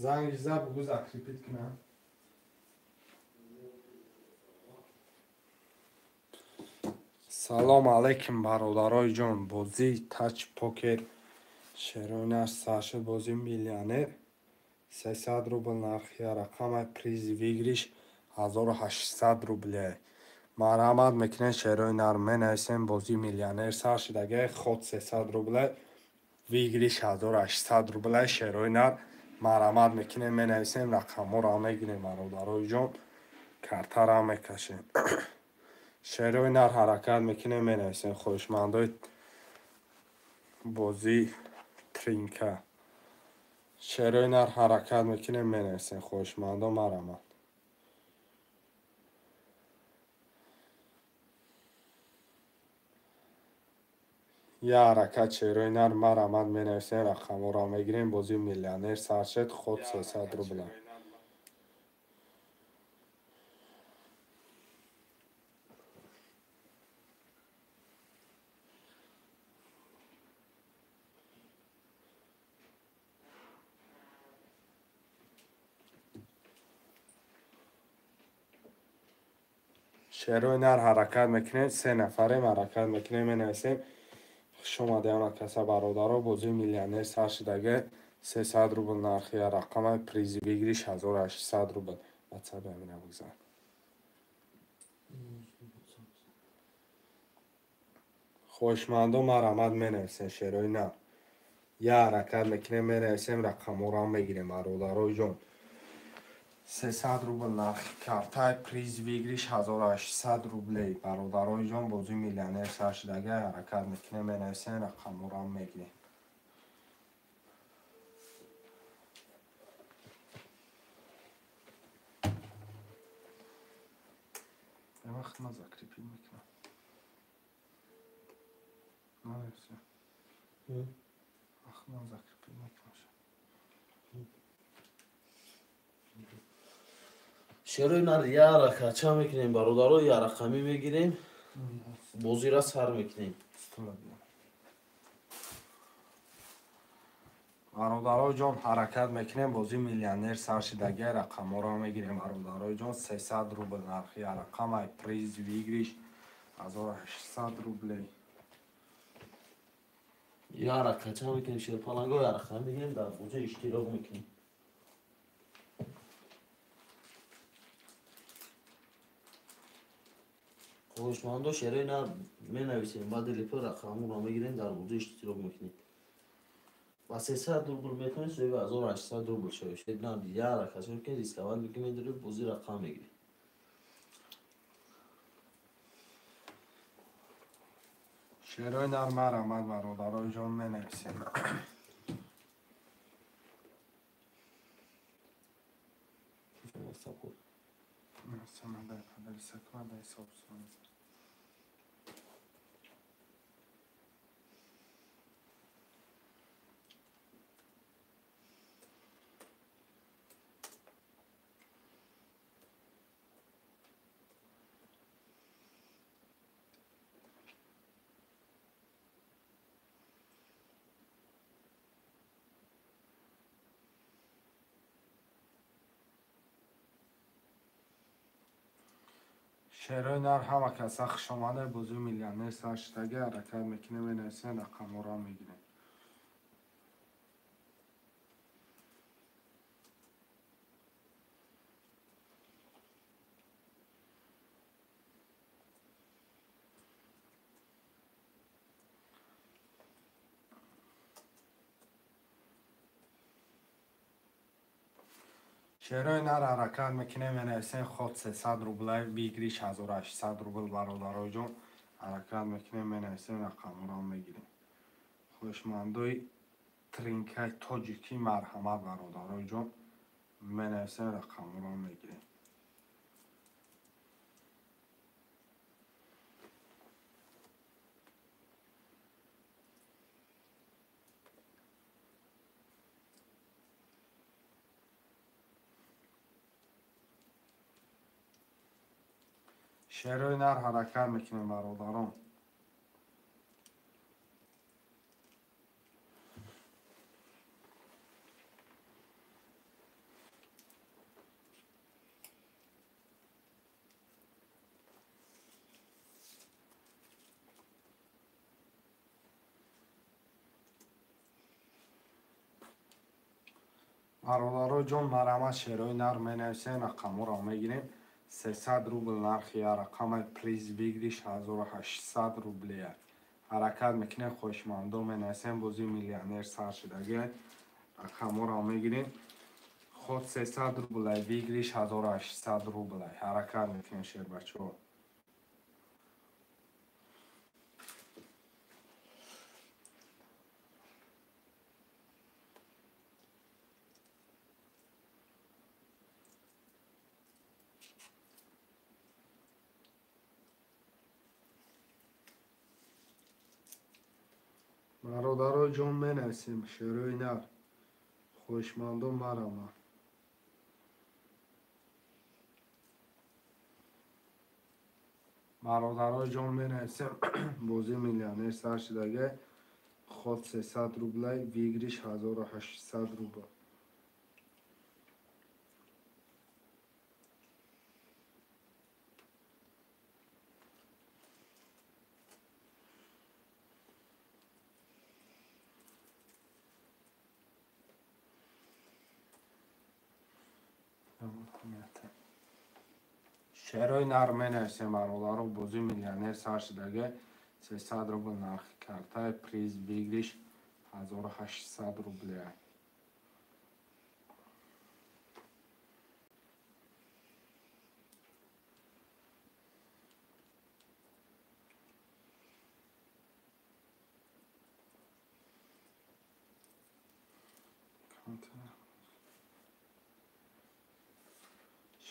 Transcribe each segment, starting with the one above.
زنگ زد بگو زکریپیت کنم. سلام علیکم برادرای جان. بازی تاچ پوکر شروع شد. بازی میلیونر 300 روبل نرخی رقم پریز ویگریش 1800 روبله. مرحمت میکنه شروع من هستم. بازی میلیونر سر شدگه خود 300 روبله ویگریش 1800 روبله. شروع مرحمت میکنه من هستم. رقم را میگیریم برادرای جان. کارتا را میکشیم. شروع حرکت میکنه من هستم. خوشمندای بازی ترینکه شروع حرکت میکنه من هستم. خوشمندا مرحمت. یا حرکت شروع مرحمت من هستم. رقم را میگیریم. بازی میلیونر سر شد. خود 300 روبله. شروع حرکت میکنه. 3 نفره حرکت میکنه من هستم. شما دیانا کسا برادرها بازی میلیونر سر شدگه 300 روبل نرخی رقم پریزی بگیریش 1800 روبل. بچه بمینه بگذار. خوشمندو مرحمت من هستم. شروع یا حرکت میکنه من هستم. رقم را میگیریم برادرای جان. 300 روبل نرخی کارتای پریز ویگریش 1800 روبله. برادرای جان بازی میلیونر سر شدگه حرکت میکنه من هستم. رقم را میگیریم. یه وقت نذکری پی میکنم. نرسه وقت نذکری پی میکنم. شروع نر یه حرکت چه میکنیم برادرها؟ یه رقمی میگیریم بازی را سر میکنیم. برادرای جان حرکت میکنیم. بازی میلیونر سر شدگه رقم را میگیریم برادرای جان. 300 روبل نرخی رقم پریز ویگریش 1800 روبله. یه حرکت چه میکنیم شیر پلنگا یه رقم میگیریم در بازی اشتراک میکنیم. خوشمندو شروع نر می نویسیم بعد لیپر رقم را میگیریم در بازی اشتراک میکنیم. و 300 روبل میکنیم سوی 1800 روبل شوید. شیر نر یه حرکت چه میکنیم ریسک اول میکنیم در بازی رقم میگیریم. شروع مرحمت برادرای جان می نویسیم. شروع همه کسا خشمانه بازی میلیونر سر شدگه حرکت میکنه می نویسیم. رقم را میگیریم. شروع حرکت میکنه می نویسیم. خود 300 روبله بیگریش 1800 روبل. برادرای جان حرکت میکنه می نویسیم. رقم را میگیریم. خوشمندوی ترینکای تاجیکی مرحمت برادرای جان می نویسیم. رقم را میگیریم. شروع حرکت میکنیم برادران. برادرای جان مرحمت شعرهای نر مینویسین رقم‌ها میگیریم 300 روبل نرخی رقم پلیز بگیریش 1800 روبلیه حرکت میکنه خوشمندو مینویسین بازی میلیونر سر شدگی رقم‌ها را میگیریم خود 300 روبل بگیریش 1800 روبل حرکت میکنه شعر بچه ها برادرای جان مینویسیم شعرهای نر خوشمندو مرحمت برادرای جان مینویسیم بازی میلیونر سر شدگی خود 300 روبل ویگریش 1800 روبل شعرهای نر مینویسیم برادرها بازی میلیونر سر شدگی 300 روبل نرخی کرده پریز بگیریش 1800 روبل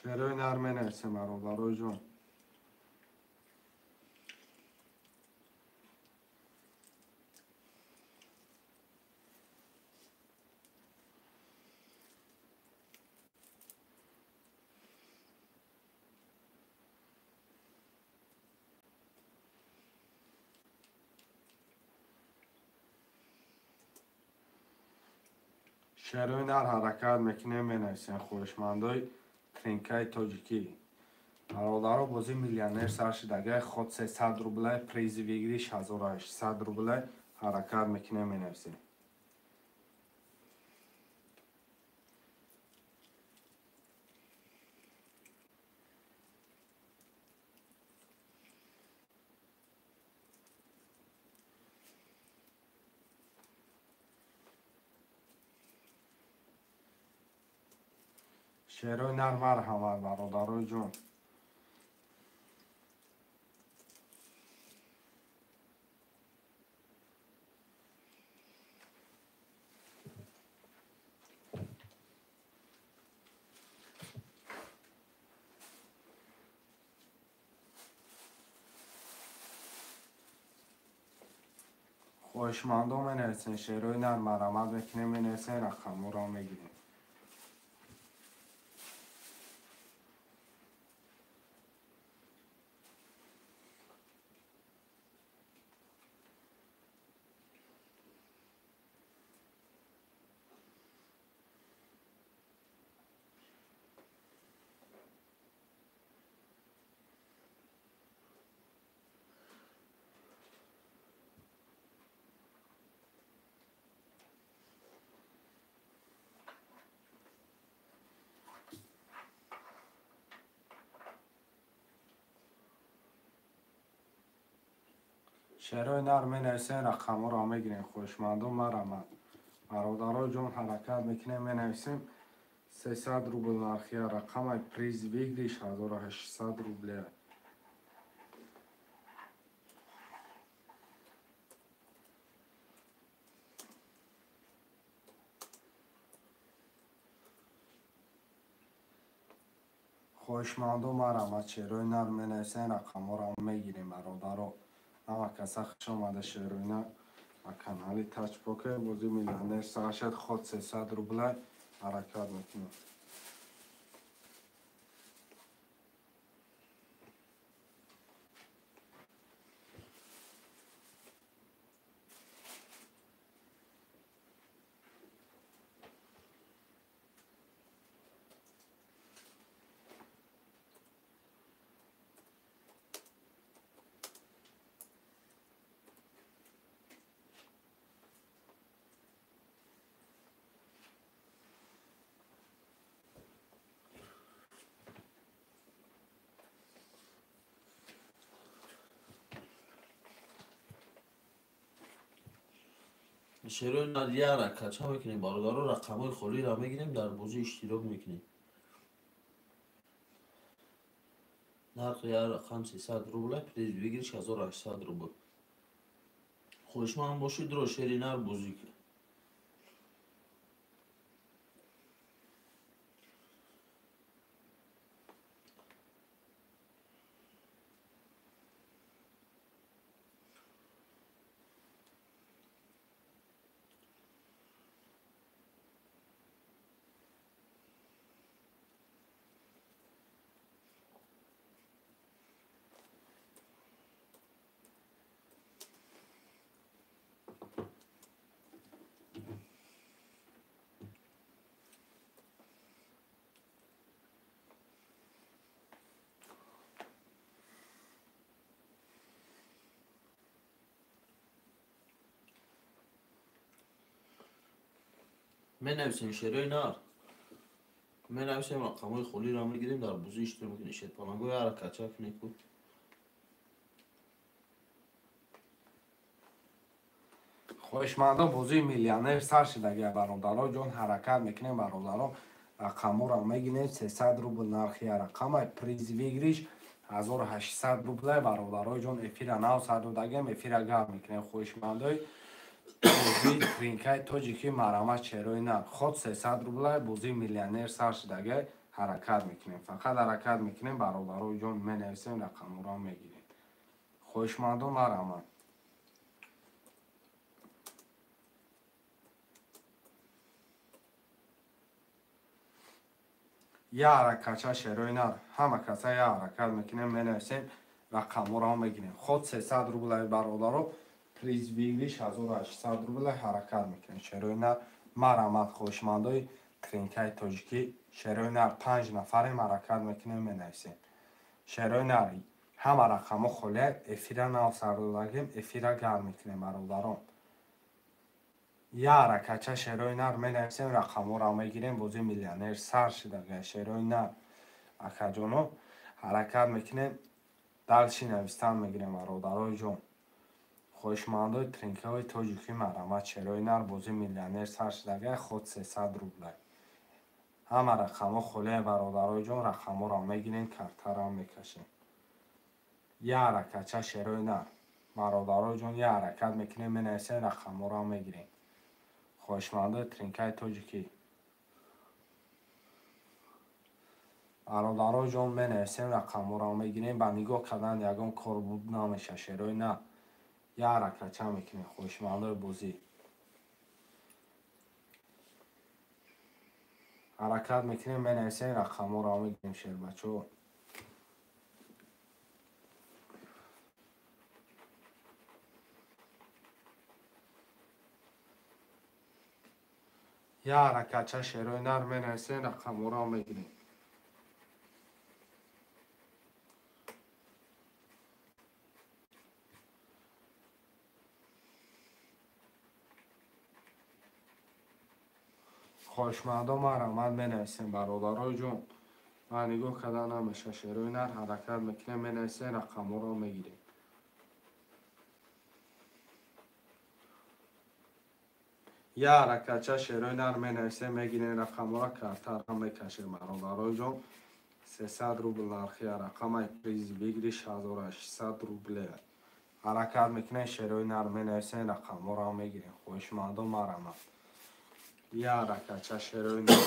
شعرهای نر مینویسیم برادرای جان شعرهای نر حرکت میکنه مینویسیم خوشمندای ترینکای تاجیکی برادرها بازی میلیونر سر شدگی خود 300 روبل پریز بگیریش 1800 روبل حرکت میکنه مینویسیم شعرهای نر مرحمت برادرای جان خوشمندو مینویسین شعرهای نر مرحمت میکنه مینویسین رقم‌ها را میگیریم شعرهای نر مینویسین رقم‌ها را میگیریم خوشمندو مرحمت برادرای جان حرکت میکنه مینویسیم 300 روبل نرخی رقم پریز بگیریش 1800 روبل خوشمندو مرحمت شعرهای نر مینویسین رقم‌ها را میگیریم برادرها اما کسا خوش آمده شعرهای نر و کانالی تاچ پوکر بازی میلیونر سر شد خود 300 روبل حرکت میکنه شروع نار یه حرکت ها میکنیم باردارو رقمای خالی را میگیریم در بازی اشتراک میکنیم. نرخ یه رقم 300 روبله پریز بگیرش 1800 روبل. خوشمان باشید رو شری نر بازی که می نویسیم شروع نار می نویسیم رقمای خالی را میگیریم در بازی اشتراک میکنیم. شد پلنگو یه حرکت ها کنید بود. хоҳишмандон бозии миллионер сар шудаги бародаро ҷон ҳаракат мекунем бародаро рақаморо мегирем 300 рубл нархи рақамай приз вигриш 1800 рублай бародарои ҷон эфира нав сардодагем эфира гап мекунем хоҳишмандои бозии тринкаи тоҷики марамат черои нар ход 300 рублай бозии миллионер сар шудаги ҳаракат мекунем фақат ҳаракат мекунем бародарои ҷон менависем рақаморо мегирем хоҳишмандон марамат я ҳаракатча шерои нар ҳама каса я ҳаракат мекунем менависем рақаморо мегирем ход 300 рублаи бародаро приз вигриш 1800 рублай ҳаракат мекунем шерои нар марамат хоҳишмандои тринкаи тоҷикӣ шерои нар 5 нафарем ҳаракат мекунем менависем шерои нар ҳама рақамо холия эфира нав сардодагем эфира гар мекунем бародарон я ҳаракатча шерои нар менависем рақаморо мегирем бозии миллионер сар шудага шерои нар акаҷоно ҳаракат мекунем далши навистан мегирем бародарои ҷон хоҳишмандои тринкаҳои тоҷикӣ марамат шерои нар бозии миллионер сар шудага ход 300 рублай ҳама рақамо холия бародарои ҷон рақаморо мегирем картаро мекашем я ҳаракатча шерои нар бародарои ҷон я ҳаракат мекунем менависем рақаморо мегирем хоҳишмандои тринкаи тоҷикӣ бародарои ҷон менависем рақаморо мегирем ба нигоҳ кардан ягон кор буд намеша шерои на я ҳаракатча мекунем хоҳишмандои бозӣ ҳаракат мекунем менависем рақаморо мегирем шербачо я ҳаракатча шерои нар менависем рақаморо мегирем хоҳишмандон марамат менависем бародарои ҷон ба нигоҳ кардан намеша шерои нар ҳаракат мекунем менависем рақаморо мегирем я ҳаракатча шерои нар менависем мегирем рақаморо картаро мекашем бародарои ҷон 300 рубл нархи рақамай призи бигириш 1800 рубле ҳаракат мекунем шерои нар менависем рақаморо мегирем хоҳишмандон марамат я ҳаракатча шерои нар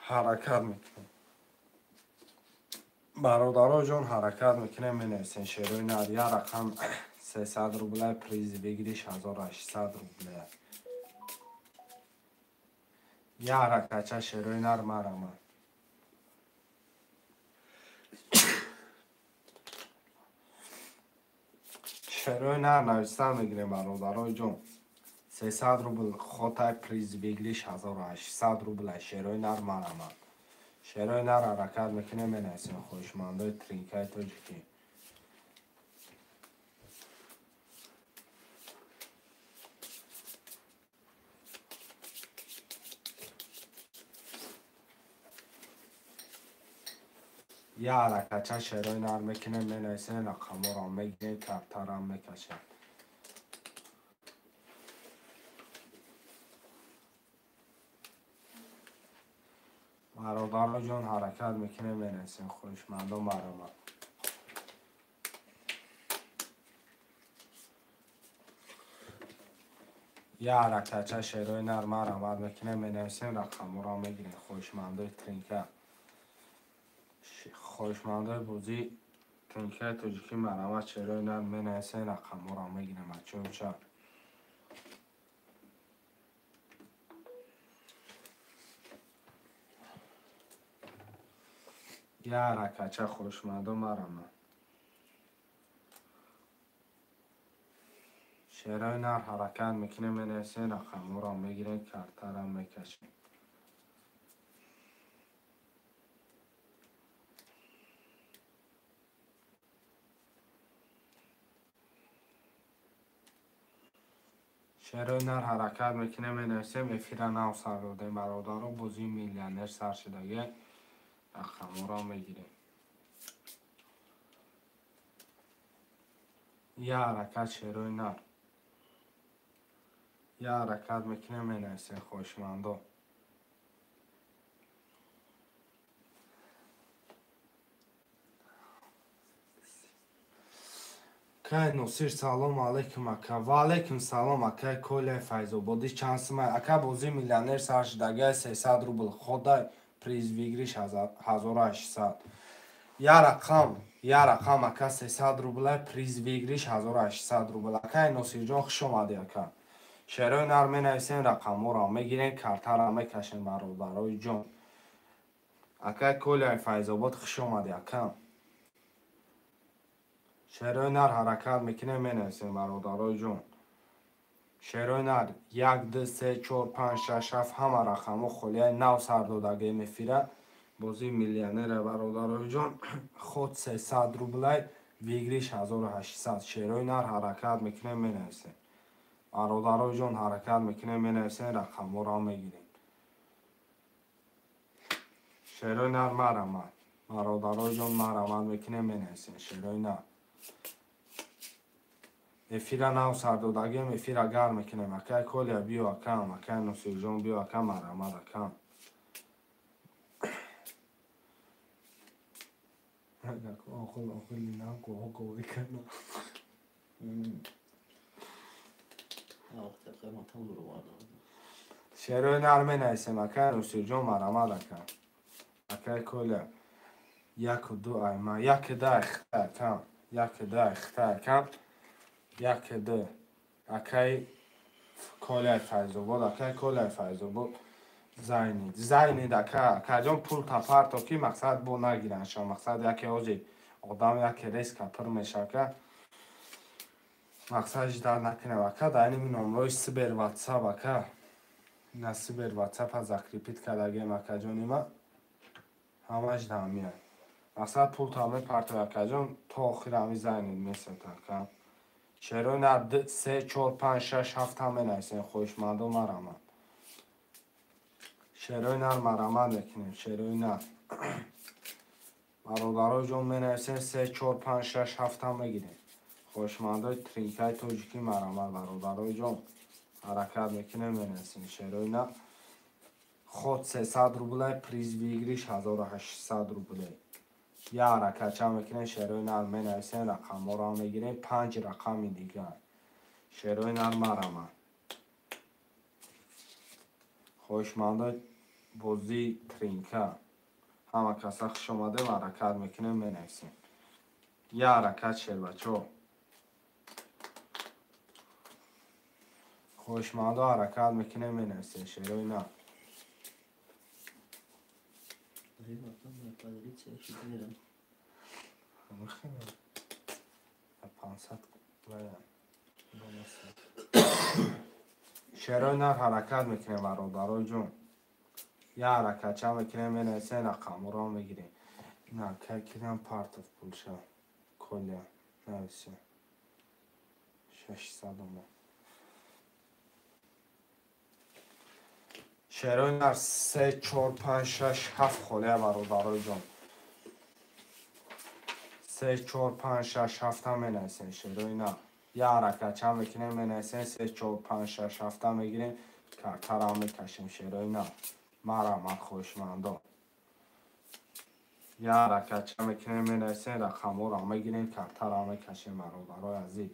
ҳаракат мекунем бародарои ҷон ҳаракат мекунем менависем шерои нар я рақам 300 рублай призи бигириш 1800 рубле я ҳаракатча шерои нар марамат шерои нар навистан мегирем бародарои ҷон 300 рубл хотай призи бигириш 1800 рублай шерои нар марамат шерои нар ҳаракат мекунем менависем хоҳишмандои тринкаи тоҷикӣ یه حرکت شروع نر میکنه مینویسه رقم را میگیره کارتر میکشه. برادر جان حرکت میکنه مینویسه خوشمندم مرامت. یه حرکت شروع نر مرامت میکنه مینویسه رقم را میگیره خوشمندای ترینکه. خوشمندای بوزی ترینکه توجیکی مرامت شروع نر مینویسه رقم را میگیره مچه چه. یه حرکت خوشمندم مرامت. شروع نر حرکت میکنه مینویسه رقم را میگیره کارتر میکشه. شروع نر حرکت میکنه مینویسه مفیر نو سر داده برادر و بوزی میلیونر سر شده رقم را میگیره. یه حرکت شروع نر یه حرکت میکنه مینویسه خوشمندو. که نصیر سلام علیکم اکا و علیکم سلام اکا کل فیضو بودی چند سمه اکا بوزی میلیونر سر شدگه 300 روبل خدای پریز ویگریش 1800. یه رقم اکا 300 روبل پریز ویگریش 1800 روبل اکا نصیر جان خوش اومدی اکا. شروع نر مینویسین رقم را میگیرین کارتر را میکشین برای جان. اکا کل فیضاباد خوش اومدی اکا. شروع نر حرکت میکنه مینویسین برادرای جان. شروع نر 1 2 3 4 5 6 7 همه رقم خلیه نو سر دادگی میفیره بازی میلیونر برادرای جان. خود 300 روبل ویگریش 1800. شروع نر حرکت میکنه مینویسین برادرای جان حرکت میکنه مینویسین رقم را میگیرین. شروع نر مرامت برادرای جان مرامت میکنه مینویسین شروع نر افیره نو سر دادگی افیره گر میکنه مکه کلی بیو اکم مکه نصیر جان بیو اکم مرامت اکم. آخل اینا گوه کنه شروع نر مینویسه مکه نصیر جان مرامت اکم مکه کلی 1 و 2 ایما 1 ده اخته اکم 1 ده اخته اکم 1 2 اکی کلی فیضاباد اکی کلی فیضاباد زینید اکا جان پول تپر تا کی مقصد بو نگیرن شما مقصد یکی آجی آدم یکی ریسک پر میشه که مقصدش در نکنه اکا در اینمی نمروی سبر واتساپ اکا نه سبر واتساپ از اکریپیت کدگیم اکا جانی ما همش دامیه مقصد پول تامه پرتو اکا جان تا آخر همی زینید میسه اکا. شروع نر 3 4 5 6 7 همه نیستین خوشمندو مرامت. شروع نر مرامت میکنیم شروع نر برادرای جان مینویسین 3 4 5 6 7 هم میگیریم خوشمندای ترینکای توجیکی مرامت برادرای جان حرکت میکنیم مینویسین شروع نر خود 300 روبله پریز ویگریش 1800 روبله. یه حرکت چه میکنیم شروع نر مینویسین رقم را میگیریم 5 رقم دیگر شروع نر مرامت. خوشمندای بوزی ترینکا همه کسا خوش اومده و حرکت میکنیم مینویسیم. یه حرکت شد بچه خوشمنده حرکت میکنیم مینویسیم شروع نه شروع نه حرکت میکنیم برادرای جون. یه حرکت چه میکنیم مینویسیم رقم را میگیریم نه که کنیم پارت اف پولشه کلیه نویسیم 600 ما شروع نه 3 4 5 6 7 خلیه برادرای جون. 3 4 5 6 7 هم بنویسین شروع نه. یه حرکت چند بکنیم بنویسین 3 4 5 6 7 هم بگیریم کرتر هم بکشیم شروع نه. مرحمت خوشمندان. یه حرکت چند بکنیم بنویسین رقم رو هم بگیریم کرتر هم بکشیم برای عزیز.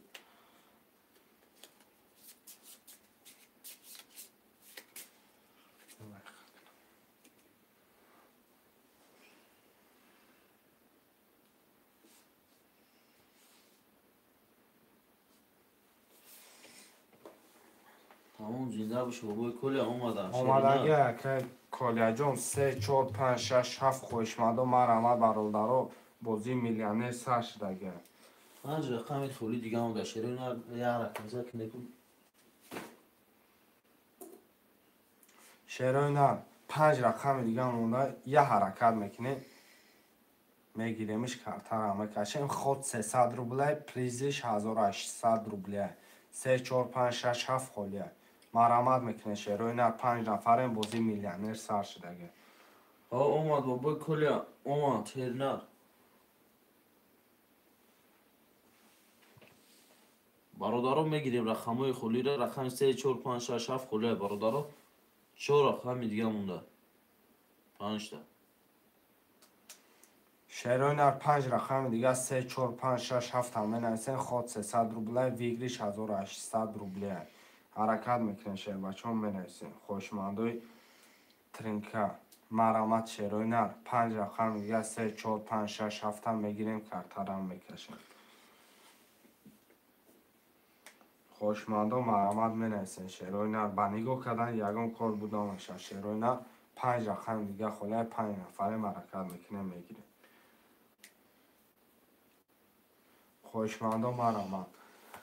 تمام زنده باشه بابای کلی آمدن آمدگه که کالیا جان 3 4 5 6 7 خوشمندان مرحمت برادرها بازی میلیونر سر شدگه. پنج رقم خوری دیگه هم داشت شروع یه رقم زد که نکن شروع نه 5 رقم دیگه مونده یه حرکت میکنه میگیریمش کرتر همه کشیم خود 300 روبله پریزش 1800 روبله 3 4 5 6 7 خالیه مرحمت میکنه شروع نه 5 نفر بازی میلیونر سر شدگه. ها اومد بابای کلی اومد ترنر برادرها میگیریم رقم های خولی را رقم 3 4 5 6 7 خولی برادرها 4 رقم دیگه مونده 5 تا شروع نه 5 رقم دیگه 3 4 5 6 7 هم بنویسین خود 300 روبله ویگریش 1800 روبله حرکت میکنه شروع بچه هم بنویسین خوشمندوی ترینکا مرحمت شروع نه 5 رقم دیگه 3 4 5 6 7 هم بگیریم کرتر هم بکشیم خوشمندو مرحمت بنویسین شروع نه بنیگو کردن یکم کار بودامش شروع نه 5 رقم دیگه خلای 5 نفره حرکت میکنه میگیریم خوشمندو مرحمت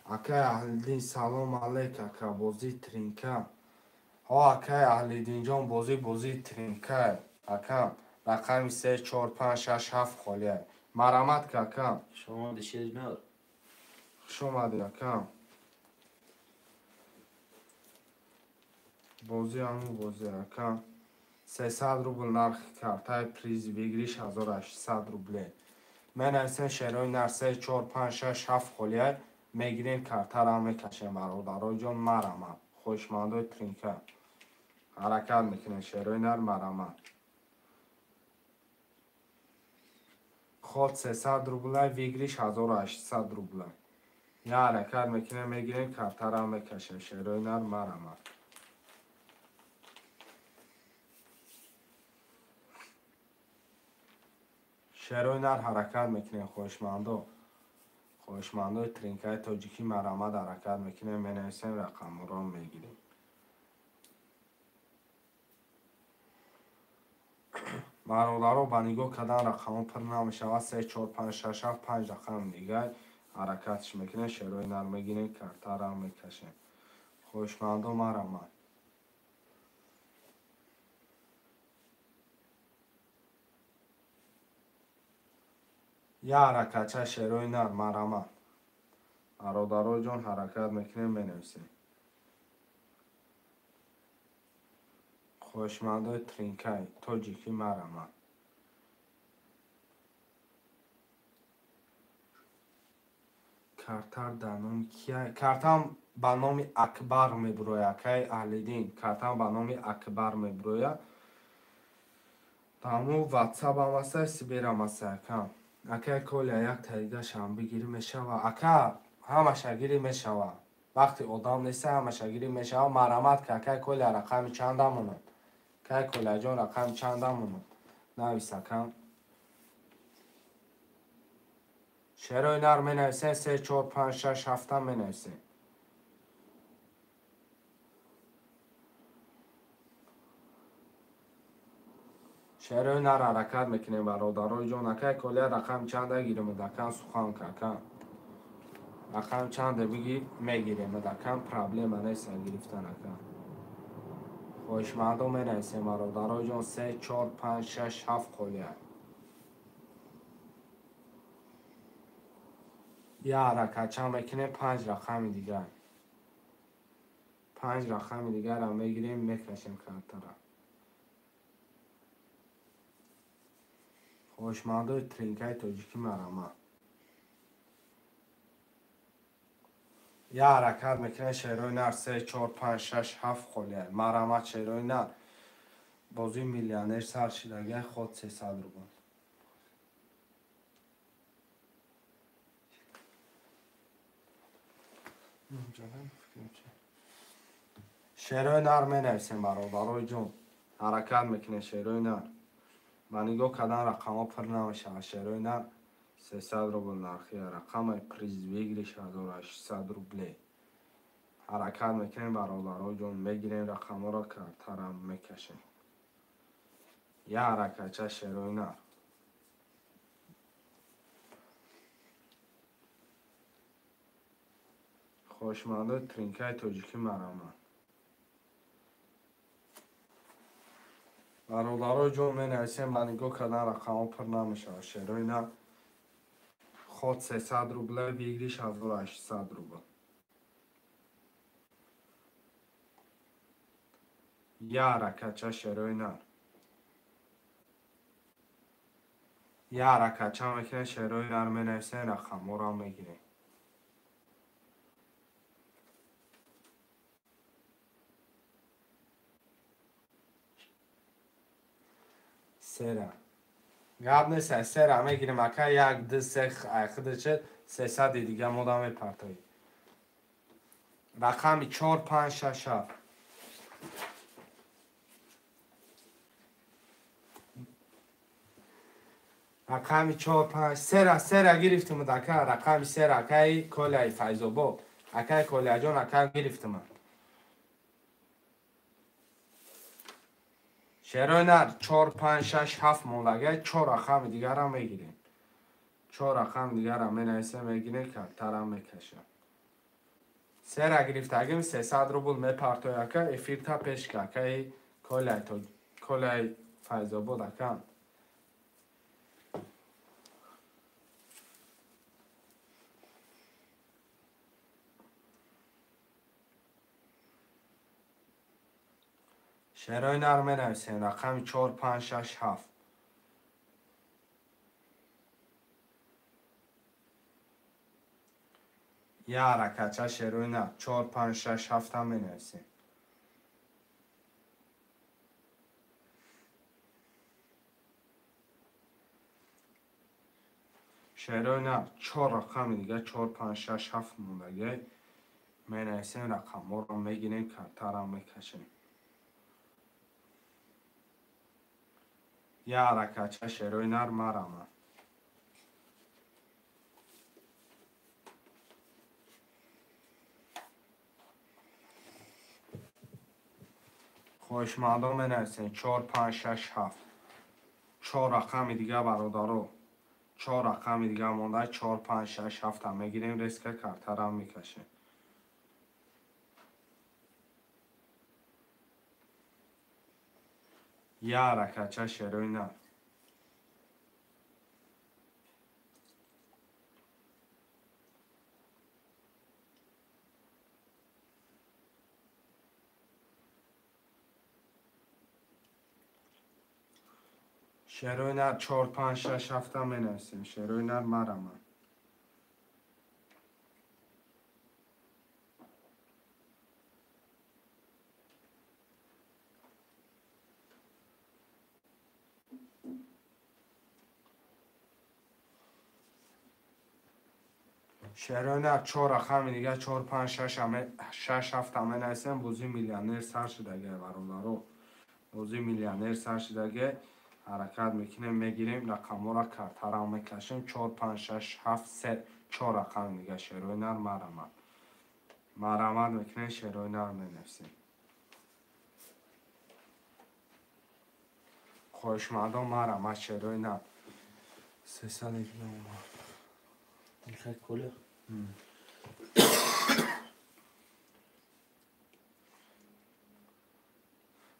اکای اهلیدین سلام علیک اکا بازی ترینکا ها اکای اهلیدین جان بازی ترینکا اکا رقم 3 4 5 6 7 خالیه مرحمت که اکا شما ده شرینر شما دی اکا بازی اکا 300 روبل نرخ کرتای پریز ویگریش 1800 روبله من ایسن شروع نر 3 4 5 6 7 خالیه میگیریم کرتر هم میکشیم برادرای جان مرحمت خوشمندوی ترینکا حرکت میکنه شروع نر مرحمت خود 300 روبله ویگریش 1800 روبله یه حرکت میکنه میگیریم کرتر هم میکشیم شروع نر مرحمت شروع نر حرکت میکنه خوشمندوی ترینکای تاجیکی مرحمت حرکت میکنه منویسیم رقم رو میگیریم برادرها بنیگاه کردن رقم پر نمیشه 3 4 5 6 7 5 رقم دیگه حرکتش میکنه شروع نر میگیریم کرتر هم میکشیم خوشمندو مرحمت یه حرکت شروع نر مرحمت برادرها جان حرکت میکنه منویسیم خوشمندوی ترینکای تاجیکی مرحمت کرتر در نام کیه؟ کرتر به نام اکبر میبروید که اهلیدین کرتر به نام اکبر میبروید تمام واتساپ هم هسته سیبیر هم هسته کم اکه کل یک تاییده شم بگیری میشه و اکه همه شگیری میشه و وقتی آدم نیسته همه شگیری میشه و مرحمت که اکه کل رقم چند همونم که کل جان رقم چند همونم نویسته کم شروع نر می نویسه 3 4 5 6 7 می نویسه شروع نر حرکت میکنیم برادرای جان اکه کل رقم چند گیریم دکن سخن که رقم چند بگی میگیریم دکن پرابلم نیست گرفتن اکن خوشمندو می نویسیم برادرای جان 3 4 5 6 7 خالیه یه حرکت چند بکنیم 5 رقم دیگر 5 رقم دیگر هم میگیریم میکشیم کرتر خوشمندوی ترینکای تاجیکی مرحمت یه حرکت میکنه شیروی نر 3 4 5 6 7 خلیه مرامت شیروی نر بازی میلیونر سر شدگه خود 300 روبل شیروی نر می نویسیم برادرای جون حرکت میکنه شیروی نر من نگاه کردن رقم ها پر نمیشه شیروی نر 300 روبل نرخی رقم پریز بگیرش 1800 روبله حرکت میکنیم برادرای جون میگیریم رقم ها را که ترم میکشیم یه حرکت چه شیروی نر خوشمانده ترینکای توجیکی مرامت برادرای جون می نویسیم من نگاه کردن رقم ها پر نمیشه شیروی نر خود 300 روبله بگیریش 1800 روبل یه حرکت چه شیروی نر یه حرکت چه میکنه شیروی نر می نویسیم رقم ها را میگیریم سره گاب نیست سره میگیریم اکا یک دو سه خود چه 300 دیگه مدام پرتایی رقم 4 5 6 7 رقم 4 5 سره گرفتم دکا رقم سره اکای کلای فیضاباد اکای کلای جان اکا گرفتم شیروی نر 4 5 6 7 مولگه 4 رقم دیگر هم میگیریم 4 رقم دیگر هم می نویسه میگیریم که ترم میکشه سره گرفتگیم 300 روبل می پرتوی که افیرتا پیش که که کلای فیضاباد اکا شیروی نر می نویسیم رقم 4 5 6 7 یه حرکت چه شیروی نر 4 5 6 7 هم می نویسیم شیروی نر 4 رقم دیگه 4 5 6 7 موندگه می نویسیم رقم ها رو میگیریم که ترم میکشیم یه حرکت چه شیروی نر مرامت خوشمندم می نویسیم 4 5 6 7 4 رقم دیگه برادرو 4 رقم دیگه مونده 4 5 6 7 هم میگیریم ریسک که ترم میکشیم یه حرکت چه شیروی نر شیروی نر 4 5 6 7 هم می نویسیم شیروی نر مرامت شیروی نر 4 رقم دیگه 4 5 6 7 هم می نویسیم بوزی میلیونر سر شدگه برادرو بوزی میلیونر سر شدگه حرکت میکنیم میگیریم رقم ها را که ترم میکشیم 4 5 6 7 3 4 رقم دیگه شیروی نر مرامت میکنیم شیروی نر می نویسیم خوشمندم مرامت شیروی نر 300 دیگه میخوای کله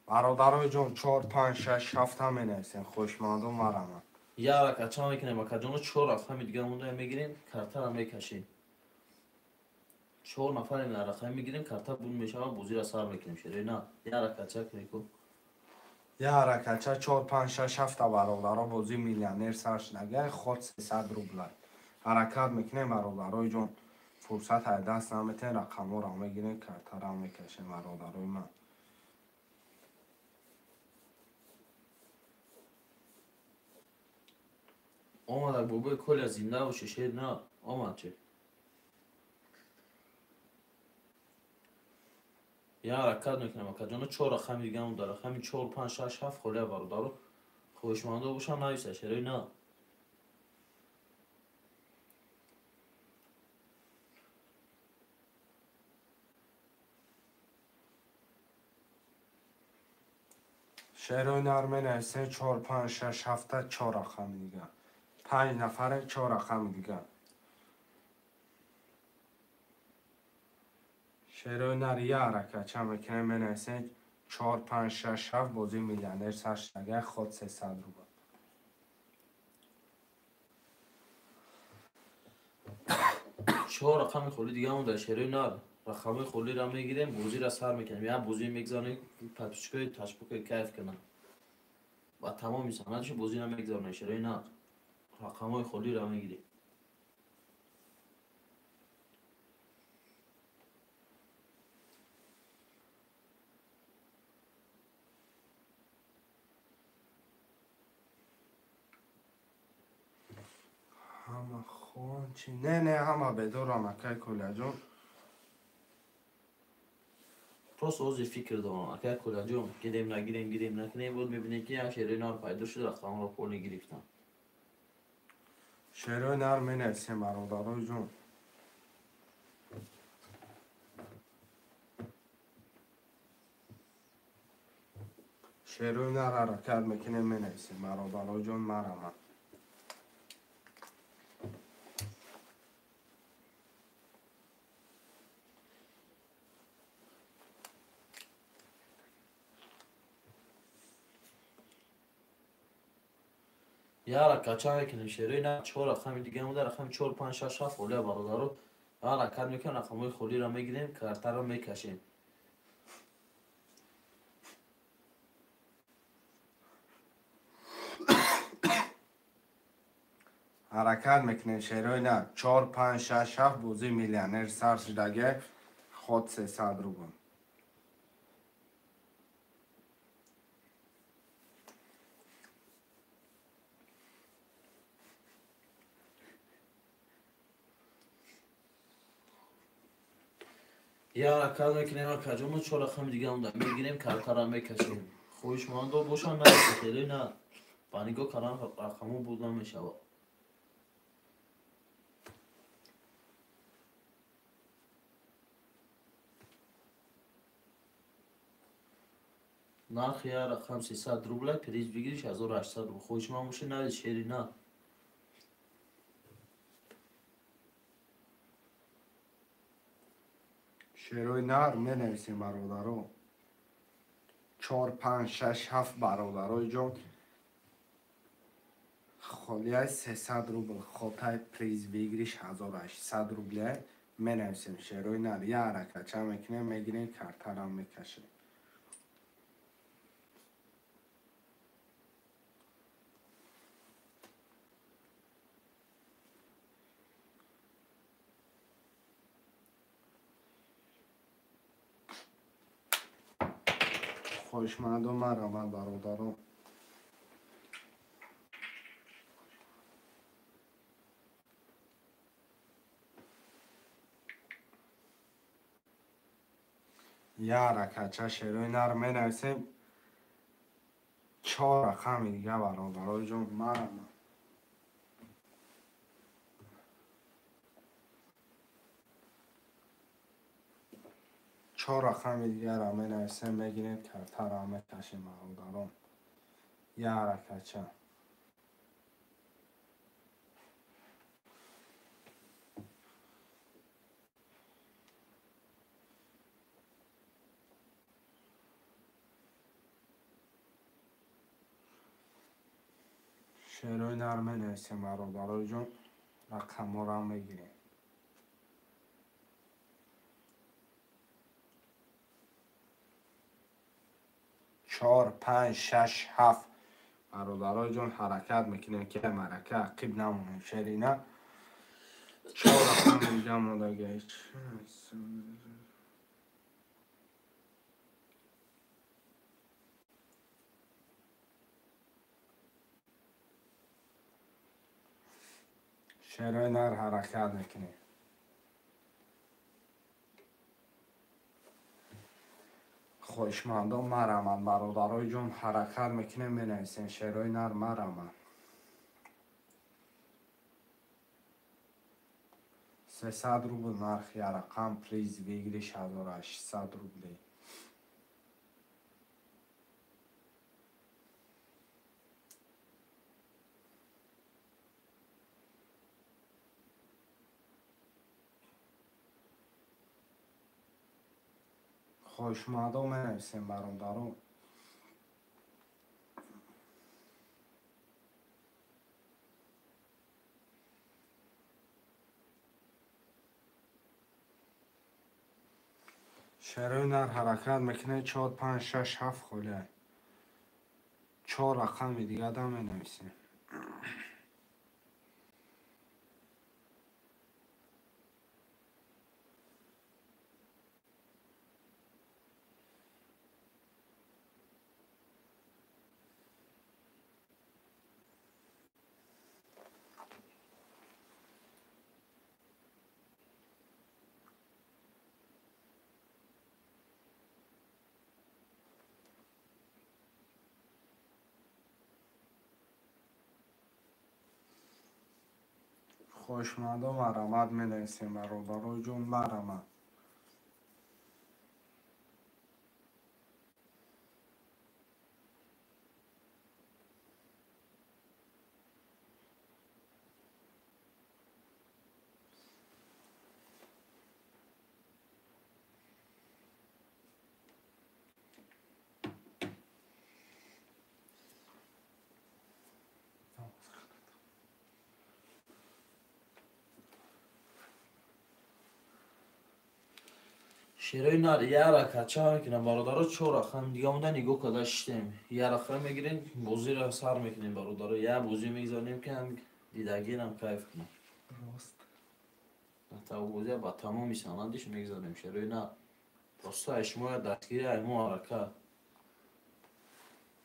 برادرای جون 4 5 6 7 هم می نویسیم خوشمندم مرامت یه حرکت چه میکنیم اکا جانو 4 رقم دیگه مونده میگیریم کارتر هم میکشیم 4 نفر این رقم میگیریم کارتر بون میشه و بوزی را سر میکنیم شیروی نه یه حرکت چه کنی کو یه حرکت چه 4 5 6 7 برادرها بازی میلیونر سر شدگه خود 300 روبل حرکت میکنیم برادرای جون فرصت های دست نمیتین رقم را میگیرین کرتا را میکشین برادرای من. آمد بابای کل از زنده باشه شیر نه آمد چه یه حرکت میکنم اکا جانا 4 رقم دیگه هم داره همین 4 5 6 7 خاله برادرو خوشمانده باشم نویسه شیرای نه شیرای نر مینویسین 4 5 6 7 4 رقم دیگه 5 نفره 4 رقم دیگه. شیرای نر یه حرکت چه میکنه مینویسین 4 5 6 7 بازی میلیونر سرشتگه خود 300 روبل. 4 رقم خالی دیگه هم داره شیرای نه رقم خالی را میگیریم بوزی را سر میکنیم یه بوزی میگذاریم پپچکای تشبکای کیف کنم و تمام میسانه بوزی را میگذاریم شیرای نه رقم های خالی را میگیریم همه خون چی؟ نه همه بدور آمکه کلا جون. پس اوزی فکر دارم اگر کلا جون گیریم نکنیم بود میبینی که یک شیرای نار پیدا شده رقم را پولی گرفتم شیرای نر مینویسین برادرای جون. شیرای نر حرکت میکنه مینویسین برادرای جون مرمه. یه رکچه میکنیم شیرای نه 4 رقم دیگه هم داره رقم 4 5 6 7 خالی برادرو یه رکت میکنیم رقم های خالی را میگیریم کرتا را میکشیم حرکت میکنه شیرای نر 4 5 6 7 بازی میلیونر سرشتگه خود 300 روبل. یه رکت میکنیم کجامون 4 رقم دیگه هم داره میگیریم کرتا را میکشیم خوشمانده باشن نه شیرای نه پانیگو کاران رقمو بود نمیشه نرخ یه رقم 300 روبل پریز بگیریش 1800 روبل خوشمان باشه نه شیری نه شیرای نر مینویسین برادرو 4 5 6 7 برادرای جون خالیه 300 روبل خاطر پریز بگیریش 1800 روبله مینویسین شیرای نر یه حرکت چه میکنه میگیرین کرتا را میکشین. خوشمند و مرمه برادرم. یه حرکت چه شیرای نر مینویسین 4 رقم دیگه برادرای جون مرمه. 4 رقم دیگه را مینویسین میگیرین کرتا را میکشین برادرم. یه حرکت چه شیرای نر مینویسین برادرای جون رقم را میگیرین 4 5 6 7 برادرای جون حرکت میکنین که مرکه عقیب نمونه شیری نه 4 رقم دیگه آماده گیش. شیرای نر حرکت میکنه. خوشمندان مرمن برادرای جون حرکت میکنه مینویسین شیرای نر مرمن 300 روبل نرخ یا رقم پریز بگیریش 1800 روبلی خوشمندان مینویسین برادران شیرای نر حرکت میکنه 4 5 6 7 خوله 4 رقم دیگه دم مینویسین خوشمندان مرمت مینویسین برادرای جون مرمت شیرای نر یه رکت چه میکنم برادرها 4 رقم دیگه مونده نگاه کده شتیم یه رقم میگیریم بازی را سر میکنیم برادرها یه بازی میگذاریم که هم دیدگی هم کیف کنم تا بازی با تمامی سنندش میگذاریم شیرای نر راستا اشما دستگیری ایمو حرکت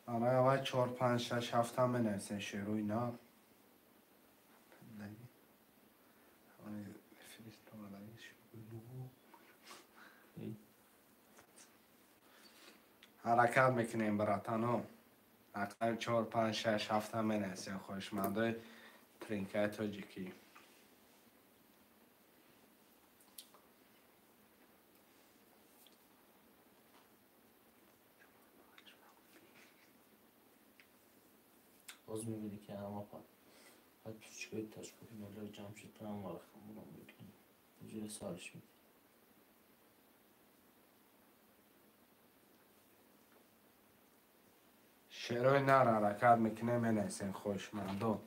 آره اول 4 5 6 7 هم مینویسین شیرای نر حرکت میکنیم براتانو رقم 4 5 6 7 هم مینویسین خوشمندای ترینکای تاجیکی باز میبینی که همه حد چیکاری تشکیل ملای جمع شد تو هم رقم رو میکنیم اینجوری سرش میکنیم شیرای نر حرکت میکنه مینویسین خوشمندان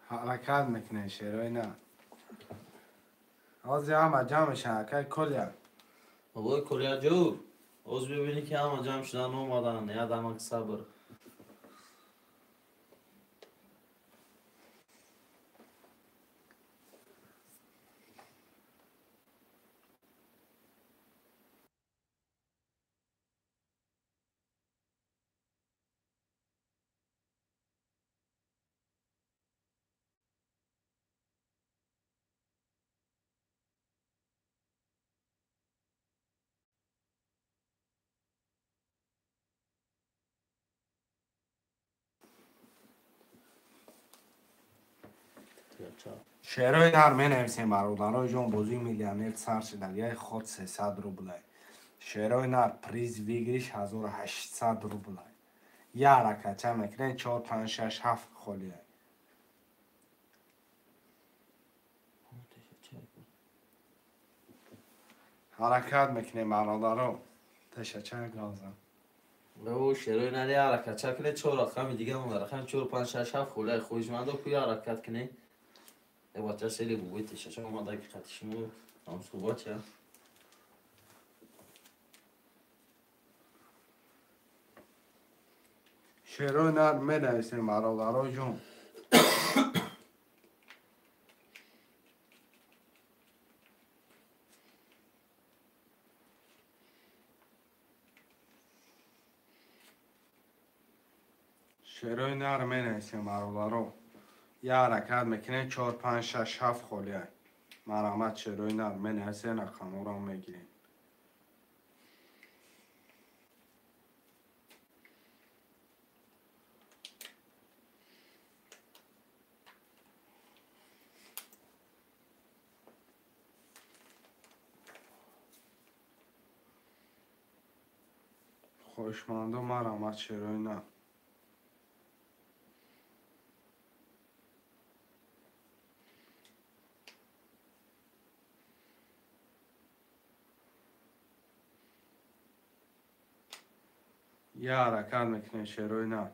حرکت میکنه شیرای نر آزی همه جمع شنکه کلیم بابای کلیا جو باز ببینی که همه جمع شدن اومدن یه دمک صبر شعرهای نر می نویسیم برادرای جان. بازی میلیونر سر شده یک خود 300 روبل. شعرهای نر پریز ویگریش 1800 روبل. یک حرکت چه میکنه 4 5 6 7 خالیه. حرکت میکنه برادران. تشکر گازم. او شعرهای نری حرکت چه کنه 4 رقم دیگه اون رقم 4 5 6 7 خالی خوشمند کوی حرکت کنه. ای بچه سری بوی تشکر ما دقیقتشمو هم صحبت چه شعرهای نر می نویسیم برادرای جان. شعرهای نر می نویسیم برادران. یک حرکت میکنه 4 5 6 7 خالیه. مرحمت شعرهای نر می نویسیم رقم را میگیریم. خوشمند و مرحمت شعرهای نر. یک حرکت میکنه شعرهای نر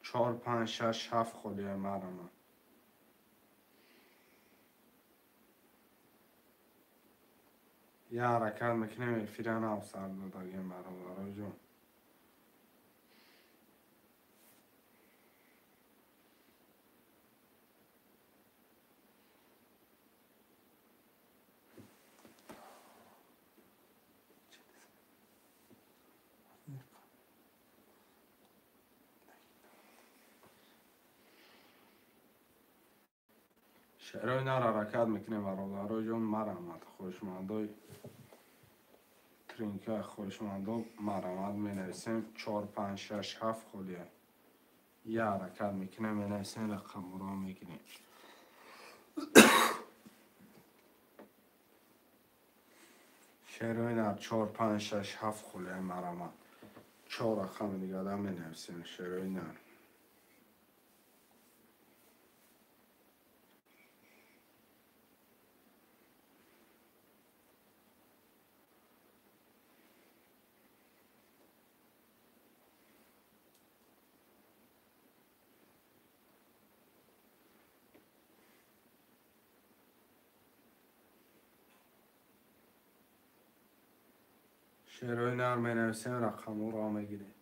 4 5 6 7 خالیه. مرحمت یک حرکت میکنه فیران او سر دادگی برادرای جان. شعرهای نر حرکت میکنه برادرای جان. مرحمت خوشمندای ترینکه خوشمندا مرحمت می نویسیم 4 5 6 7 خالیه. یک حرکت میکنه می نویسیم رقم را میگیریم. شعرهای نر 4 5 6 7 خالیه. مرحمت 4 رقم دیگه هم می نویسیم شعرهای نر. شعرهای نر می نویسیم رقم را میگیریم.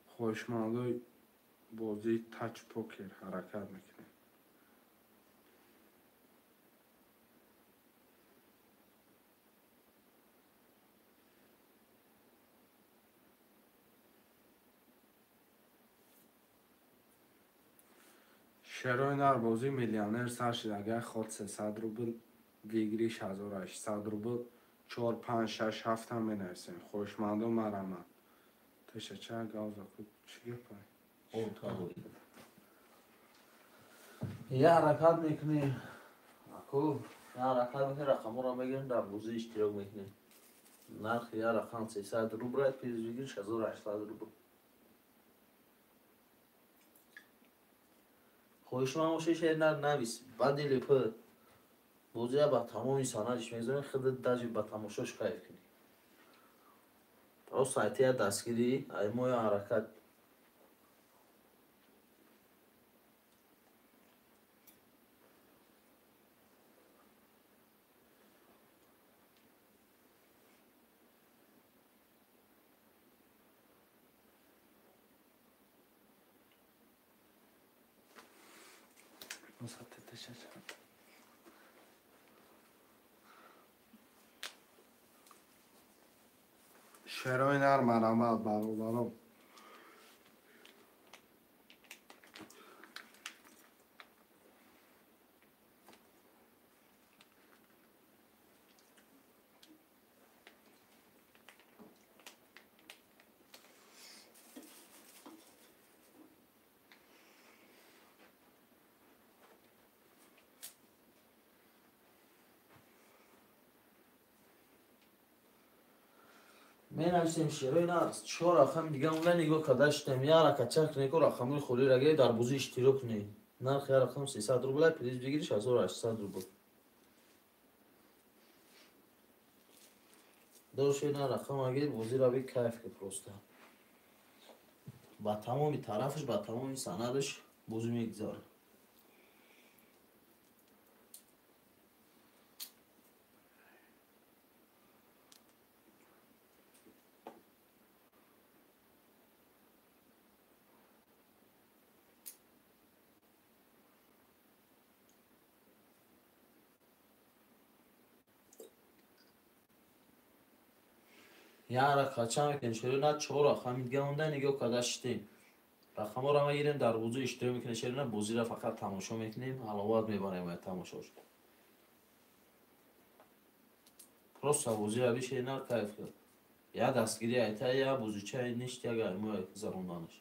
خوشمندای بازی تاچ پوکر حرکت میکنه. شعرهای نر بازی میلیونر سر شد اگر خود 300 روبل ویگریش 1800 روبل 4 5 6 7 هم می نویسیم. خوشمند و مرحمت تشکر گازا خود چی گفت؟ او تا بوی یه حرکت میکنی اکو یه حرکت میکنی رقم را میگیرن در بوزی اشتراک میکنی نرخ یه رقم 300 روبل پیز بگیرش 1800 روبل خوشمند باشه شعر نویس بعد لیپه بوزی با تمام انساناتش میذارن خودت داشت با تماشاش کیف کنی او سایتی دستگیری ای موی حرکت شعرهای نر مرحمت برادران. менависем шерои на 4 рақами дига мунда нигоҳ карда шудем. Я ракачак неко рақамҳои холиро гиред дар бозӣ иштирок кунед. Нархи я рақам 300 рубл, приз бигириш 1800 рубл. дошед на рақам агир бозиро би кайф ки просто. Ба тамоми тарафш, ба тамоми санадш бозӣ мегзара. Я рақача мекунем шерина 4 рақами дига мунда нигоҳ карда шудем. рақамҳоро мегирем дар бозӣ иштирок мекунем шерина бозиро фақат тамошо мекунем, ҳаловат мебарем тамошош. просто бозиро би шерина кайф кард. Я дастгирӣ айта я бозичаи ништ як аймои заронданаш.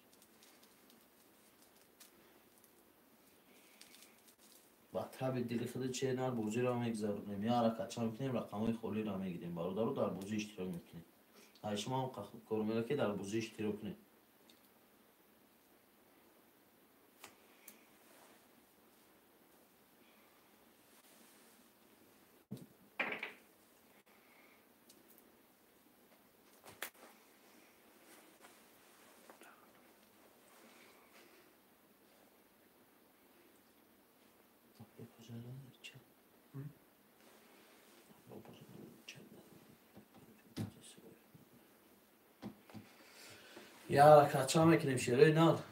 ба таби дили худи шерина бозиро мегзаронем. Я рақача мекунем рақамҳои холиро мегирем. Бародару дар бозӣ иштирок мекунем. ай шумо ҳам кор мера ки дар бозӣ иштирок кунед. Я ракача мекунем шерои нав.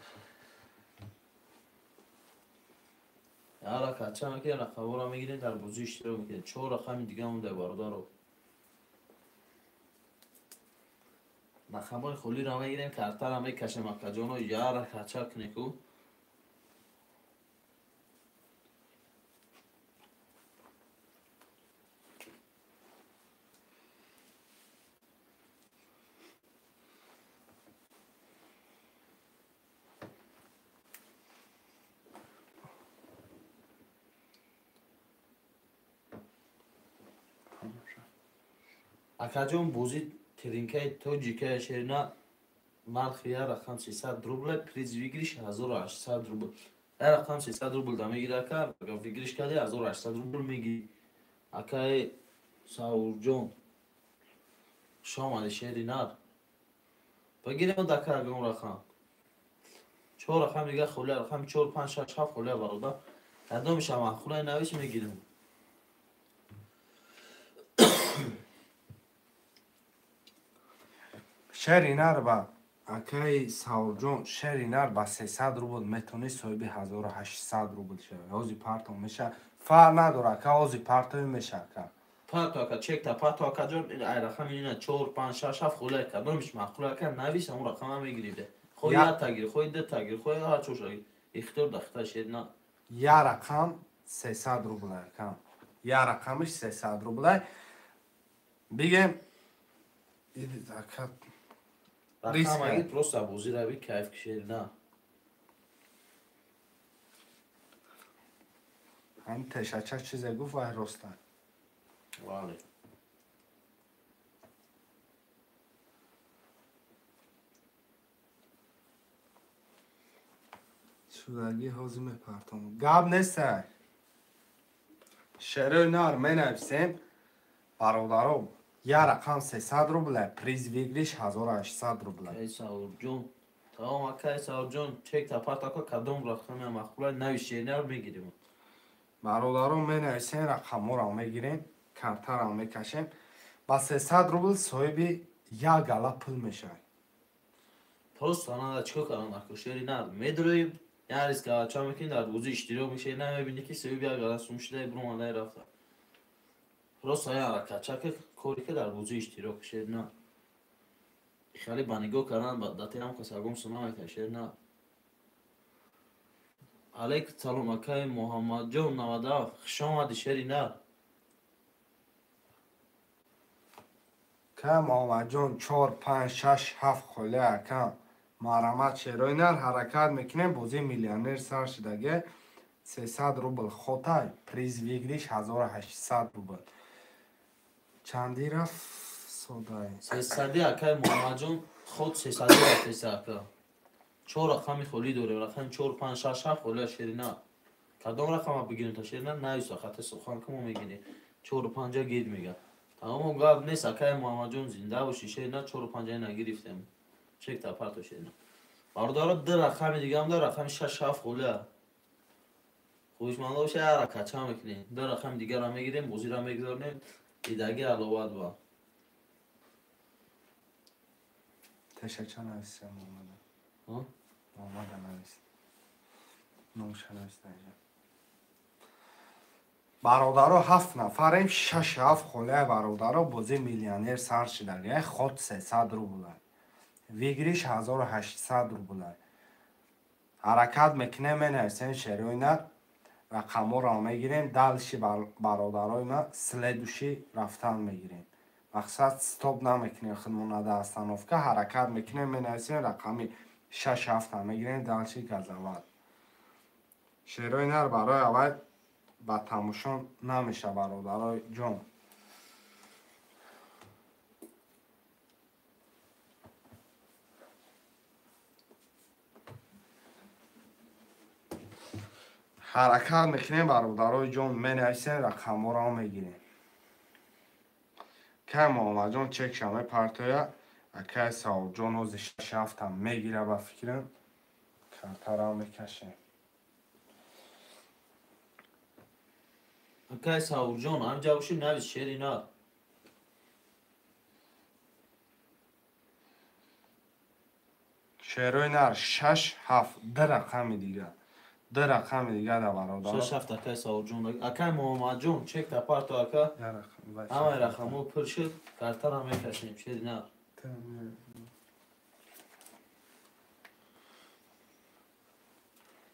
Я ракача мекунем рақамҳоро мегирем дар бозӣ иштирок мекунем. 4 рақами дига мунда бародаро. рақамҳои холиро мегирем, картаро мекашем акаҷоно. Я ракача кунеку. акаҷон бозӣ тринкаи тоҷикаи шерина нархи я рақам 300 рубл, приз вигриш 1800 рубл. Я рақам 300 рубл да мегира ака, агар вигриш кади 1800 рубл мегири. Акаи Саурҷон шомади шеринар. Багирем дака агон рақам. 4 рақам дига холия рақам 4 5 6 7 холия бародар. Кадомиша маххулай навиш мегирем. шеринар ба акаи Саурҷон шеринар ба 300 рубл метони соҳиби 1800 рубл шавад. ҳози парто меша фарқ надора ака, ҳози партои меша ака. Парто ака чекта парто акаҷон ай рақами ина 4 5 6 7 холия кадомиш маххулай ака навиш ҳамон рақама мегириде. Хо я тагир, хо де тагир, хо ҳар чоша ихтиёр дахта шерина. Я рақам 300 рубл ака. Я рақамиш 300 рубл. Бигем идит ака рақам агир просто бозиро би кайф ки шерина. ҳам тешача чизе гуфт вай роста. Вале. шудаги ҳози мепартом. Гап нестай. шерои нар менависем бародаро. Я рақам 300 рубл, приз вигриш 1800 рубл. Акаи Саурҷон. Тамом акаи Саурҷон чекта парто ака кадом рақами маххулай нави шерина мегирем. бародаро менависем рақамҳоро мегирем, картаро мекашем. ба 300 рубл соҳиби як гала пул мешавад. Просто анада чикор кардам ака шерина медроим. Я риз кавача мекунем дар бозӣ иштирок мешавем, намебинӣ ки соҳиби як гала сум шуда бурмадай рафта. просто я ракача ки кори ки дар бозӣ иштирок шерина. خیلی بانیگو کردن با داتی هم کساگم سنای تشرینا. علیک سلام اکای محمد جون نوادا خشام شرینا. که محمد جون 4 5 6 7 خاله اکام مرامت شروینر حرکت میکنیم بازی میلیونر سر شدگه 300 روبل خطای پریز ویگریش 1800 روبل چندی رفت Содае. 300 акай Муҳаммадҷон худ 300 рафтеса ака. 4 рақами холӣ дорем. Рақами 4 5 6 7 холия Шерина. Кадом рақама бигирем та Шерина наиса хати сухан ки мо мегирем. 4 5 гид мега. Тамом гап нест акай Муҳаммадҷон зинда боши Шерина 4 5 нагирифтем. Чек та парто Шерина. Бародаро 2 рақами дигам да рақами 6 7 холия. Хушманда боши ара кача мекунем. 2 рақами дигара мегирем, бозира мегзорнем. Идаги аловат ба. Тешача нависем Муҳаммад. ها؟ Муҳаммад навис. Номша нависта инҷа. Бародаро 7 нафарем, 6 7 холияи бародаро бози миллионер сар шидаги. Ход 300 рубл. Вигриш 1800 рубл. Ҳаракат мекунем менависем шероина. Рақаморо мегирем, далши бародарои ма следующий рафтан мегирем. Мақсад стоп намекунем хидмонада остановка, ҳаракат мекунем менависем рақами 6 7 мегирем, далши газават. Шероинар барои аввал ба тамошо намеша бародарои ҷон. ҳаракат мекунем бародарои ҷон, менависем рақаморо мегирем. Кай Муҳаммадҷон чекша мепартояд, акай Саудҷон ози 6 7 мегира ба фикрам, картаро мекашем. Акай Саудҷон амҷа боши навис Шерина. Шероинар 6 7 2 рақами дигар. 2 рақами дигар да бародаро. 6 7 акай Саудҷон. Акай Муҳаммадҷон чек та парто ака. Ҳамаи рақамо пур шуд, картаро мекашем Шерина.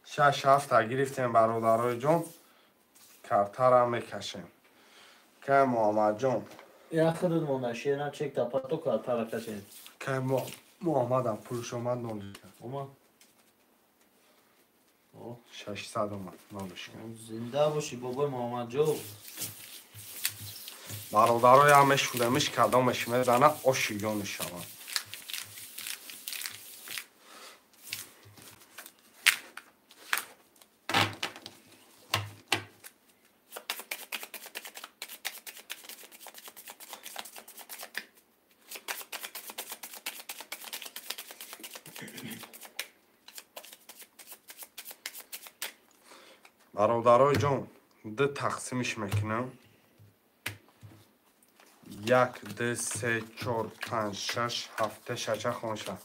6 7 гирифтем бародарои ҷон, картаро мекашем. Кай Муҳаммадҷон. Я худуд монда Шерина чек та парто картаро кашем. Кай Муҳаммадам пулш омад нолишка. Ома. 600 омад нолишка. Зинда боши бобои Муҳаммадҷон. бародарои ҳамеш шудамиш кадомеш мезана оши ҷони шавад. бародарои ҷон, ду тақсимиш мекунам. 1 2 3 4 5 6 7 шача хонша.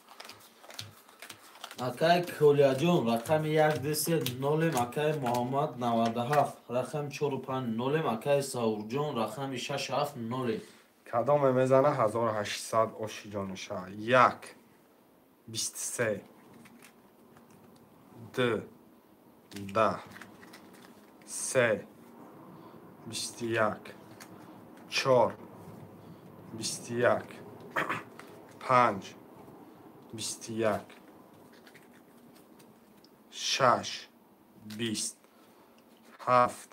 Акай Колияҷон рақами 1 2 3 нолем акай Муҳаммад 97. Рақами 4 5 нолем акай Саурҷон рақами 6 7 нолем. Кадоме мезана 1800 оши ҷони шавад. 1 23 2 10 3 21 4 21 5 21 6 20 7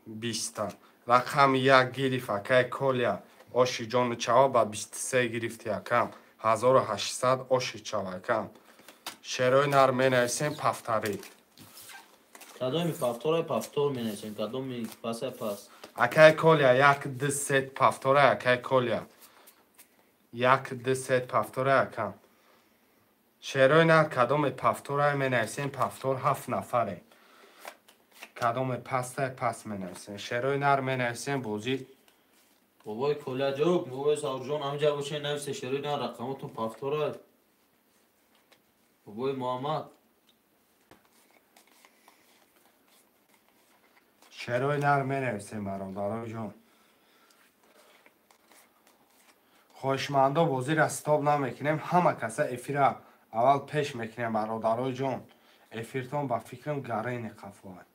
20 рақами 1 гирифт акай Колия оши ҷони чава ба 23 гирифти акам 1800 оши чава акам. Шерои нар менависем пафтари. Кадоми пафтора пафтор менависем, кадоми паса пас. Акай Колия 1 2 3 пафтора акай Колия 1 2 3 пафтора акам. Шерои нар кадоми пафтора менависем пафтор 7 нафаре. Кадоми паста пас менависем. Шерои нар менависем бози. Бобои Колияҷон, бобои Саурҷон амҷа бошен нависе шерои нар рақамотун пафтора. Бобои Муҳаммад. шерои нар менависем бародарои ҷон. хоҳишмандо бозира стоб намекунем, ҳама каса эфира аввал пеш мекунем бародарои ҷон. Эфиртон ба фикрам гарини қафоад.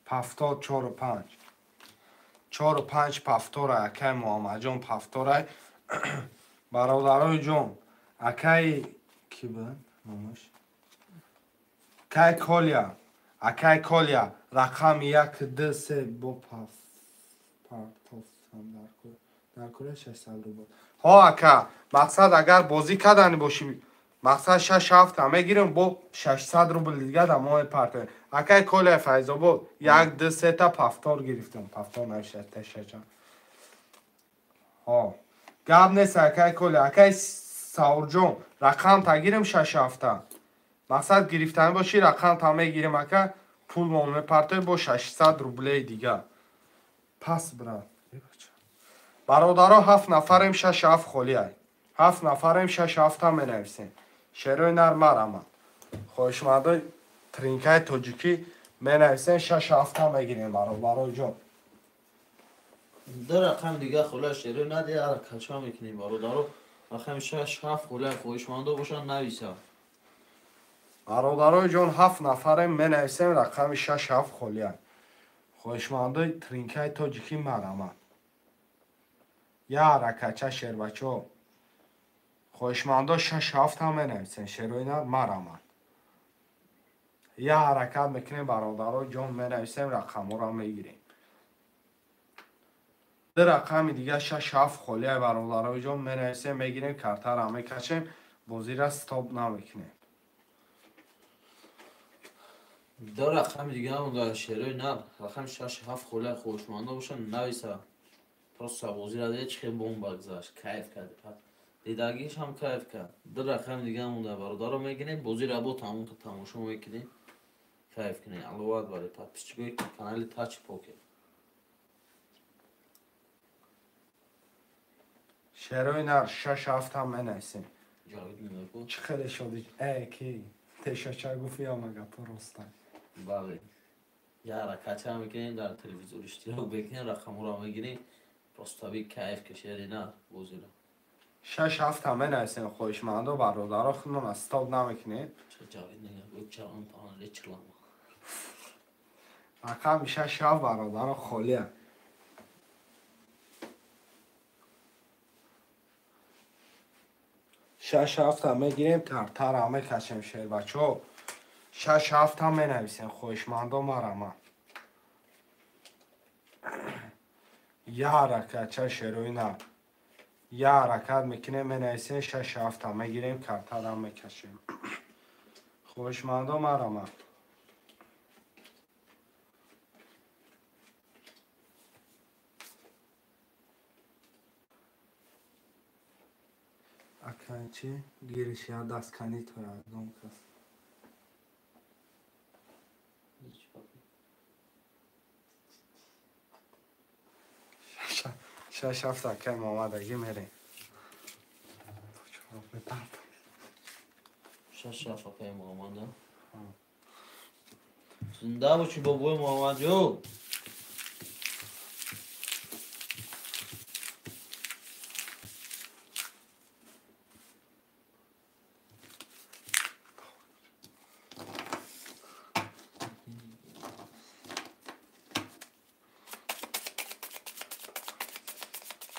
Пафтор 4 5 4 5 пафтора акай Муҳаммадҷон пафтора. бародарои ҷон, акай ки буд номаш? Кай Колия, акай Колия рақами 1 2 3 бо пафтор کالکوله 600 روبل. ها اکا مقصد اگر بازی کردنی باشی مقصد 6 7 تا میگیریم با 600 روبل دیگه در ماه پارت. اکا کل فایز بود. یک دو سه تا پفتار گرفتم. پفتار نمیشه تشجع. ها گاب نیست اکا کل اکا ساورجون رقم تا گیریم 6 7 تا. مقصد گرفتن باشی رقم تا میگیریم اکا پول مون پارت با 600 روبل دیگه. پس برات. برادرها 7 نفریم 6 7 خالیه. 7 نفریم 6 7 تا مینویسیم. شعرهای نر مرامد. خوشمنده ترینکای توجیکی مینویسیم 6 7 تا میگیریم برادرها جان. در رقم دیگه خلا شعر ندی هر کچا میکنیم برادرها رقم 6 7 خلا خوشمنده باشن نویسه. برادرها جان 7 نفریم مینویسیم رقم 6 7 خالیه. خوشمنده ترینکای توجیکی مرامد. یا رکچه شعر بچه خوشمنده 6 7 تا مینویسیم شعرهای نر مرامد. یه حرکت میکنیم برادرها جان مینویسیم رقم را میگیریم. در رقم دیگه 6 7 خالیه برادرها جان مینویسیم میگیریم کارت را میکشیم بازی را استاپ نمیکنیم. در رقم دیگه همون در شعر نه رقم 6 7 خلا خوشمنده باشن نویسه. پروسا بازی را دیگه چه بوم بگذاشت کیف کرد. دیدگیش هم کیف کرد. در رقم دیگه همون در برادرها میگیریم بازی را با تماشا میکنیم. کیف کنیم علاوه بر پاپیچگوی کانال تاچ پوکر. شعرهای نر 6 7 تا مینویسیم. جاوید میگه چه خیلی شدی ای کی تشچه گفتی آمگه پروستا. بله. یا رکعت میکنیم در تلویزیون اشتراک بکنیم رقم را میگیریم پروستابی کیف کشیدی نه بازی را. 6 7 تا مینویسیم خوشمنده برادرها خودمون استاپ نمیکنیم. چه جاوید میگه بود چلان پان لیچلام. رقم 6 7 برادرها خالیه. 6 7 تا میگیریم تر همه کشیم شعر بچه ها 6 7 تا مینویسیم خوشمنده مرامد. یه حرکت چه شعرهای نه یه حرکت میکنیم مینویسیم 6 7 تا میگیریم کارت را میکشیم. خوشمنده مرامد. اکنون چی؟ گیرش یا دست کنی تو را دون کس. 6 7 تا که مامدگی میریم. 6 فقط محمد زنده باشی بابای محمد جو.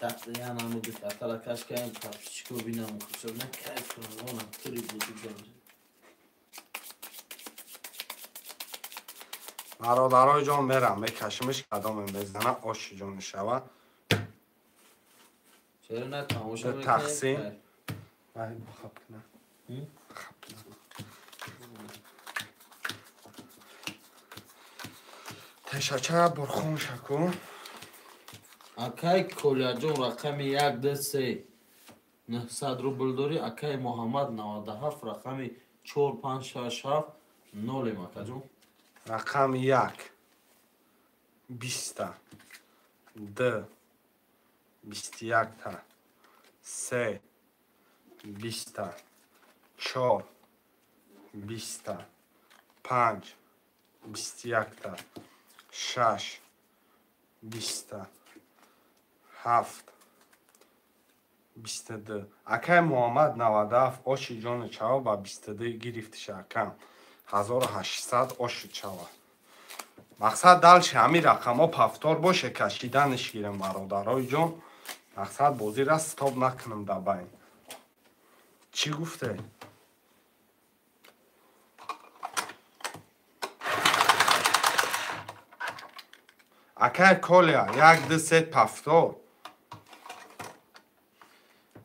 دست یه نمودی فتره کش کنیم پاپیچکو بینم خوشم نه کیف کنم اونم توری بودی جانجه. برادرهای جان میرم میکشیمش قدام بزنه آش جان شوه. چرا نه تماشا به میکنیم تقسیم. کیف. ولی بخب کنه تشچه برخون شکو. اکای کولیا جون رقم 1 2 3 900 روبل داری اکای محمد 97 رقم 4 5 6 7 0 مکا جون. رقم 1 20 تا 2 21 تا 3 20 تا 4 20 تا 5 21 تا 6 20 تا 7 22 اکای محمد 97 آشی جان چاو با 22 گرفتش اکم 1800 آشی چاو. مقصد دلش همین رقم ها پفتار باشه کشیدنش گیرم برادرهای جان. مقصد بازی را ستاپ نکنم در بین. چی گفته؟ اکای کالیا 1 2 3 پفتار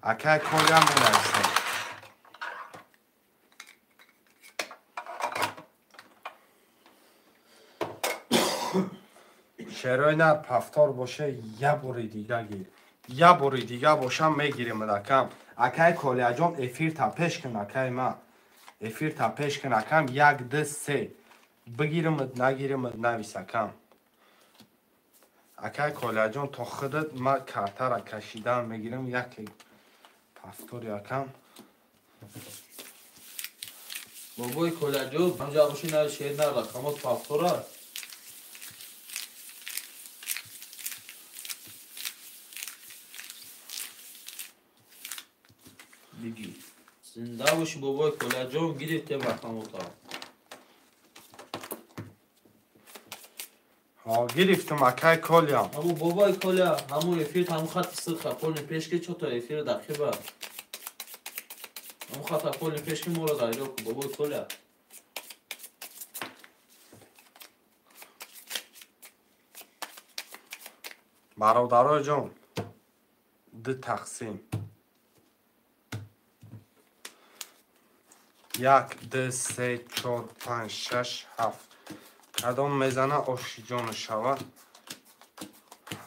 اکای کلی هم بنویسیم. شعرهای نر پفتار باشه یه بوری دیگه گیر. یه بوری دیگه باشم میگیریم دکم. اکای کلی جان افیر تا پیش کن اکای ما. افیر تا پیش کن اکم 1 2 3 بگیرم نگیرم نویسکم. اکای کلی جان تا خودت ما کارتر را کشیدم میگیرم یک پفتار یکم. بابای کلاجو همجا باشی نه شیر نه رقمات پافتوره بگی زنده باشی بابای کلاجو گرفتیم رقمات ها گرفتم اکای کلی هم. همون بابای کلا همون افیر همون خط صدقه پول پیش که چطور افیر دقیقه همون خط پول پیش که مورد دایره کو بابای کلا برادرای جان 2 تقسیم 1 2 3 4 5 6 7 کدام میزنه آشی جان شوه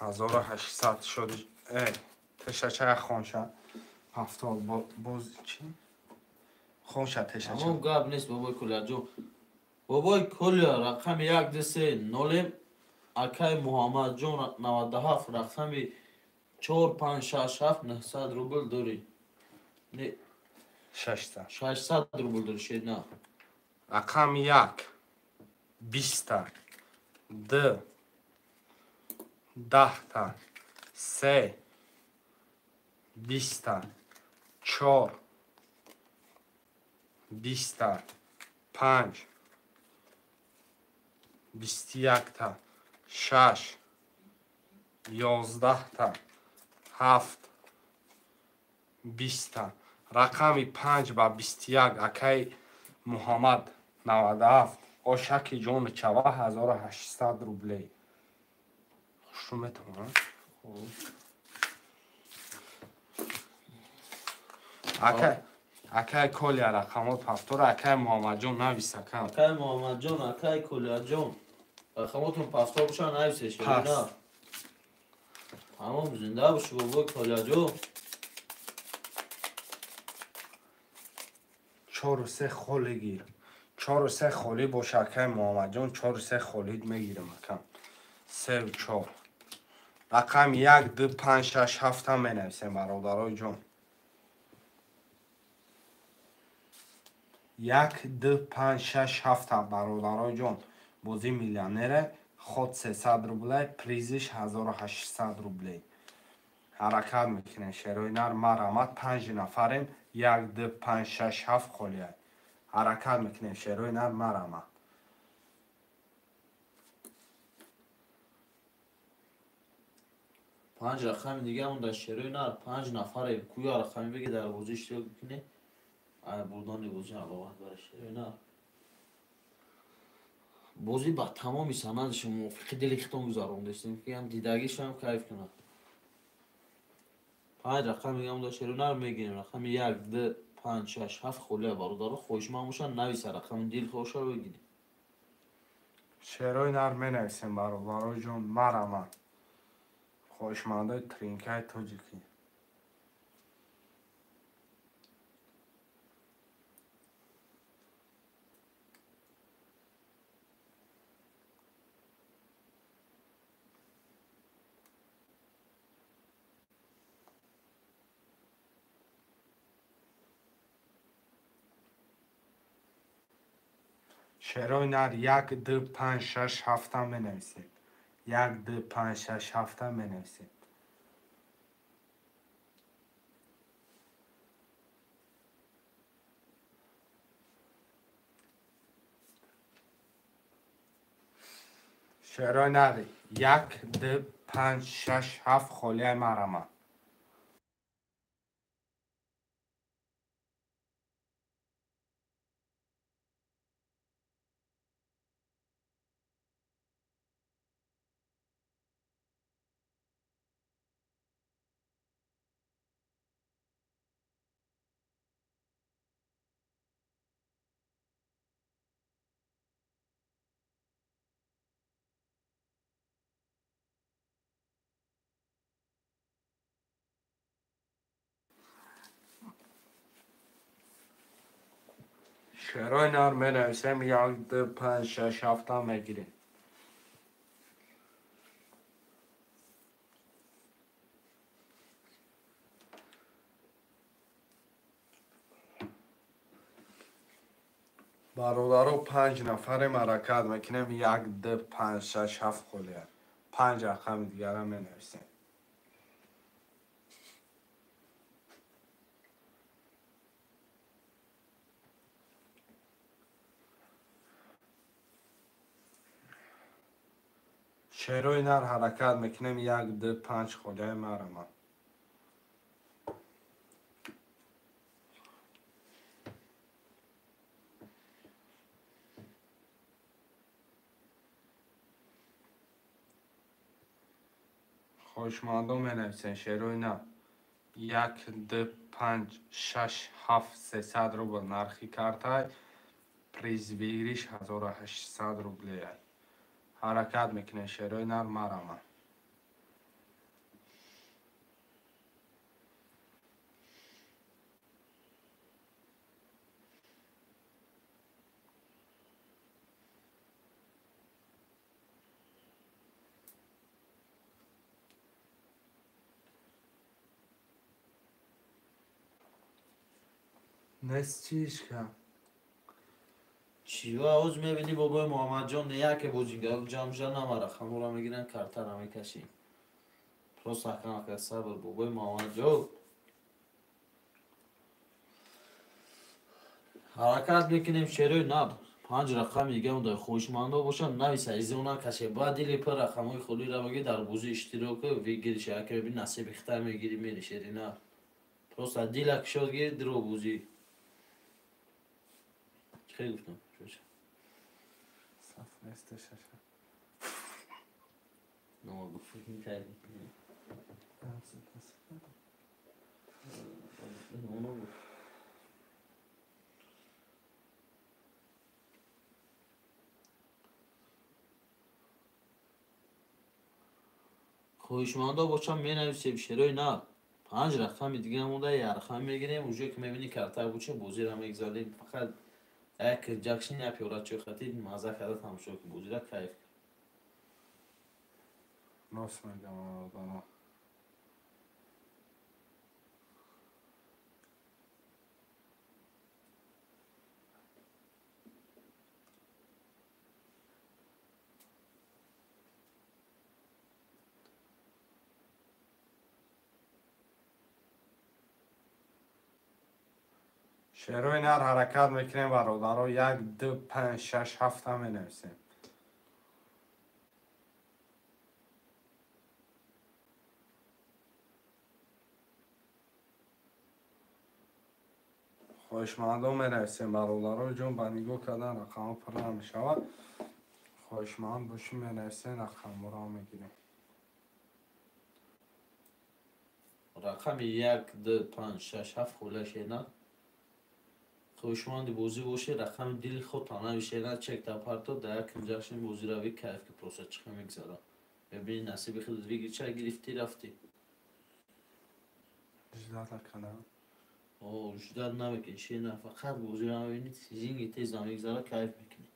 1800 شد. تشچه خونشه 70 باز چی؟ خونشه تشچه همون گاب نیست بابای کلاجو بابای کلا رقم 1 2 3 0 اکای محمد جان 97 رقم 4 5 6 7 900 روبل داری نه 600 600 روبل داری شید نه رقم 1 20 2 10 3 20 4 20 5 21 6 11 7 20 رقم 5 با 21 اکای محمد 97 آشک جان چوه 1800 روبلی خوشو میتونم اکای کلی رقمات پفتور اکای محمد جان نویسکم. اکای محمد جان اکای کلا جان رقماتون پفتار باشن نویسه شده نه تمام زنده باشی بابای کلا جان 4 و 3 خالی گیر 4 و 3 خالی با شکای محمد جان 4 و 3 خالی میگیرم اکم 3 و 4 رقم 1 2 5 6 7 هم مینویسیم برادرای جان 1 2 5 6 7 برادرای جان بازی میلیونره خود 300 روبله پریزش 1800 روبله حرکت میکنه شعرهای نر مرامت 5 نفریم 1 2 5 6 7 خالیه حرکت میکنه شعرهای نر مرامت 5 رقم دیگه اون در شروع نه 5 نفره کویا رقمی بگه در بازی اشتراک بکنه بردان بازی علاقت برای شروع نه بازی با تمامی سمندش موافق دلی ختم گذاروندستیم که هم دیدگیش هم کیف کنه 5 رقم دیگه اون در شروع نه میگیریم رقم 1 2 5 6 7 خوله برادر خوش ماموشان نویسه رقم دل خوش رو بگیریم شعرهای نر مینویسیم برادرای جان مرامت خوشمنده ترینکای توجیکی شعرهای نر 1 2 5 6 7 هم مینویسیم 1 2 5 6 7 هم مینویسیم شعرهای نر 1 2 5 6 7 خالی مرامت شعرهای نر می نویسیم 1 2 5 6 7 هم میگیریم. برادرها 5 نفریم حرکت میکنیم 1 2 5 6 7 خلیه 5 رقم دیگر هم می نویسیم. شعرهای نر حرکت میکنیم 1 2 5 خلیه مرمان. خوشمندم می نویسیم شعرهای نر 1 2 5 6 7 300 روبل نرخی کرده پریز ویگریش 1800 روبلیه. حرکت میکنه شعرهای نر مرمان. نست چیش کن چی و آوز میبینی بابای محمد جان نه که بوجینگر جمجا نماره خمورا میگیرن کارتر هم میکشی پروس نکنه که صبر بابای محمد جان حرکت میکنیم شروع نب 5 رقم دیگه اون دای خوشمنده باشن نویسه از اونا کشه بعد دیلی پر رقمای خلی را بگی در بوزی اشتراک ویگیرش اگه ببین نصیب اختر میگیری میری شری نه پروس دیل کشاد گیر درو بوزی چه گفتم صف نست شش نه گفت میکردی اونو گفت خوشمانده باشم می نویسیم شروع نه 5 رقم دیگه مونده یه رقم میگیریم اونجا که میبینی کارتر بوچه بوزی را میگذاریم فقط یک جکشن یا پیورا چه خطی مزه کرده تماشا که بوزی را کیف ناس میگم آدم شعرهای نر حرکت میکنیم برادرها 1 2 5 6 7 هم می نویسیم. خوشمندم می نویسیم برادرها جون با نگاه کردن رقم پر نمیشود. خوشمند باشیم می نویسیم رقم را میگیریم. رقم 1 2 5 6 7 خولش نه خوشمند بوزی باشه رقم دل خود تانه بشه نه چک تا پارتو در یک جکشن بوزی را بی کیف که پروسه چخه میگذاره ببین نصیب خود دیگه چه گرفتی رفتی اجازه کنم اوه جداد نمیکن شی نه فقط بوزی را ببینید زینگی تیز هم میگذاره کیف میکنی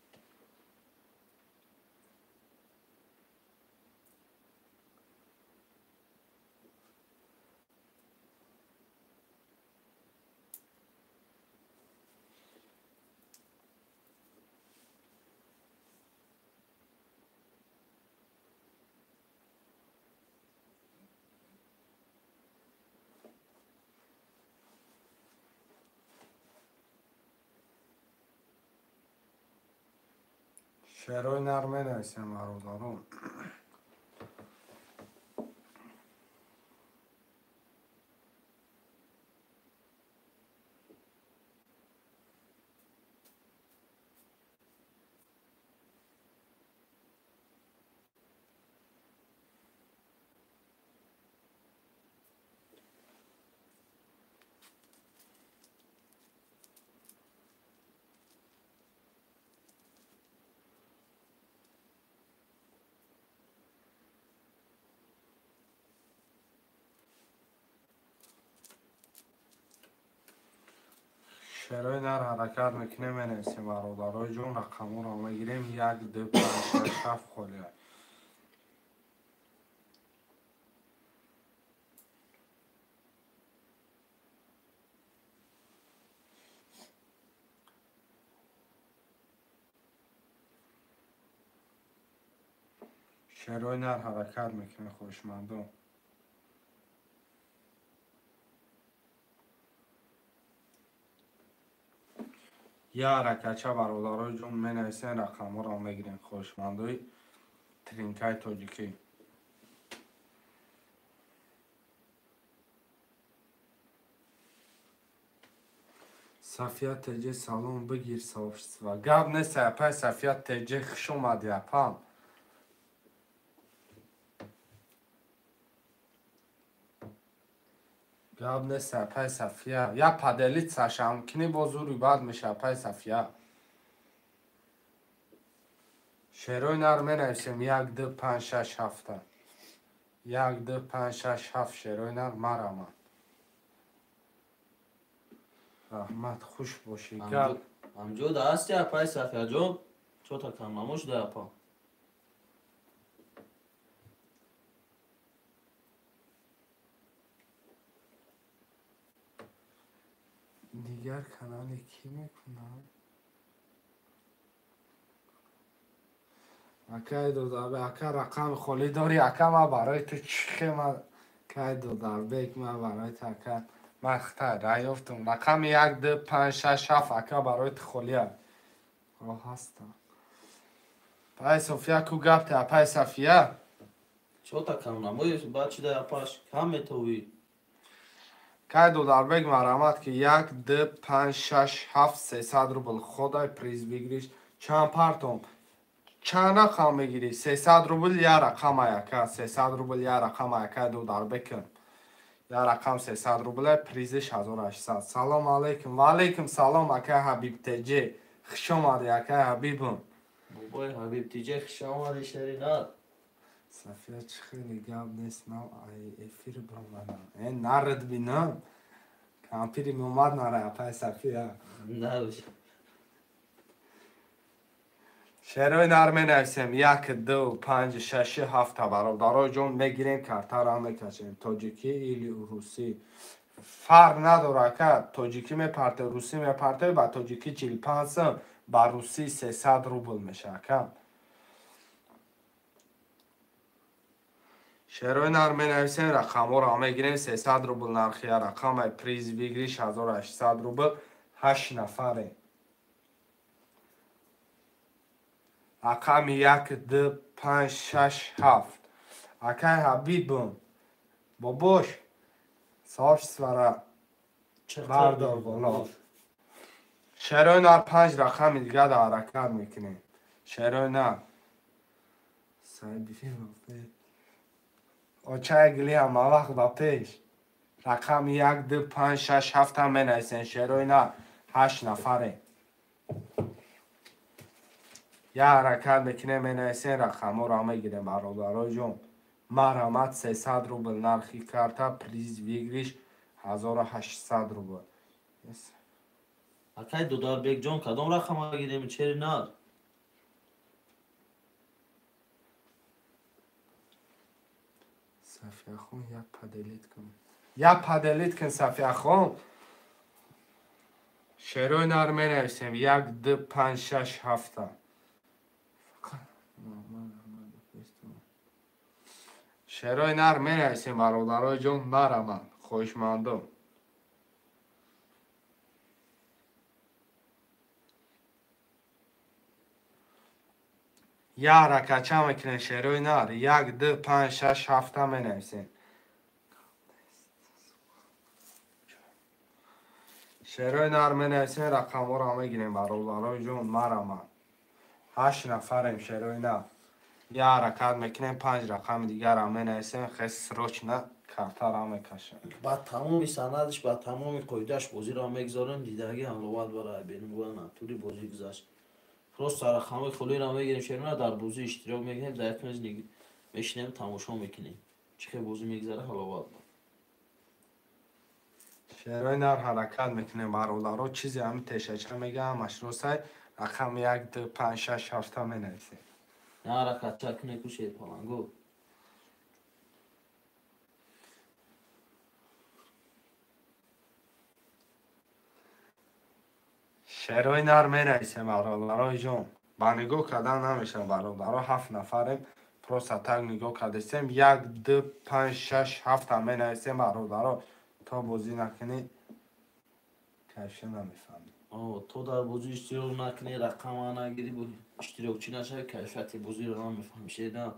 شعرهای نر می نویسیم برادرها. شروع نر حرکت میکنه منویسیم برادرای جون رقم رو میگیریم 1 2 5 6 7 خالی. شروع نر حرکت میکنه خوشمندم. یا حرکتچه برادرای جون منویسیم رقم رو میگیریم خوشمندوی ترینکای تاجیکی. صفیت تجه سالون بگیر صافست و گب نیست اپای صفیت تجه خش اومدی اپام. گب نیست اپای صفیه یا پدلیت سشم کنی بازوری بعد میشه اپای صفیه. شروع نر منویسیم 1 2 5 6 7 1 2 5 6 7 شروع نر مرمه رحمت خوش باشی گب همجود هستی اپای صفیه جون چو تا کم نموش ده اپا دیگر کانال کی میکنم اکای دو در اکا رقم خالی داری اکا ما برای تو چخه ما اکای دو در بیک ما برای تو اکا مخته ریافتم رقم 1 2 5 6 7 اکا برای تو خالی هستم پای صفیه کو گفته پای صفیه چو تا کم نموش بعد چی ده اپاش کم میتوی که دو در بیک مرامت که 1 2 5 6 7 300 روبل خدای پریز بگیریش چند پرتم چند رقم میگیری 300 روبل یا رقم یکا 300 روبل یا رقم یکا دو در بکن یا رقم 300 روبل پریزش 1800 سلام علیکم و علیکم سلام اکا حبیب تجه خوش آمدی اکا حبیبم بابای حبیب تیجه خش آمده شری نه صفیه چه خیلی گم نیست نو ای افیر برمانم این نرد بینم کامپیری مومد نره اپای صفیه نباشه شروع نر منویسیم 1 2 5 6 7 برادرای جون میگیریم کارتا را میکشیم تاجیکی ایلی روسی فرق نداره که تاجیکی میپرته روسی میپرته با تاجیکی 45 سم با روسی 300 روبل میشه که شروع نر منویسیم رقم را میگیریم 300 روبل نرخیه رقم پریز بگیریش 1800 روبل 8 نفره رقم 1 2 5 6 7 اکای حبیبم باباش صاف سواره بردار بالا شروع نر 5 رقم دیگه در حرکت میکنیم شروع نر آچه گلی هم وقت با پیش رقم 1 2 5 6 7 هم منویسیم شروع نر 8 نفره یه حرکت میکنه منویسیم رقم را میگیریم برادرای جون مرحمت 300 روبل نرخی کارتا پریز ویگریش 1800 روبل اکای دو دار بیگ جون کدام رقم گیریم چری نه صفیه خون یا پدلیت کن یا پدلیت کن صفیه خون شروع نر منویسیم 1 2 5 6 7 شروع نر منویسیم برادرای جون مرمن خوشمندم یا حرکتچه میکنه شروع نر 1 2 5 6 7 منویسیم شروع نر منویسیم رقم را میگیریم برادرای جون مرمن 8 نفریم شروع نر یا حرکت میکنیم 5 رقم دیگر را منویسیم خیلی روچ نه کارتا را میکشیم با تمامی سندش با تمامی قیدش بازی را میگذارن دیدگی حملوات برای بینیم و نطوری بازی گذاشت راست سر رقم خالی را میگیریم شروع نه در بازی اشتراک میگیریم در یک میز میشینیم تماشا میکنیم چه بازی میگذاره حلاوت شعرهای نر حرکت میکنه برادرها چیزی همین تشچه میگه همش روسای رقم 1 2 5 6 7 می نویسه. نه حرکت چک نکو شیر پالنگو. شعرهای نر می نویسه برادرهای جون. با نگاه کردن نمیشه برادرها 7 نفریم. پروسا تک نگاه کردیم 1 2 5 6 7 می نویسه برادرها. تا بازی نکنی کیفش نمیفهمی. تو در بازی اشتراک نکنی رقم نگیری بود اشتراکچی نشه کیفیت بازی رو نمیفهمی شیر نه.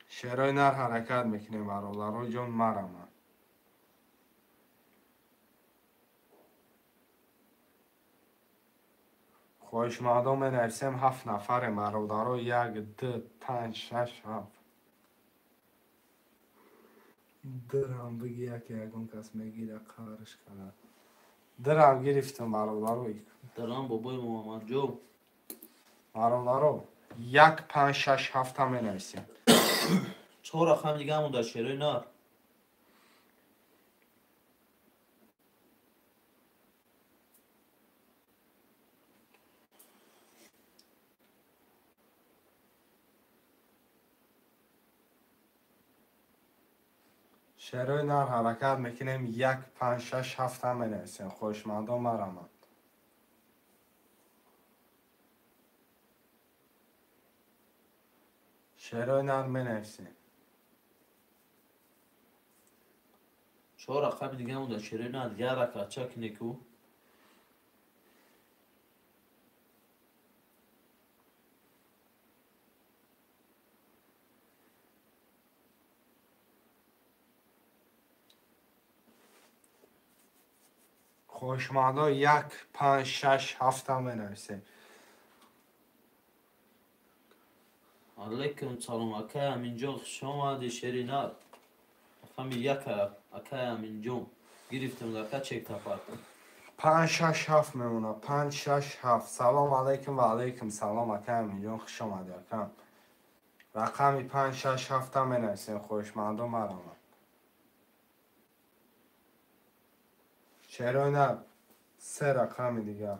شعرهای نر حرکت میکنه برادرهای جون مرا. خواهش مردم می نویسیم 7 نفر برادرها 1 2 5 6 7. درهم بگی یکی یکون کس میگیره کارش کنه. درهم گرفتم برادرها. درام بابای محمد جو. برادرها 1 5 6 7 می نویسیم. 4 رقم دیگه همون در شعرهای نر. شعرهای نر حرکت میکنیم 1 5 6 7 می نویسیم. خواهش مردم مرا. شعرهای نر می نویسیم. 4 رقم دیگه همون در شعرهای نر. یه حرکت چک نکو. خواهش مردم 1 5 6 7 می نویسیم. علیکم سلام اکای امینجان خوش آمدی شعری نر. رقم 1 اکای امینجان گرفتم در چک تپرتم. 5 6 7 میمونه. 5 6 7. سلام علیکم و علیکم سلام اکرم اینجا خوش آمدی اکرم. رقمی 5 6 7 می نویسیم. خوش مردم مرا. شعرهای نر 3 رقم دیگه.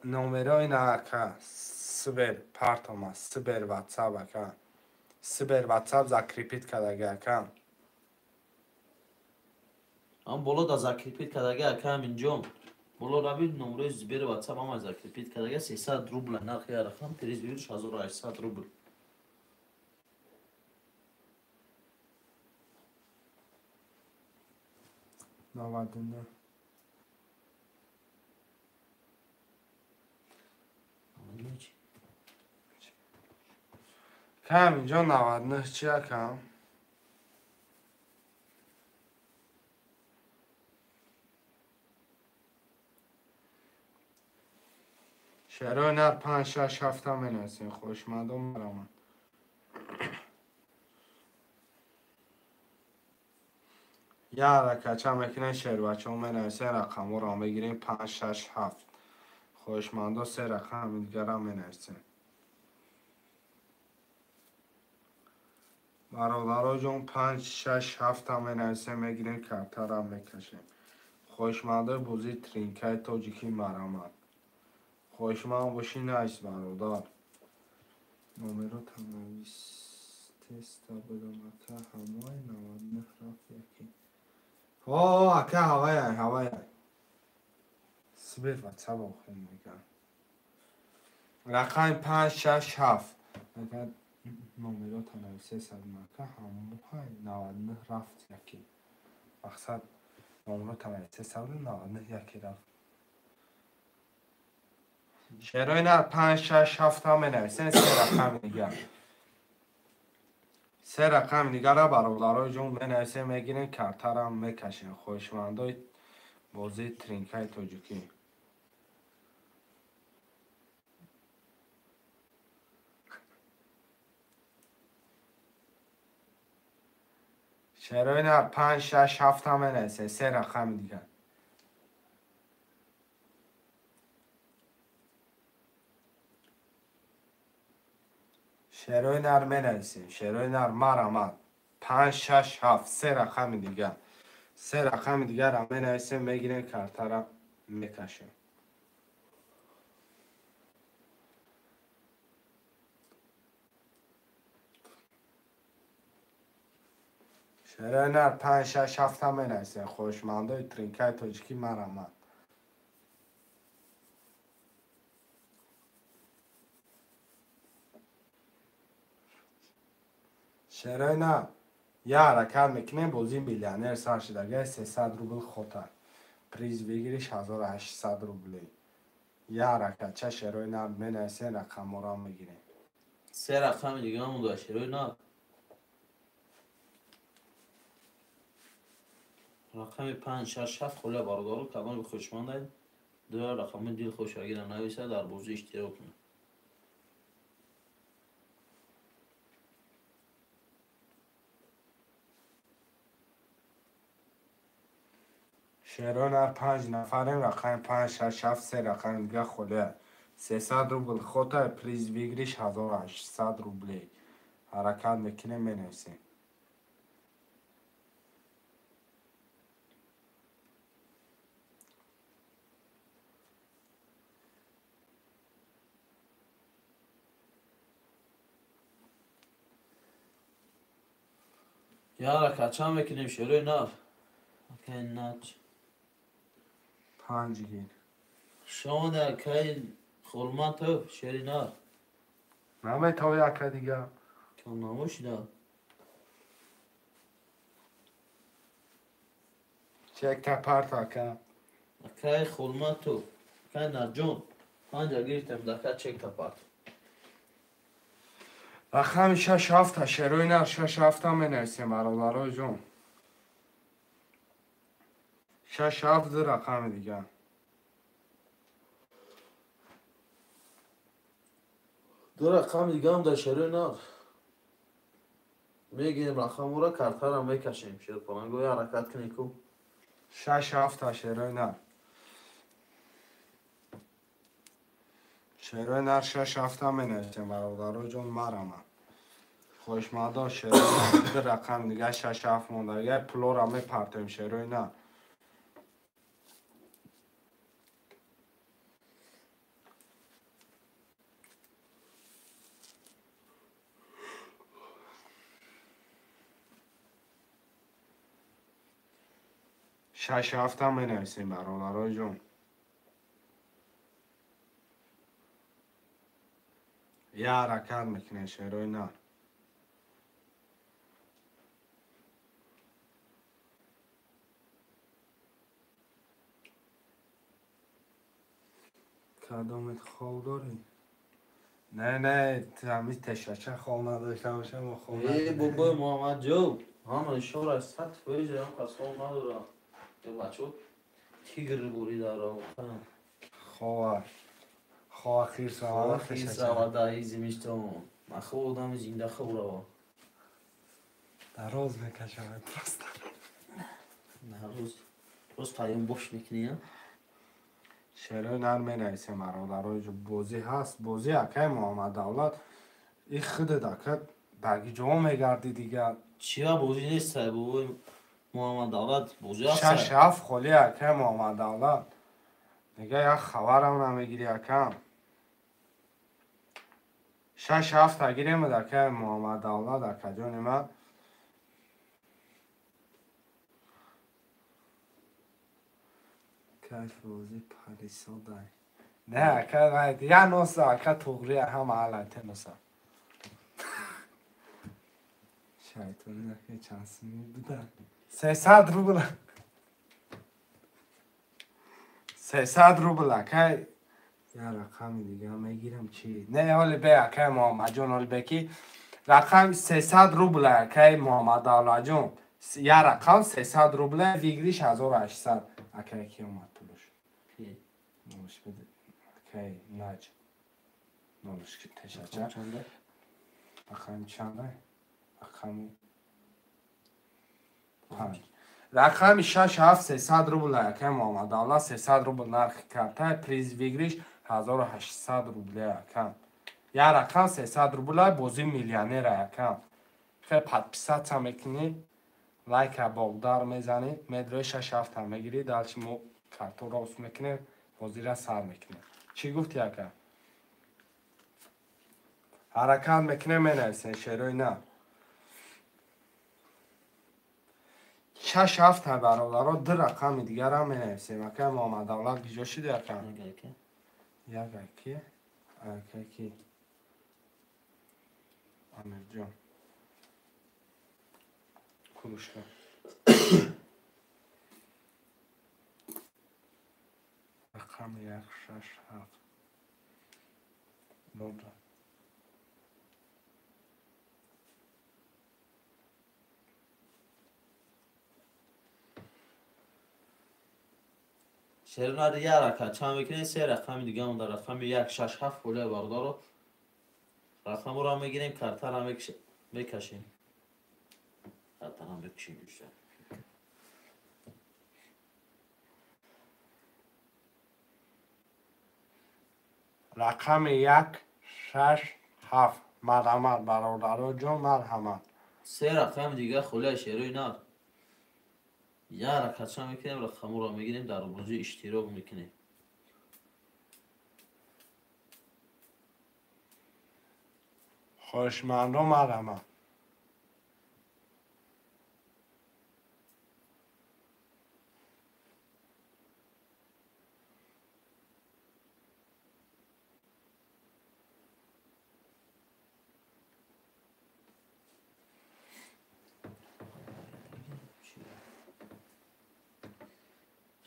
نمره نرکه سبر پرتام سبر واتساپ اکرم. سبر واتساپ زکریپیت کرده اکرم. هم بالا دا زکریپیت کدگه اکای امینجان. بالا روی نمره زبیر واتساپ هم از زکریپیت کدگه 300 روبل نرخ یه رقم پریز بیرش 1800 روبل. نودونه کم اینجا 99 چیه کم؟ شعرهای نر 5 6 7 می نویسیم. خوش مردم مرا. یه حرکت هم میکنه شعر بچه هم می نویسیم. رقم رو هم بگیریم 5 6 7. خوش مردم 3 رقم دیگر هم می نویسیم. برادرها جون 5 6 7 هم می نویسیم. میگیریم کرتر هم میکشیم. خوش مردم بوزی ترینکای توجیکی مرامد. خوش مردم باشی نایست برادر. نمرو تنویس تستا بدم اکا همای 99 رفت یکی. اکا هوای سبیر واتساپ آخر میگم. رقم 5 6 7. اگر نمرو تنویس سد مکا همای 99 رفت یکی. مقصد نمرو تنویس سد 99 یکی رفت. شعرهای نر 5 6 7 هم بنویسین. 3 رقم دیگر. 3 رقم دیگر را برادرای جون بنویسین. میگیرین کرتر هم میکشین. خوشمندای بازی ترینکای توجیکی. شعرهای نر 5 6 7 هم بنویسین. 3 رقم دیگر. شعرهای نر بنویسین. شعرهای نر مرامد. 5 6 7 سه رقم دیگر. سه رقم دیگر را می‌نویسیم، میگیریم کارت را میکشیم. شرای نر 5 6 7 هم می‌نویسیم. خوشمندای ترینکای تاجیکی مرحمت. شرای نر یه حرکت میکنیم بازی میلیونر سر شدگه 300 روبل خطر. پریز بگیریش 1800 روبلی. یه حرکت چه شرای نر می‌نویسیم، رقم را میگیریم. سه رقم دیگه هم داشت شروع نه. رقم 5 6 7 خله باردارو کامل به خوشمند دو رقم دل خوش اگر نویسه در بازی اشتراک کنه. شرای نر 5 نفریم، رقم 5 6 7 سه رقم دیگه خله 300 روبل خطر. پریز بگیریش 1800 روبلی. حرکت میکنیم می‌نویسیم. یا کچا میکنیم شروع نه. اوکی نچ 5 گیر. شما در که خورما تو شروع نه. نمی تا یک دیگه کم نموش نه. چک تا پرتا کن. که خورما تو که نه جون 5 گیرتم دکه چک تا پات. رقم 6 7 شروع نر 6 7 هم می‌نویسیم برادرای جون. 6 7 رقم دیگه. دو رقم دیگه هم در شروع نه. میگیم رقم را کارت را میکشیم. شروع کنن گویا حرکت کنی کو. 6 7 شروع نر. شروع نر 6 7 هم می‌نویسیم برادرای جون مرحمت. خوشمادا شروع نر رقم دیگه 6 7 مونده. یه پلو را میپرتیم شروع نر. شش هفت هم می‌نویسیم برادرای جون. یه حرکت میکنه شروع نر. کدامت خواب داری؟ نه تمیز تشکر خواب نداشته باشم و خواب ای بابا محمد جو هم اشاره از سطح بایجه هم پس خواب نداره. یه بچه تیگر بوری داره. خواه خیر سوال خیلی سوال ایزی میشتم. من خودم زنده خورا. دراز میکشم پرست. نه روز قایم باش میکنی. شروع نر می‌نویسیم برادرای جون. بازی هست بازی اکای محمد دولت این خود دکت بگی جا میگردی دیگه. چیا بازی نیست بابا محمد دولت بازی هست. 6 7 خالی اکای محمد دولت دیگه یک خبرم نمیگیری اکم. 6 7 گیریم اکای محمد دولت اکا جان من. کیف بازی پریسا دای نه اکا دیگه نوسا اکا توغری هم حالته نوسا شایطانی اکا چند سنی بودن 300 روبل 300 روبل اکا یه رقم دیگه میگیرم چی نه حالی به اکا محمد جون حالی بکی رقم 300 روبل اکا محمد دولت جون. یه رقم 300 روبل ویگریش 1800 اکا کی اومد پولش نوش بده اکای ناج نوش که تشکر رقم چنده رقم 5 رقم 6 7 300 روبل اکای محمد دولت 300 روبل نرخ کرده. پریز ویگریش 1800 روبل اکم. یه رقم 300 روبل بازی میلیونر اکم. خیلی подписаться میکنی، لایک باودار میزنی، مدروی 6-7 هم میگیری، دالچی مو کارتو راست میکنی، بازی را سر میکنی. چی گفتی اکا؟ حرکت میکنه مینویسه شیروی نه. 6-7 برادرها دو رقم دیگر هم مینویسیم. اکا محمد دولت گیجا شده اکا؟ یک اکی اکی امیر جان کلوش کن رقم 1-6-7 نودا شیرنا رو یه رکت چند میکنین 3 رقم دیگه اون در رقم 1-6-7 خوله بردار رو رقم رو هم میگیریم کارتر هم میکشیم کارتر هم بکشیم بیشتر رقم 1-6-7 مرحمت برادرها جان مرحمت. 3 رقم دیگه خوله شیروی نه یه رکت چند میکنیم رقم رو میگیریم در بازی اشتراک میکنیم خوشمندم مرحمت.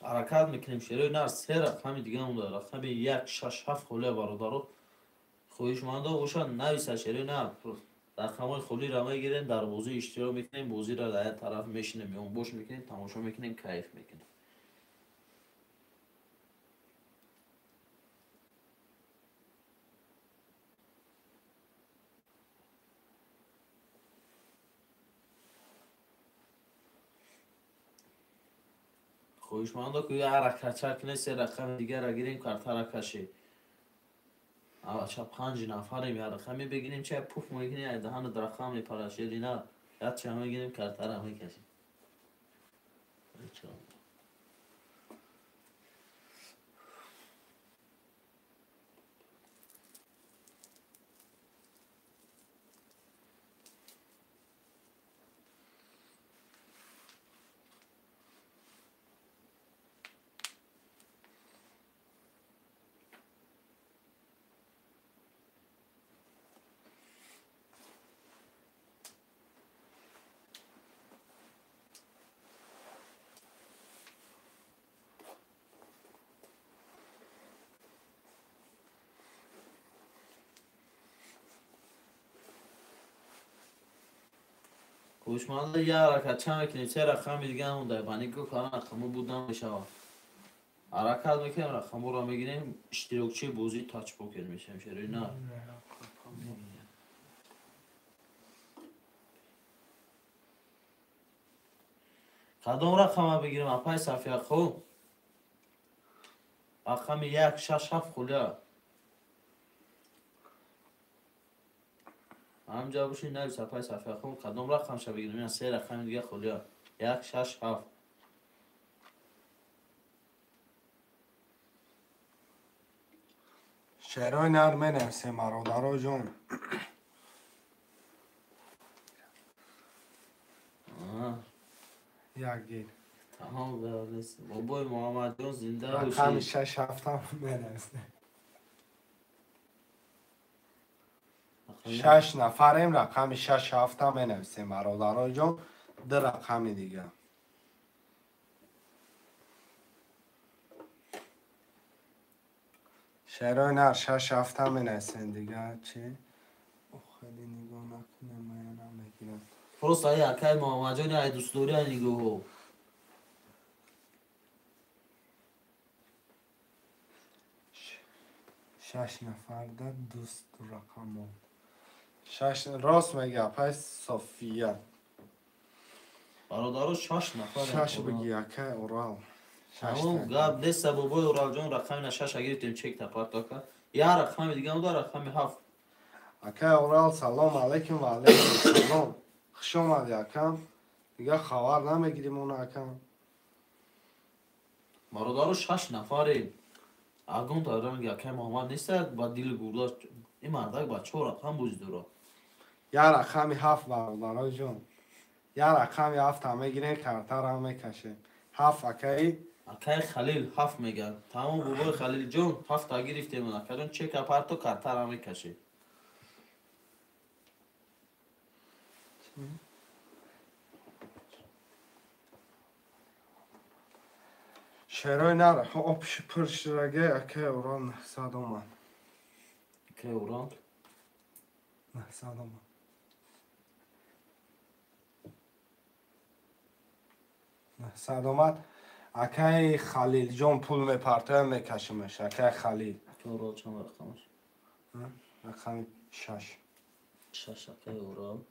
حرکت میکنیم شیروی نه 3 رقم دیگه اون در رقم 1-6-7 خوله بردار رو خویشمنده باشن نویسه شیروی نه رقم های خولی را میگیریم در بازی اشتراک میکنیم بازی را در طرف میشینیم یا اون بوش میکنیم تماشا میکنیم کیف میکنیم خویشمنده که یه حرکت چکنه 3 رقم دیگه را گیریم کارتر را کشی اما چه 5 نفریم یه رقمی بگیریم چه پوف میکنیم دهان در رقم میپرشیدی نه یاد چه میگیریم کارتر را میکشیم خویشمنده یه حرکت چه میکنیم 3 رقم دیگه همون در بانی که کارن رقمو بودن میشه حرکت میکنیم رقم رو میگیریم اشتراکچی بازی تاچ پوکر میشیم شروع نه کدام رقم بگیریم اپای صفیه خوب رقم 1-6-7 خوله همجا باشین نویس اپای صفیه خوب کدام رقم شو بگیریم این 3 رقم دیگه خوله 1-6-7 شیروی نر مینویسه برادرها جان. یک گیر تمام برادرست بابای محمد جان زنده رقم باشی 6-7 هم مینویسه. رقم 6 نفریم رقم 6-7 هم مینویسیم برادرها جان. دو رقم دیگه شیروی نر 6-7 هم مینویسین دیگه چی؟ خیلی نگاه نکنه من نمیگیرم. پروست های اکای محمد جان های دوست داری های نگاه 6 نفر در دوست رقم ها 6 راست میگه پس صفیه برادرها 6 نفر 6 بگی اکه اورال تمام گاب دست بابای اورال جان رقم 6 گرفتیم چک تا پارتا که یه رقم دیگه هم داره رقم 7 اکه اورال سلام علیکم و علیکم سلام خوش آمد یکم دیگه خبر نمیگیریم اون یکم برادر 6 نفریم. اگون دارن یکی محمد نیست با دیل گورداش این مردک با 4 رقم بوزدورا. یه رقمی 7 برادرای جون. یه رقمی 7 هم میگیریم کارتر هم میکشیم. 7 اکی اکی خلیل 7 میگن. تمام بابای خلیل جون 7 تا گرفتیم اکرون چک اپارتو کارتر هم میکشیم. شیروی نره خب پرشرگه اکی اوران 900 اومد. اکی اوران 900 اومد. صد اومد اکی خلیل جون پول میپرته میکشیمش اکی خلیل اکی اوران چند رقمش؟ رقم 6 6 اکی اوران.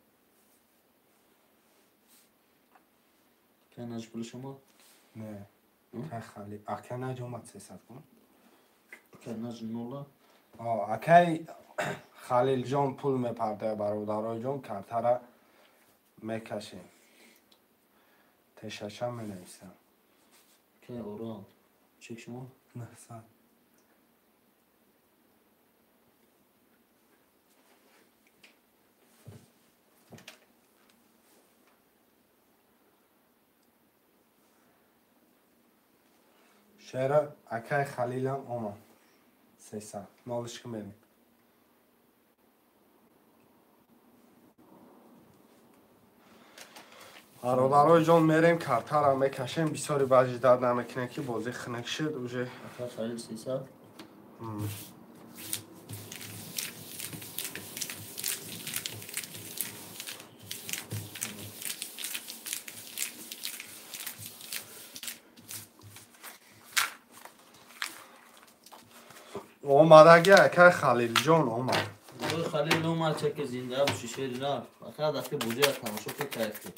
اکی نج پول شما؟ نه اکی خلیل اکی نج اومد 300 کن اکی نج نولا؟ اکی خلیل جون پول میپرته برادرای جون کارتر میکشیم تشش هم مینویسم اکی اوران چک شما؟ 900 شعر اکی خلیل هم اومد 300 مالش که میریم برادرای جان میریم کارتر هم میکشیم بسیاری بازی درد نمیکنه که بازی خنک شد اوجه اکی خلیل 300. اومد اگه اکی خلیل جان اومد بابای خلیل اومد چک زنده باشی شیری نه. فقط دفعه بوده از تماشا که کیف کن.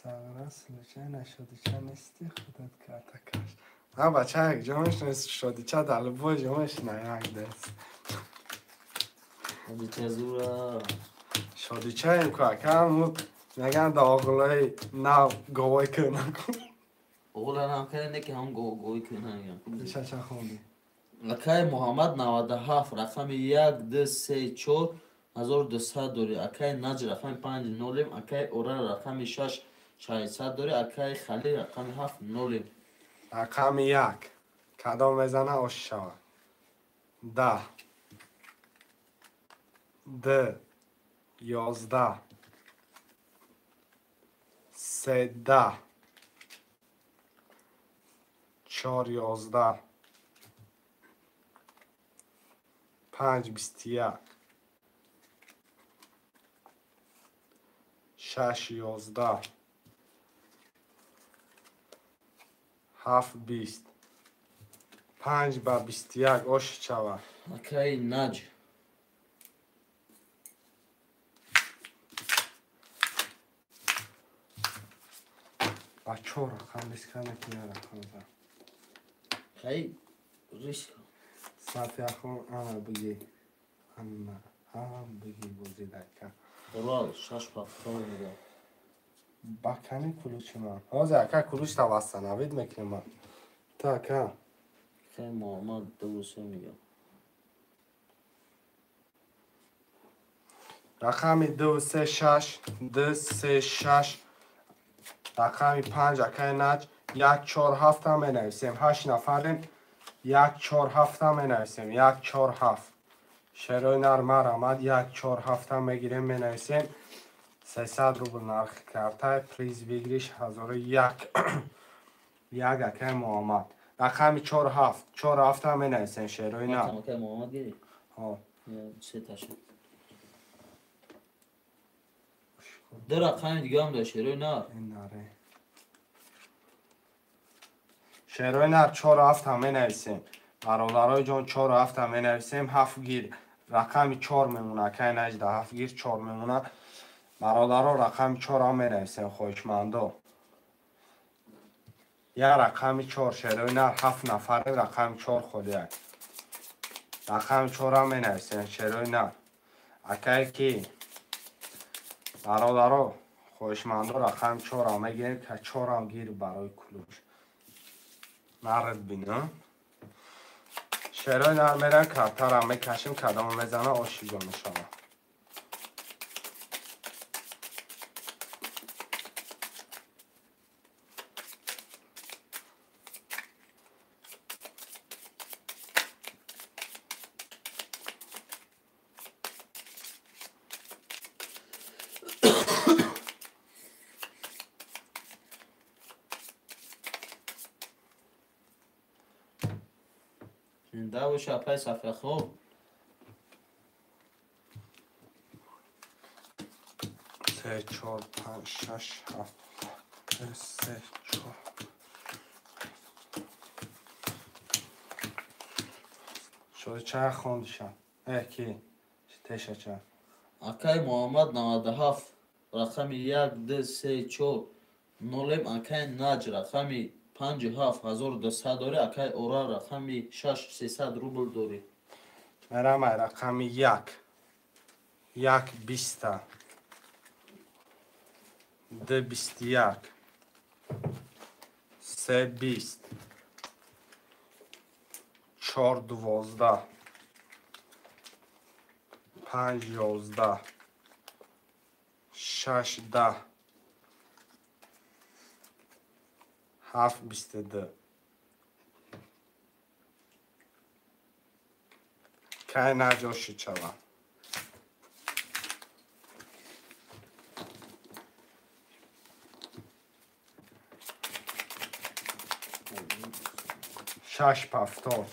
سارا سلوچه نشدی چه نیستی خودت کرده کش نه بچه یک جامش نیست شدی چه دلبو جامش نه یک دست بودی تزورا شدی چه این که اکم نگن داغلای نو گوای که نکن اولا هم کنه که هم گوی کنه چه خوندی اکی محمد 97 رقم 1 2 3 4 1200 داری. اکی نج رقم 5 نولیم. اکی اورا رقم 6 600 داری. اکی خلیل رقم 7 نولیم. رقم 1 کدام میزنه آش شود 10 2 11 13 4 11 5 21 6 11 7 20 5 با 21 آش شود اکی نج با 4 رقم بسکنه که رقم زن خیلی ریش صفحه اخون اما بگی هم بگی بوزی دکن اورا 6 پاکتان میده. بکنی کلوچ من حاضر اکا کلوچ تا واسه نوید میکنم من تا اکا اکی محمد 2 3 میگم. رقمی 2 3 6 2 3 6 رقمی 5 اکا نج 1 4 7 هم بنویسیم 8 نفریم 1 4 7 هم بنویسیم 1 4 7 شروع نرمه آمد 1 4 7 هم بگیریم بنویسیم 300 روبل نرخ کرده پلیز بگیریش 1001 یک اکا محمد رقمی 4 7 4 7 هم بنویسیم شروع نه اکی محمد گیری ها 3 تاشو 2 رقم دیگه هم داشت روی نه این نره شعرهای نر 4 و 7 همه نویسیم برادرای جان 4 و 7 همه نویسیم 7 گیر رقمی 4 میمونه که نجده 7 گیر 4 میمونه برادرها رقم 4 هم بنویسین خواهشمندان. یا رقم 4 شروع نر 7 نفر رقم 4 خود یک. رقم 4 هم بنویسین شروع نر. اکایی که برادرها خواهشمندان رقم 4 هم میگیریم که 4 هم گیر برای کلوش. نرد بینم. شروع نر میرن کفتر هم میکشیم کدام میزنه آشیجا میشوه. ده و شپای صفحه خوب 3 4 5 6 7 3 4 شده چه خوندشم کی تشه چه اکای محمد 97 رقم 1 2 3 4 نولم اکای ناج رقم 57,200 داری اکای اورا رقم 6 300 روبل داری مرا رقم 1 1 20 2 21 3 20 4 12 5 11 6 10 7 22 که نجاشی چوم 6 پفتار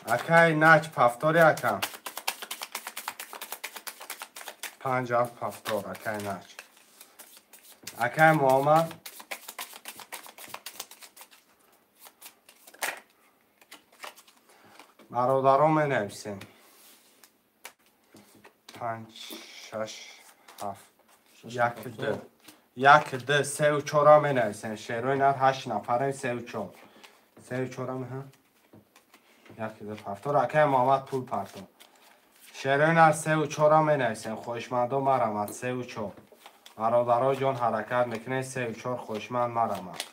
اکای نچ پفتاری اکم 5 پفتار اکای نچ اکای محمد برادران می نویسیم 5 6 7 1 2 1 2 3 و 4 می نویسیم شیروی نر 8 نفره 3 و 4 3 و 4 می هم 1 2 پفتار اکای محمد پول پفتار شیروی نر 3 و 4 می نویسیم خوشمندان مرمت 3 و 4 برادرها جان حرکت میکنه 3 و 4 خوشمند مرمت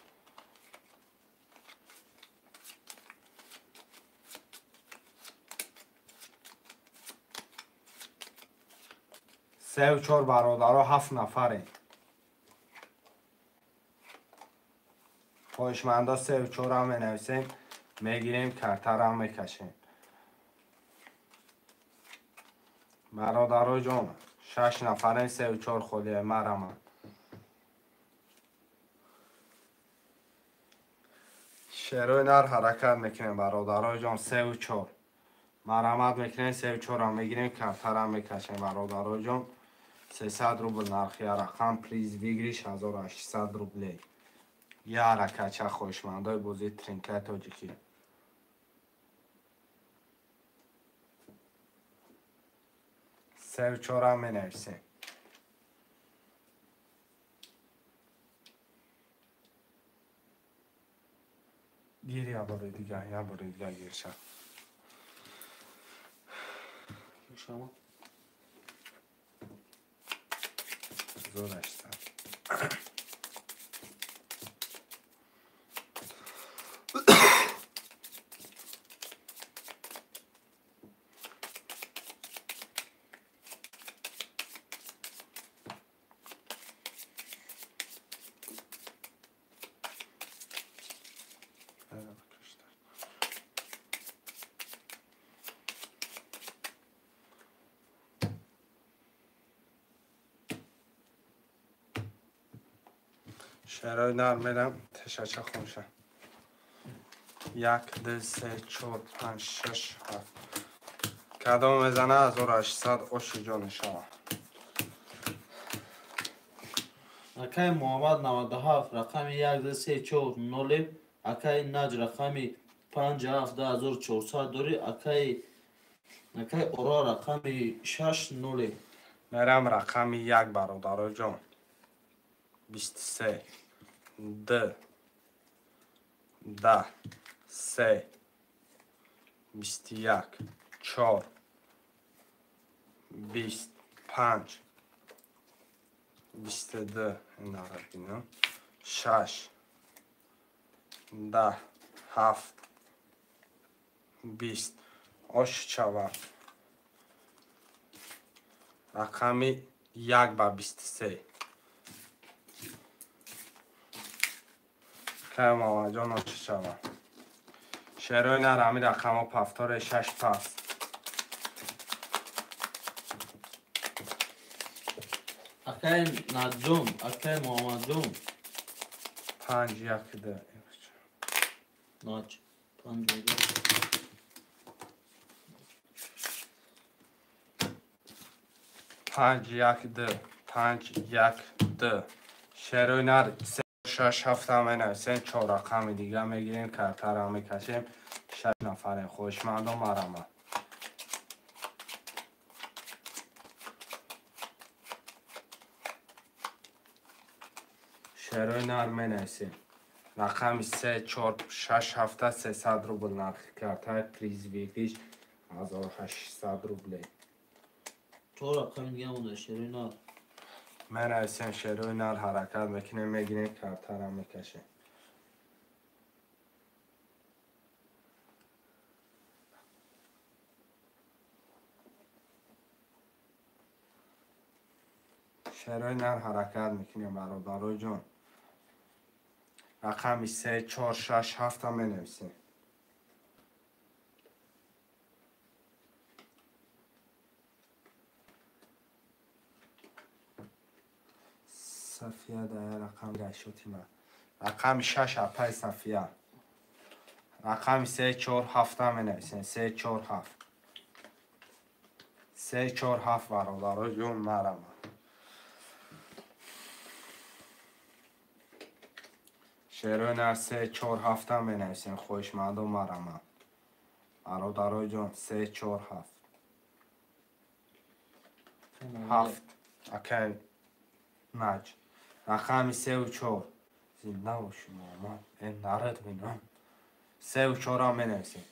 3 و 4 برادرها 7 نفره خوشمندا 3 و 4 هم بنویسیم میگیریم کرتر هم میکشیم برادرها جان 6 نفره 3 و 4 خودی مرمت شروع نر حرکت میکنیم برادرها جان 3 و 4 مرمت میکنیم 3 و 4 هم میگیریم کرتر هم میکشیم برادرها جان 300 روبل نرخی رقم پلیز بگیریش 1800 روبلی یه حرکت چه خوشمندای بازی ترینکه تاجیکی 3 و 4 هم بنویسیم گیر یا باره دیگه گیر شد شما زورش سر شرای نر میرم تشچه خونشه 1 2 3 4 5 6 7 کدام میزنه 1800 اوشی جان شما اکای محمد 97 رقم 1 2 3 4 نولم اکای ناج رقم 57,400 داری. اکای اورا رقم 6 نوله. میرم رقم 1 برادر جان. 23 10 10 3 21 4 25 22 اینا رو بینم 6 10 7 20 آش چوا رقم 1 با 23 که ماما جان آش چوا شروع نرمی رقم ها پفتار 6 پس اکای نجوم. اکای محمد جون. 5 1 2 ناچ 5 5 1 2 5 1 2 شروع نر 3 6 7 همه نویسین 4 رقم دیگه میگیریم کرتر هم میکشیم 6 نفر خوشمند و مرمت شروع نر می نویسیم رقم 3 4 6 7 300 روبل نرخ کرتر پریز ویکیش 1800 روبله 4 رقم دیگه مونده. شروع نار. می نویسیم شروع نر حرکت میکنیم میگیریم کرتر هم میکشیم شروع نر حرکت میکنیم برادر جان رقم 3 4 6 7 می نویسیم صفیه ده رقم گشتی من رقم 6 اپای صفیه رقم 3 4 7 می نویسیم 3 4 7 3 4 7 برادر جون مرم شروع نر 3 4 7 می نویسیم خوشمند و مرم برادر جون 3 4 7 7 اکن نج رقم 3 و 4 زنده باشی مامان این نرد بینم 3 و 4 هم می نویسیم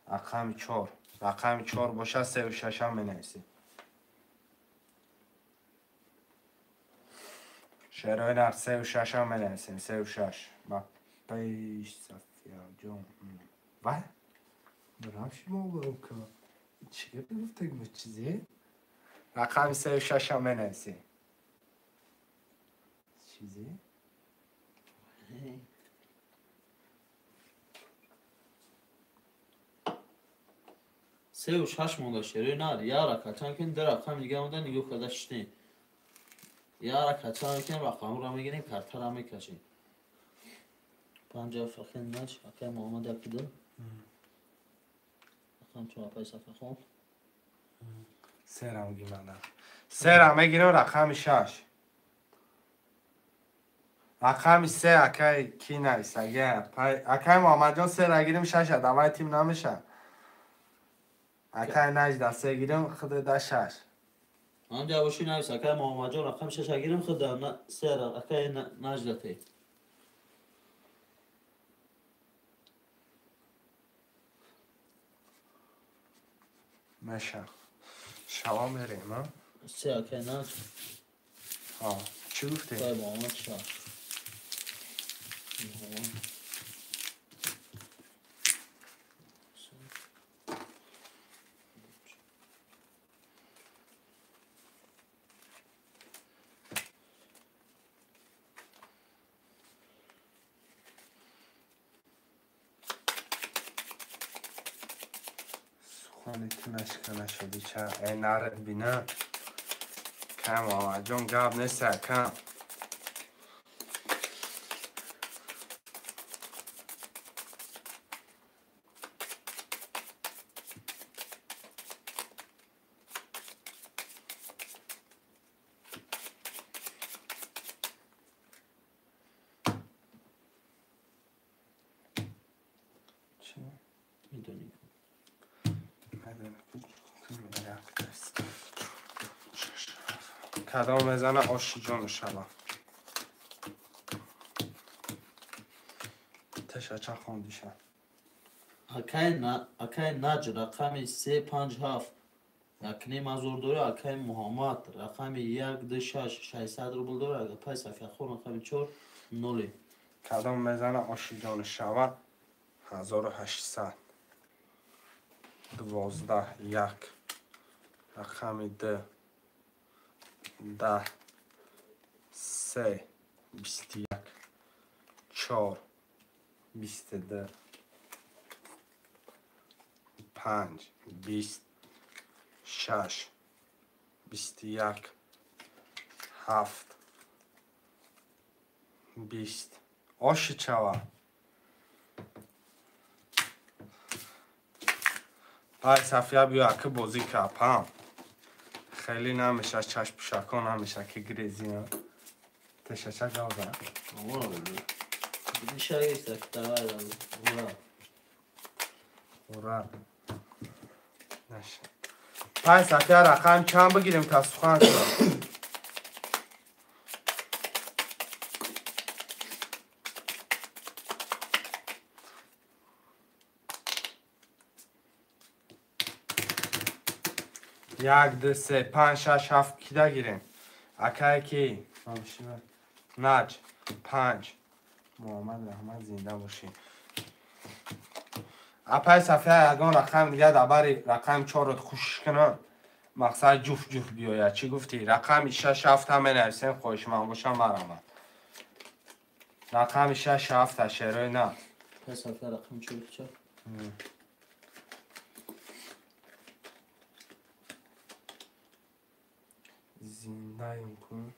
رقم 4 رقم 4 باشه 3 و 6 هم می نویسیم شروع نر 3 و 6 هم می نویسیم 3 و 6 با پیش صفیه جون و برام شما برو که چیه بگفته که چیزی رقم 3 و 6 هم می نویسیم چیزی 3 و 6 مونده. شروع نار. یا رکعت کن. 2 رقم دیگه مونده. نگاه کده شدیم. یا رکعت کن. رقم رو میگیریم کرتر هم میکشیم 50 فقط نج. اکای محمد اکیده رقم 4 پای صفحه خون 3 را میگیرم 3 را میگیرم رقم 6 رقم 3 اکای کی نویسه اکای محمد جان 3 را گیریم 6 دوای تیم نمیشه اکای نج در 3 گیریم خود در 6 آنجا باشی نویس. اکای محمد جان رقم 6 گیریم خود در 3 اکای نجدته میشه شما میریم ها 3 اکای نج. چی گفتی؟ اکای محمد 6 خانیت نشکنه شدی چه این نرد بینه کم آمد جون گب نیسته کم چی؟ کدام میزنه آشی جان شما تشچه خوندیشم اکای نج رقم 357 یکنی مزور داره اکای محمد رقم 126 600 روبل داره اگه پای صفحه خون رقم 4 نولی کدام میزنه آشی جان شما 1800 12 1 رقم 2 10 3 21 4 22 5 20 6 21 7 20 آشی چوا پای صفیه بیا که بازی کپم خیلی نمیشه چشم پشکان نمیشه که گریزی ها تشچه گازه آمورا بگیر بدی شایست که دوار داره اورا نشه پای صفیه رقم چند بگیریم تا سخن شد یک دو سه پنج شش هفت کی گیریم اکای کی نج پنج محمد رحمت زنده باشی اپای صفحه یگان رقم دیگه دبری رقم 4 رو خوش کنن مقصد جفت بیاید چی گفتی رقم 6 7 همه نرسیم خوش من باشم مرمت رقم 6 7 شعرهای نه پای صفحه رقم 44 زنده ایم کن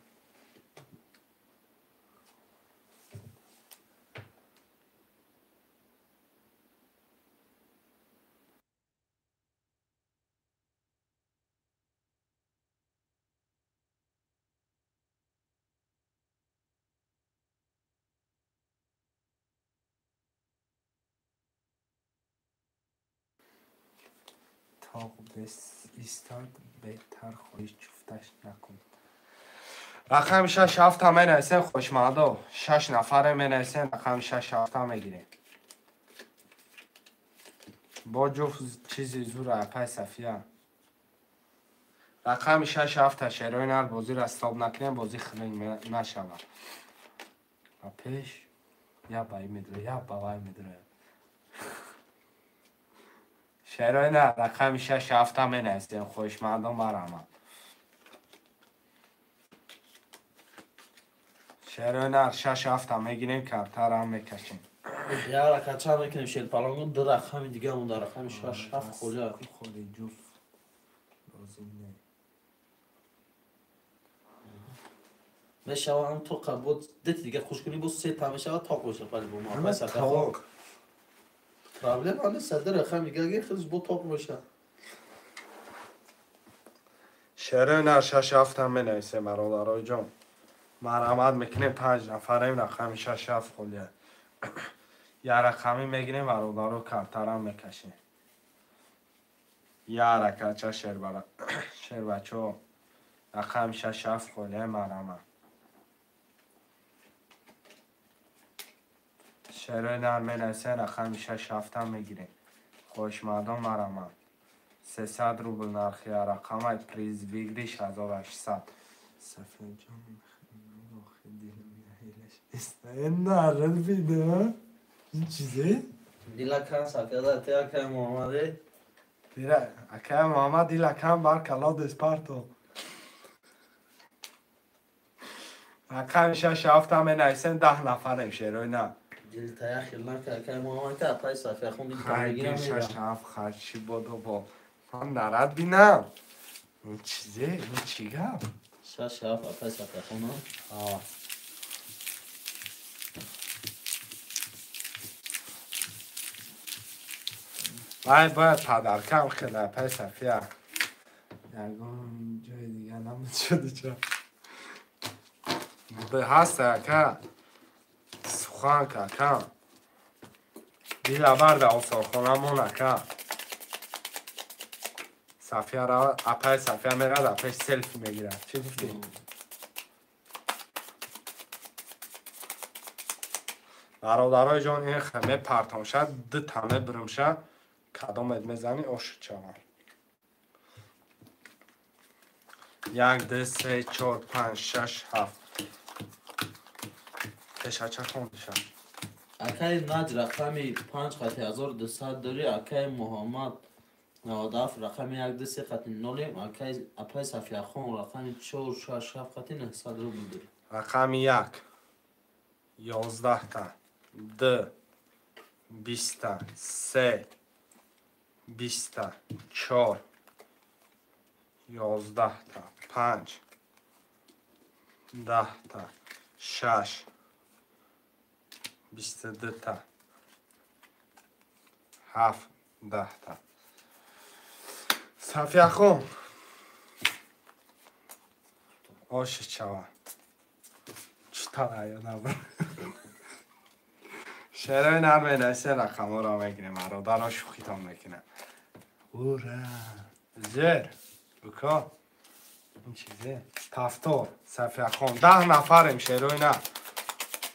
تا ایستاد بهتر خواهی جفتش نکن رقم 6 7 همه نرسیم خوشمادا 6 نفره می نرسیم رقم 6 7 همه گیریم با جفت چیزی زور اپای صفیه رقم 6 7 شعرهای نر بازی را استاب نکنیم بازی خیلی نشود و پیش یا بایی میدره یا بایی میدره شعرهای نر رقم 6 7 همه نرسیم خوشمادا مرمت شعرهای نر 6 7 همه گیریم کمتر هم میکشیم یا رکت چند میکنیم شیل پلانگون در رقم دیگه همون در رقم 6 7 خورده خودی جفت لازم نه میشه هم تو قبول دیتی دیگه خوش کنی با 3 تا میشه تا خوشه پلی با ما همه پای صفحه خون تاق پرابلم آنه صدر رقم دیگه اگه خیلی با تاق باشه شعرهای نر 6 7 همه نرسیم برادرای جان مرحمت میکنیم 5 نفریم رقم 6 7 خولیه یه رقمی میگیریم برادرو کمتر هم میکشیم یه رکت چه شعر بچه ها رقم 6 7 خولیه مرحمت شعرهای نر می نرسیم رقم 6 7 هم میگیریم خوشمردم مرحمت 300 روبل نرخی رقم های پریز ویگریش 1800 صفحه جان نرد بیده این چیزه؟ دیلا کن صفحه ده تیا که محمده دیره اکه محمد دیلا کم بر کلاد اسپارتو رقم 6 7 هم نرسیم 10 نفریم شعرهای نه دیل تیا خیل نکه که محمد که پای صفحه خون دیگه خیلی 6 7 خرچی بودو با من نرد بینم این چیزه؟ این چی گم؟ 6 7 پای صفحه خون آه باید پدرکم خیلی پای صفیه یکم جای دیگه نمید شده چه به هسته که سخن که کم دیل برده آسان خونه مونه که صفیه را اپای صفیه میرد اپای سلفی میگیرد چی گفتی؟ برادرای جان این خمه پرتان شد دو تمه برم شد کدامت میزنی آش چاول 1 2 3 4 5 6 7 تشچه خوندی شد اکای ناج رقمی 5 خط 1200 داری اکای محمد 97 رقم 1 2 3 خط 0 اکای صفیه خان رقم 4 6 7 خط 900 روبل داری رقم 1 11 تا 2 20 تا 3 20 تا 4 11 تا 5 10 تا 6 22 تا 7 10 تا صفیه خون آش چوا چطور آیا نبود شعرهای نرمه نسه رقم ها را میگیریم برادر ها شوخی تا میکنه اوره زر بکا این چیزه تفتار صفیه خون 10 نفریم شعرهای نه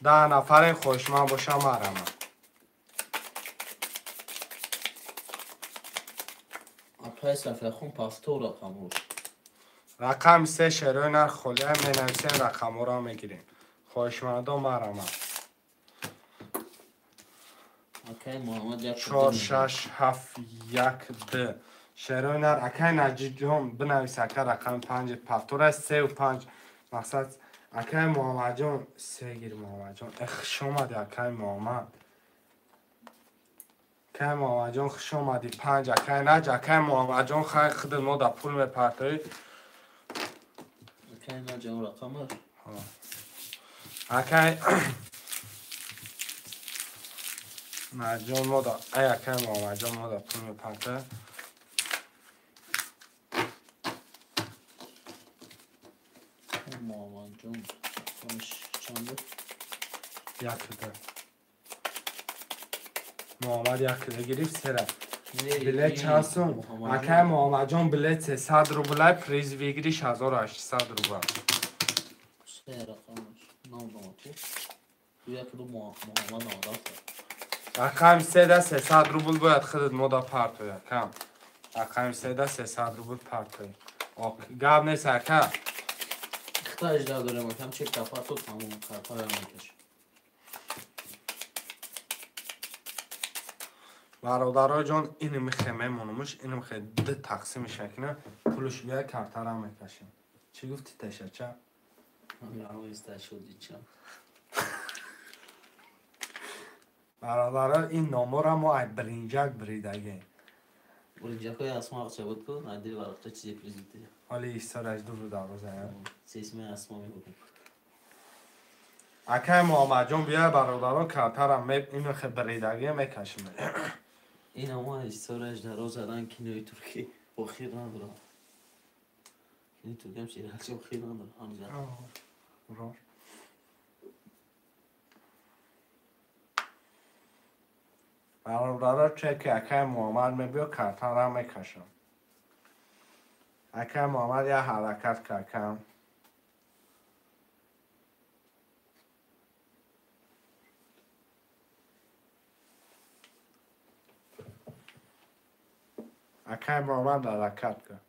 10 نفریم خوشمن باشم مرمه اکای صفیه خان پفتور رقم روش رقم 3 شعرهای نه خلیه می نویسیم رقم ها را میگیریم خوشمندا مرمه اکای محمد یک 4 6 7 1 2 شعرهای نر اکای نجیب جان بنویس اکای رقم 5 پفتور است 3 و 5 مقصد اکای محمد جان 3 گیر محمد جان خوش آمدی اکای محمد اکای محمد جان خوش آمدی 5 اکای نج اکای محمد جان خیلی خود ما در پول میپرتایی اکای ناج اون رقم اکای نجان ما در ای اکای محمد جان ما در پول میپرتایی محمد جان چند بود؟ یک ده محمد یک ده گریف سره بلیت چند سون؟ اکای محمد جان بلیت 300 روبله پریز ویگریش 1800 روبله 3 رقمش نام تو یک دو محمد آدافت رقم 3 ده 300 روبل باید خودت ما در پرتوی کم رقم 3 ده 300 روبل پرتوی گب نیست اکا اختاج دارم کم چه کفت تو تموم کارهای میکشه برادرای جان اینو میخمه منومش اینو میخه ده تقسیم شکنه پولش بیای کارتر هم میکشیم چی گفتی تشچه؟ همه ایسته شدی چم برادرای این نامو را ما ای برینجک بریدگه برینجک های اسما چه بود کن ندیر ورقتا چیزی پریزیده حالی ایستار از دو رو دروازه سیسمه اسما میبودم اکای محمد جان بیای برادران کارتر هم اینو خه بریدگه میکشیم این همه ایستارش در روز زدن کنوی ترکی با خیر نداره کنوی ترکی هم شیره هرچی با خیر نداره هم زد برادرها چه که اکای محمد میبیا کارتر هم میکشم اکای محمد یه حرکت که کم اکای محمد حرکت که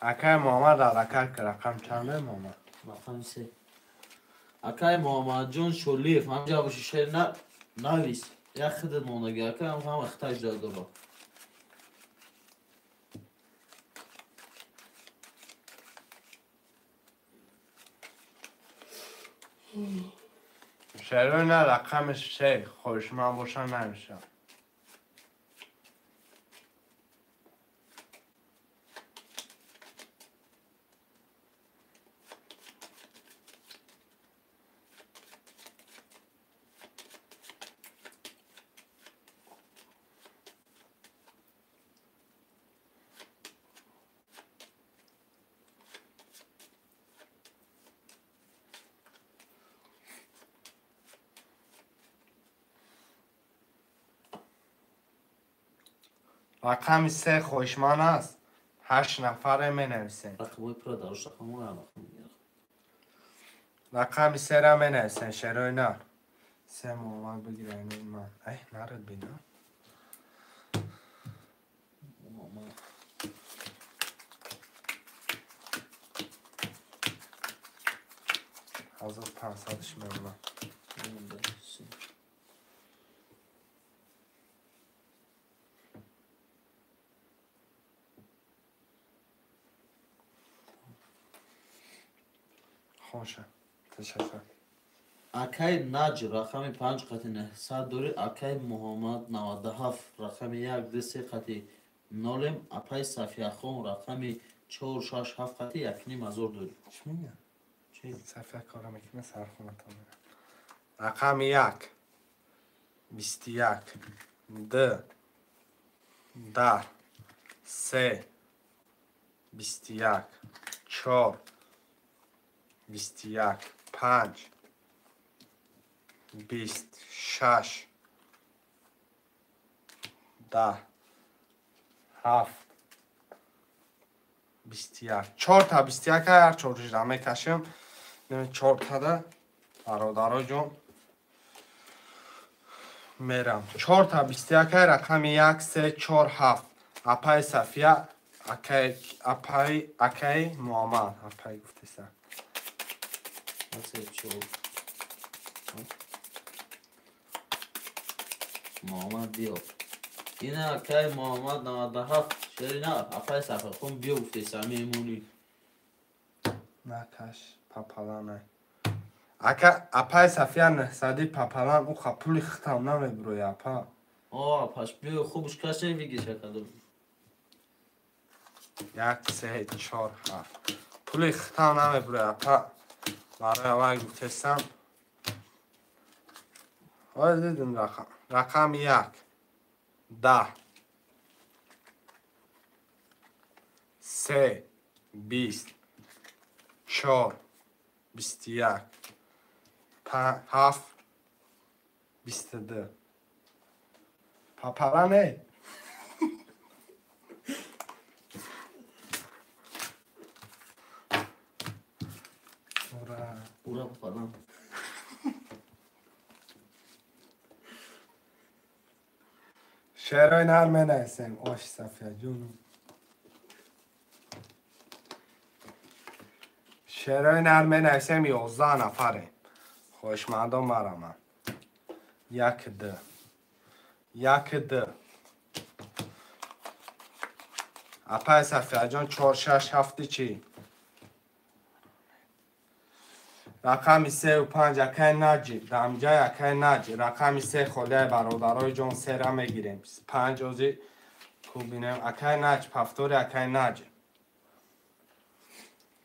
اکای محمد حرکت که رقم چنده محمد رقم 3 اکای محمد جان شلیف همجا باشی شیر نویس یک خودت ماندگی اکای هم اختاج داره شعرهای نه رقمش 3 خوشمن باشن نمیشه رقم 3 خوشمان است. 8 نفره می نویسیم. رقمای پر داروش رقمون رو رقم میگیرم. رقم 3 را می نویسیم. شروع 3 محمد بگیره این من. ای نرد بینا. محمد 1500ش میمونم. خوشه. تشکر. اکای ناج رقم 5 قطعه 900 دوری. اکای محمد 97 رقم 1 2 3 قطعه 0. اپای صفیه خون رقم 4 6 7 قطعه 1 نیم هزار دوری. چی میگم؟ چی؟ صفحه کارم میکنه سرخونه تا میرم. رقم 1 21 2 10 3 21 4 21 5 26 10 7 21 4 تا 21 هر 4 را میکشیم. 4 تا ده برادرها جون میرم. 4 تا 21 رقم 1 3 4 7 اپای صفیه اکای محمد اپای گفتی سر محمد بیا. این اکای محمد 97 شرینا اپای صفحه خون بیا گفتی سمیمونی. نکش پاپالانه اکا اپای صفیه نهصدی پاپالان او خپولی ختم نمیبروی اپا. پس بیا خوبش کسی بگی چقدر. 1 3 4 7 پولی ختم نمیبروی اپا. برای اول گفتستم آیا دیدیم رقم 1 10 3 20 4 21 7 22 پاپالانه اورا پدام. شعرهای نرمه نویسیم. آش صفیه جون شعرهای نرمه نویسیم. 11 نفره خوشمندم مرا 1 2 1 2 اپای صفیه جان 4 6 7 چی رقم 3 و 5 اکای نجی دمجای اکای نجی رقم 3 خوده برادرای جان 3 را میگیریم. 5 اوزی کوبینیم اکای نج پفتور اکای نج.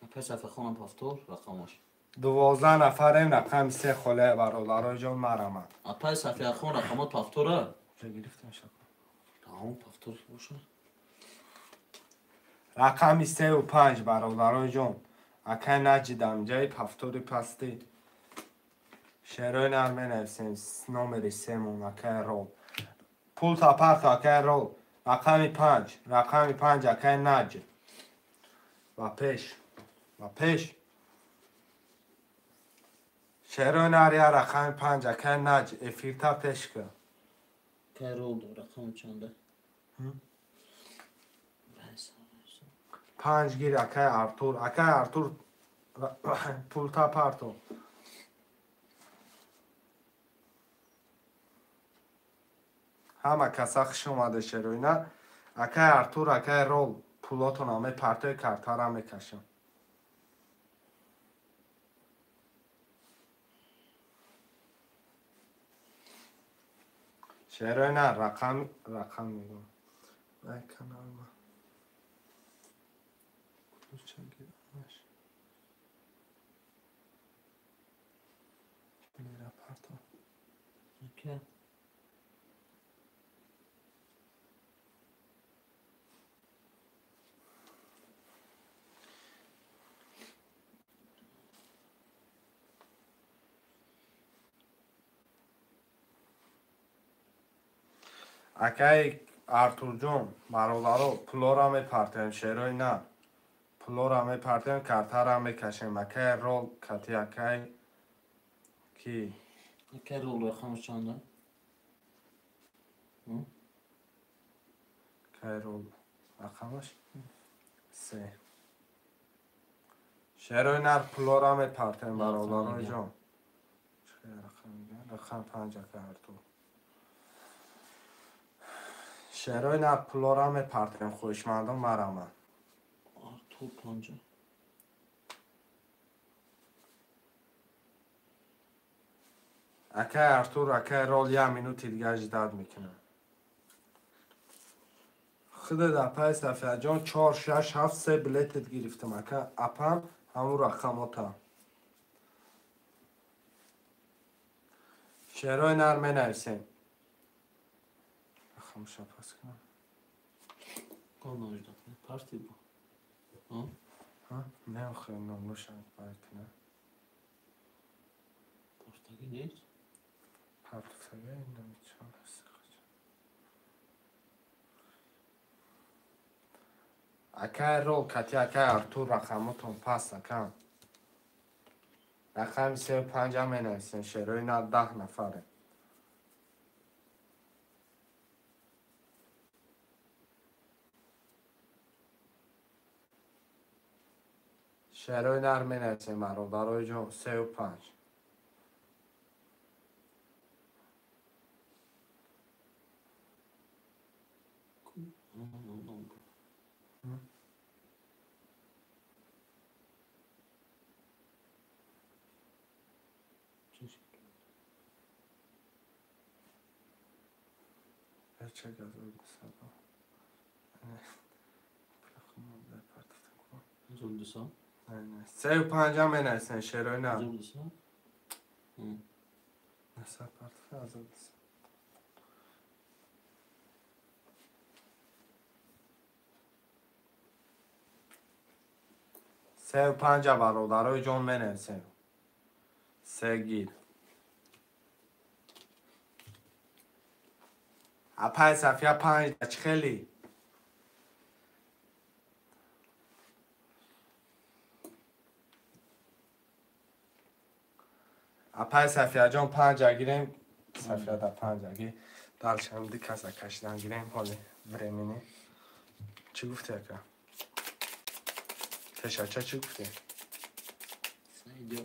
اپای صفحه خونم پفتور رقمش 12 نفریم. رقم 3 خوده برادرای جان مرا اپای صفحه خون رقمات پفتوره. چه گرفتم شکر تمام پفتور باشه. رقم 3 و 5 برادرای جان اکای نج دمجای پفتوری پستی. شعرهای نرمه نویسیم. نمری 3 مون اکای رول پول تا پرت اکای رول. رقم 5 اکای نج و پیش شعرهای نریه رقم 5 اکای نج افیرتا پیش که که رول دو رقم چنده 5 گیر اکای ارتور پول تا پرتو همه کسا خوش اومده شروع نه اکای ارتور اکای رول پولاتو نامه پرتوی کرتا را میکشم. شعرهای نه رقم میگم ای کنال ما چه گیرمش میره پرتو اوکی. اکای артур ҷон бародаро пулора мепартем шерои на пулора мепартем картара мекашем акай рол кати акай ки Акай рол рақамш чанда? акай рол рақамаш се шерои нар пулора мепартем бародарои ҷон рақам 5 акай артур шерои нар пулора мепартем хоҳишмандон мараман Артур 5. акай артур акай рол 1 минути дига ждат мекунам худат апай сафияҷон 4 6 7 3 билетет гирифтам ака апам ҳамун рақамота шерои нар менависем рақамша пас кунам Парти бу. меохем номнушам партина Партаги нест? партия намечан акай рол кати акай артур рақамотон пас акам рақами 35 менависем шерои нар 10 нафаре шерои нар менависем бародарои ҷон 35 Зулдусан? 35 менависем шерои нар Зулдусан? насар партия азадис 35 бародарои ҷон менависем се гир апай сафия 5 чӣ хелӣ апай сафияҷон 5 гирем сафияда 5 ги далчамди каса кашидан гирем ҳоли времени чӣ гуфте ака пешача чӣ гуфте Сайдё.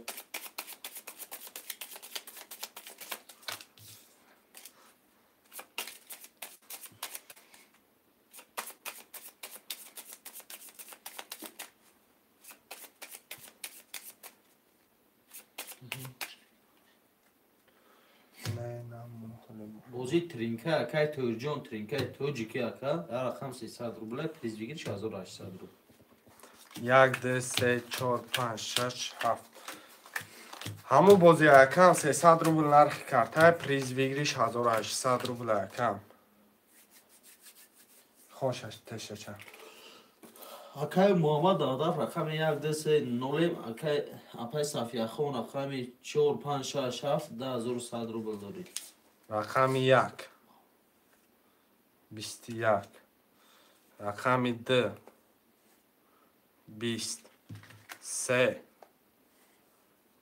Бозӣ тринка акай Тоҷон тринкаи тоҷики ака дар рақам 300 рубля призвигир 1800 рубл 1 2 3 4 5 6 7 ҳамун бози акам 300 рубл нархи картай призвигириш 1800 рубл акам хошаш тешача акай Муҳаммад Адар рақами 1 2 3 0 акай апай Сафияхон рақами 4 5 6 7 10100 рубл дорид рақами 1 21 рақами 2 20 3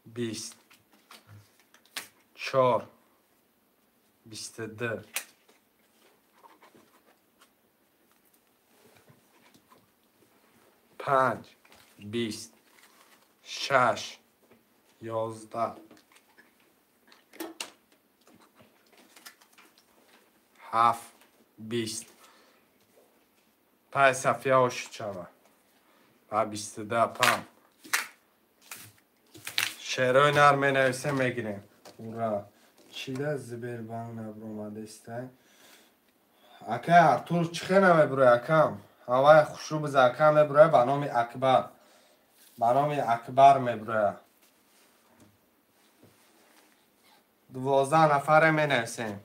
20 4 22 5 20 6 11 7 20 пай сафия ошид шава ва 22 пам шерои нар менависем мегирем ура чида зибербанк набромадестай акай артур чӣ хена мебурои акам ҳавай хушрӯ биза акам мебуроя ба номи акбар мебуроя 12 нафаре менависем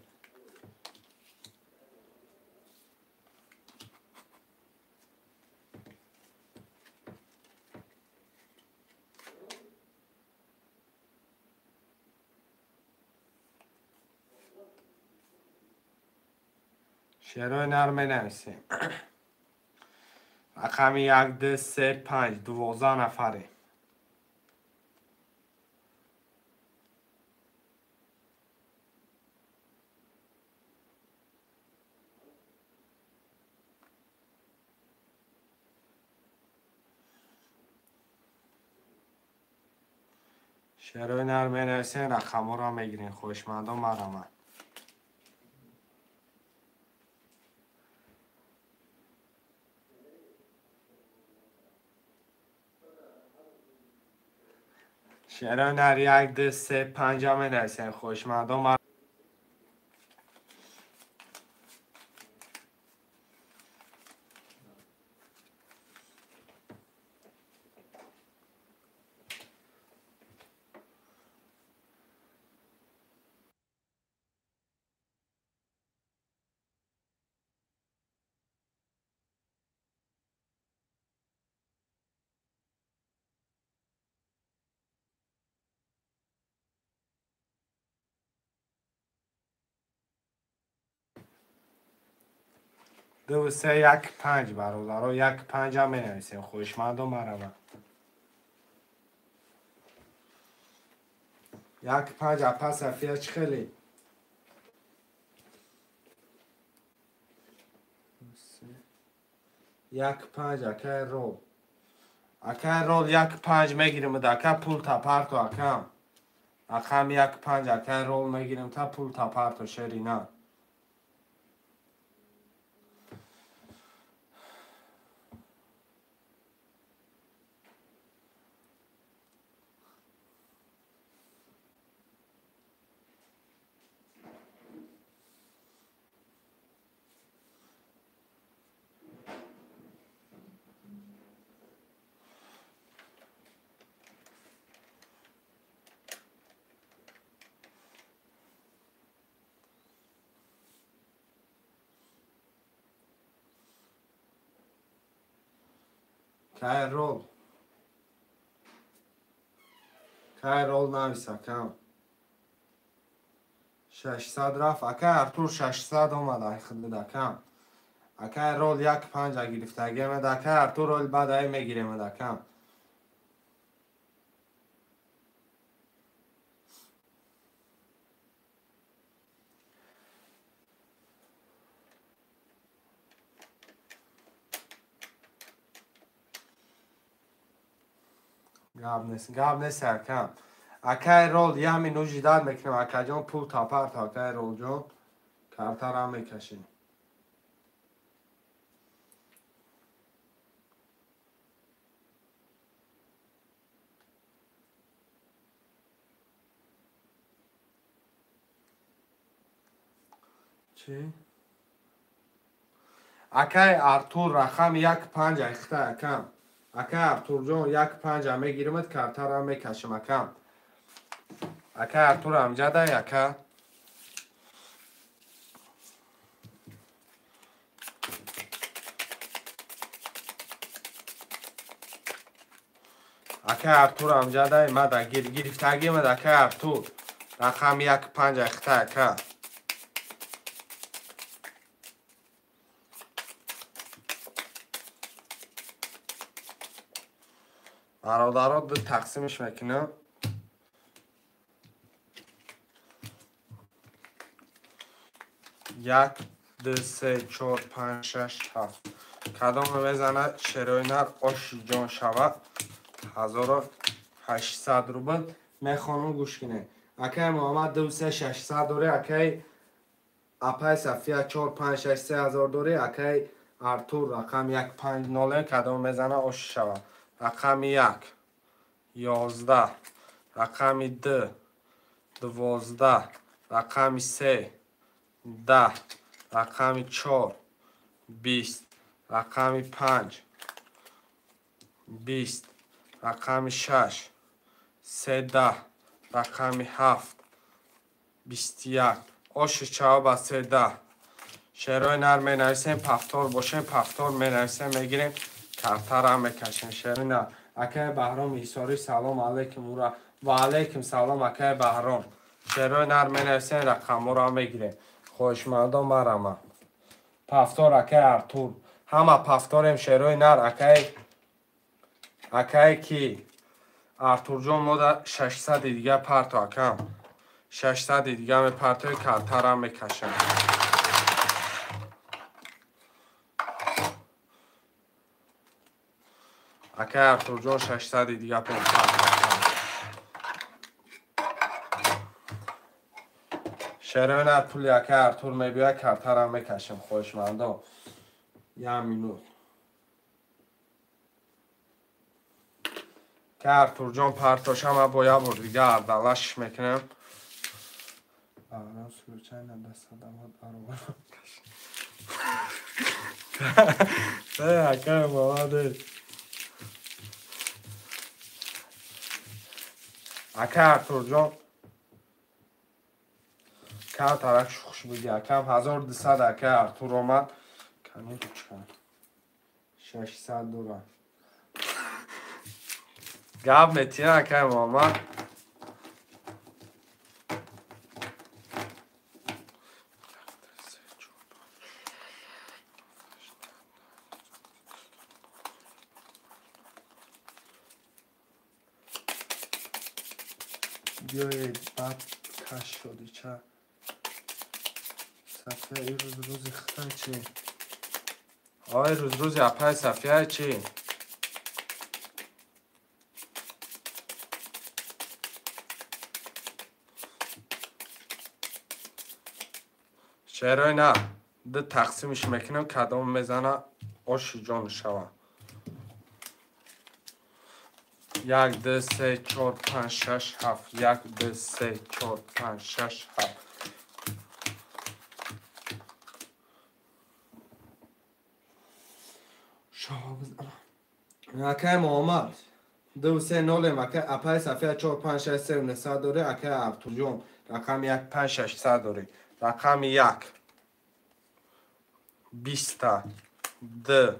شعرهای نر می نویسیم. رقم 1 2 3 5 12 نفره. شعرهای نر می نویسیم، رقم ها را می گیریم. خوشمندان مرحمت. شعرهای نر 1 2 3 5 می نویسیم. خوشمندان مرحمت. دو سه یک 5 برادرها 1 5 می نویسیم. خوشمندان مرحمت. 1 5 پس افیش خیلی 1 5 اکه رول 1 5 میگیریم دکه پول تا پرتو اکم 1 5 اکه رول میگیریم تا پول تا پرتو شرینا که رول نویس اکم 600 رفت اکه ارتور 600 اومد خود دکم اکه رول 1 5 گرفتگی دکه ارتور رول بعد ای میگیریم دکم گاب نیست اکم اکه رول یه همین نوجی داد میکنیم اکه جان پول تا پرت اکه رول جان کارتر هم میکشیم چی؟ اکه ارتور رقم 1 5 اخته اکم اکه ارتور جان 1 5 میگیرمت کارتر هم میکشیم اکم اکه ارتور امجده اکه ارتور امجده مده گرفتگی مده اکه ارتور رقم 1 5 اخته اکه برادرات دو تقسیمش میکنم 1 2 3 4 5 6 7 کدام میزنه شعرهای نر آش جان شود 1800 روبل میخوانم گوش کنه اکه محمد 2 3 600 دوره اکه اپای صفیه 4 5 6 3000 دوره اکه ارتور رقم 1 5 0 کدام میزنه آش شود رقم 1 11 رقم 2 12 رقم 3 10 رقم 4 20 رقم 5 20 رقم 6 13 رقم 7 21 آش چوب 13 شعرهای نر می نویسیم پفتار باشیم پفتار می نویسیم میگیریم کارتر هم میکشیم شعر نر اکه بهرام ایساری سلام علیکم و علیکم سلام اکه بهرام شعرهای نر می نویسیم رقم را میگیریم خوشمندان مرحمت پفتار اکای ارتور همه پفتاریم شیروی نر اکای کی ارتور جان ما در 600 دیگه پرتو اکم 600 دیگه می پرتوی کلتر هم میکشم اکای ارتور جان 600 دیگه پرتو شیروی نر پولی اکای ارتور میبیه کلتر هم میکشم خوشمندا یه مینوت که ارتور جان پرتوش همه باید بر دیگه اردلش میکنم آرام سلوچه ندست آدم آروان ده اکای بابا ده اکای ارتور جان که ترک شخش بگی اکم 1200 اکای ارتور آمد کنی تو چکن 600 دورم گب میتین اکای محمد بیایی بعد کش شدی چه صفحه ای روز اختای چی آی روز اپای صفحه چی شعرهای نه ده تقسیمش میکنم کدام میزنه آشی جان شوه 1 2 3 4 5 6 7 1 2 3 4 5 6 7 اکای محمد 2 3 0 اکای اپای صفحه 4 5 6 3 900 داره اکای ارتور جان رقم 1 5 600 داره رقم 1 20 2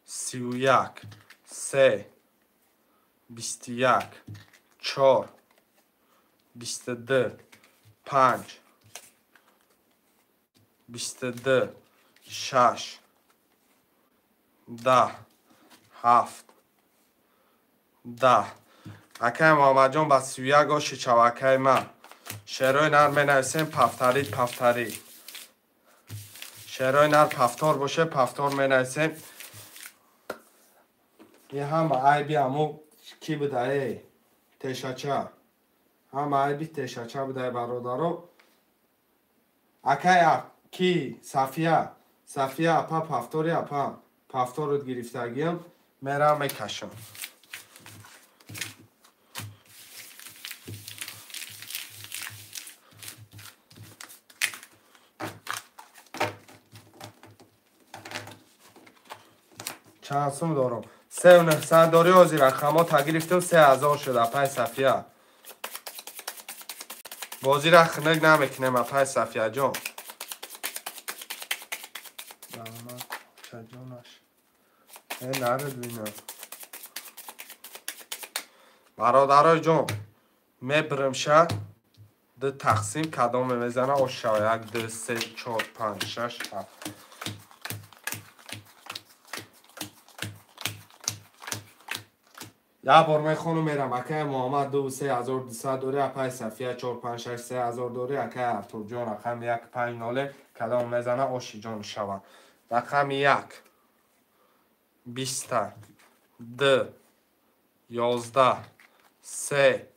31 3 21 4 22 5 22 6 10 7 10 اکای محمد جان با 31 آشی چو اکای من شعرهای نر می نویسیم پفتری شعرهای نر پفتار باشه پفتار می نویسیم یه هم ای بی همو کی بوده ای تشاچه هم ای بی تشاچه بوده برادرو اکای کی صفیه اپا پفتاری اپا پفتار رو گرفتگیم میرم میکشم چند سوم دارم 3900 داری آزی رقم تا گرفتم 3000 شد اپای صفیه بازی را خنک نمیکنم اپای صفیه جان نرد بینم برادرای جان میبرم شه ده تقسیم کدام میزنه آشا 1 2 3 4 5 6 7 یه بار میخونم میرم اکای محمد 2 3200 دوره اپای صفیه 4 5 6 3000 دوره اکای ارتور جان رقم 1 5 0 کدام میزنه آشی جان شوه رقم 1 20 2 11 3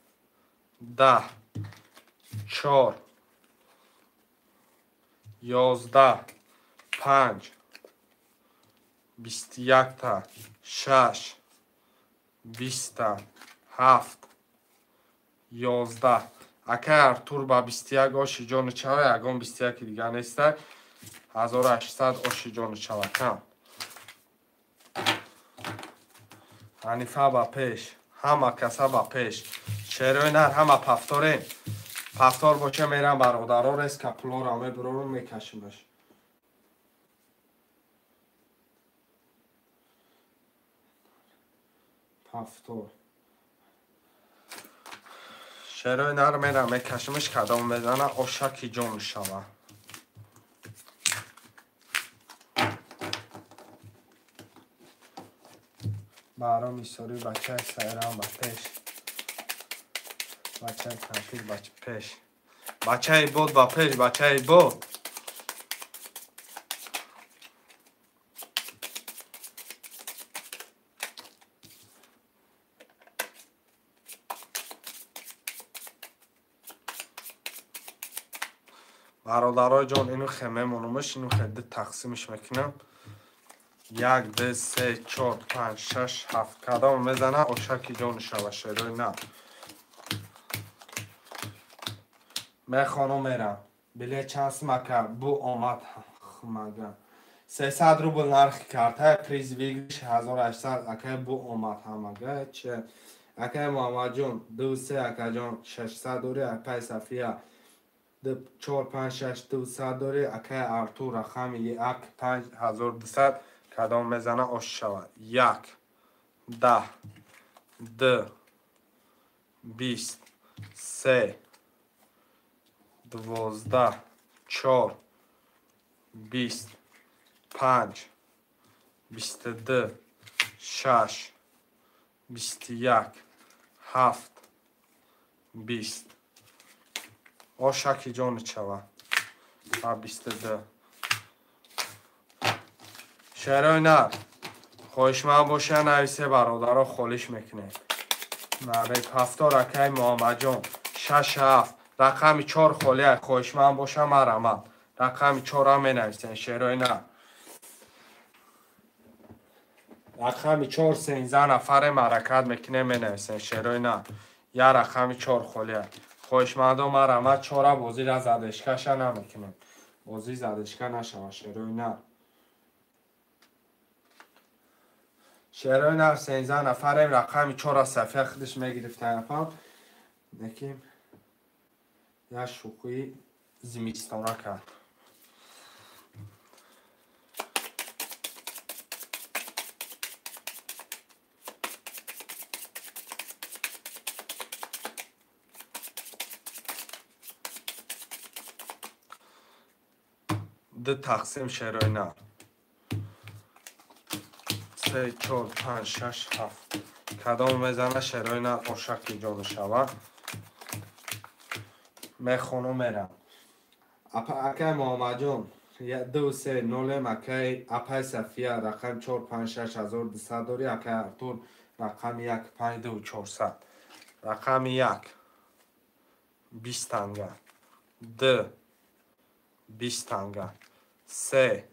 10 4 11 5 21 6 20 7 11 اکای ارتور با 21 آشی جان چوه یکم 21 دیگه نیسته 1800 آشی جان چوه کم حنیفه با پیش همه کسا با پیش شعرهای نر همه پفتاریم پفتار باشه میرم برادرها رست کپلا رو همه برارم میکشمش پفتار شعرهای نر میرم میکشمش کدام میزنه آشکی جان شوه برای میساری بچه سیران بپیش بچه تنفیل بچه پیش بچه بود بپیش بچه بود برادرای جان اینو خمه مونمش اینو خیلی تقسیمش میکنم 1 2 3 4 5 6 7 کدام میزنه اوشکی جان شوه شیرای نه میخوانم میرم بله چانس مکه بو آمد مگه 300 روبل نرخ کرده پریز ویگریش 1800 اکه بو آمد همگه چه اکه محمد جان 2 3 اکه جان 600 دوری اکه صفیه 4 5 6 200 دوری اکه ارتور رقم 1 5200 کدام میزنه آش شود 1 10 2 20 3 12 4 20 5 22 6 21 7 20 آشکی جان چوه 22 شعرهای نر خوشمن باشه نویسه برادرها خالیش میکنه معرف هفته رکه محمد جان 6 7 رقم 4 خالی خوشمن باشه مرمت رقم 4 هم می نویسه شعرهای نر رقم 4 13 نفر مرکت میکنه می نویسه شعرهای نر یا رقم 4 خالی خوشمندم مرمت 4 بازی را زدشکش نمیکنه بازی زدشکه نشوه شعرهای نر شعرهای نر 13 نفریم رقم 4 از صفحه خودش میگرفته نفهم نکیم یا شوخی زمستانه کرد دو تقسیم شعرهای نر 3 4 5 6 7 کدام میزنه شعرهای نر آشکی جان شوه میخونم میرم اکه محمد جان 2 3 0 اکه اپای صفیه رقم 4 5 6 1200 داری اکه ارتور رقم 1 5 2 400 رقم 1 20 تنگه 2 20 تنگه 3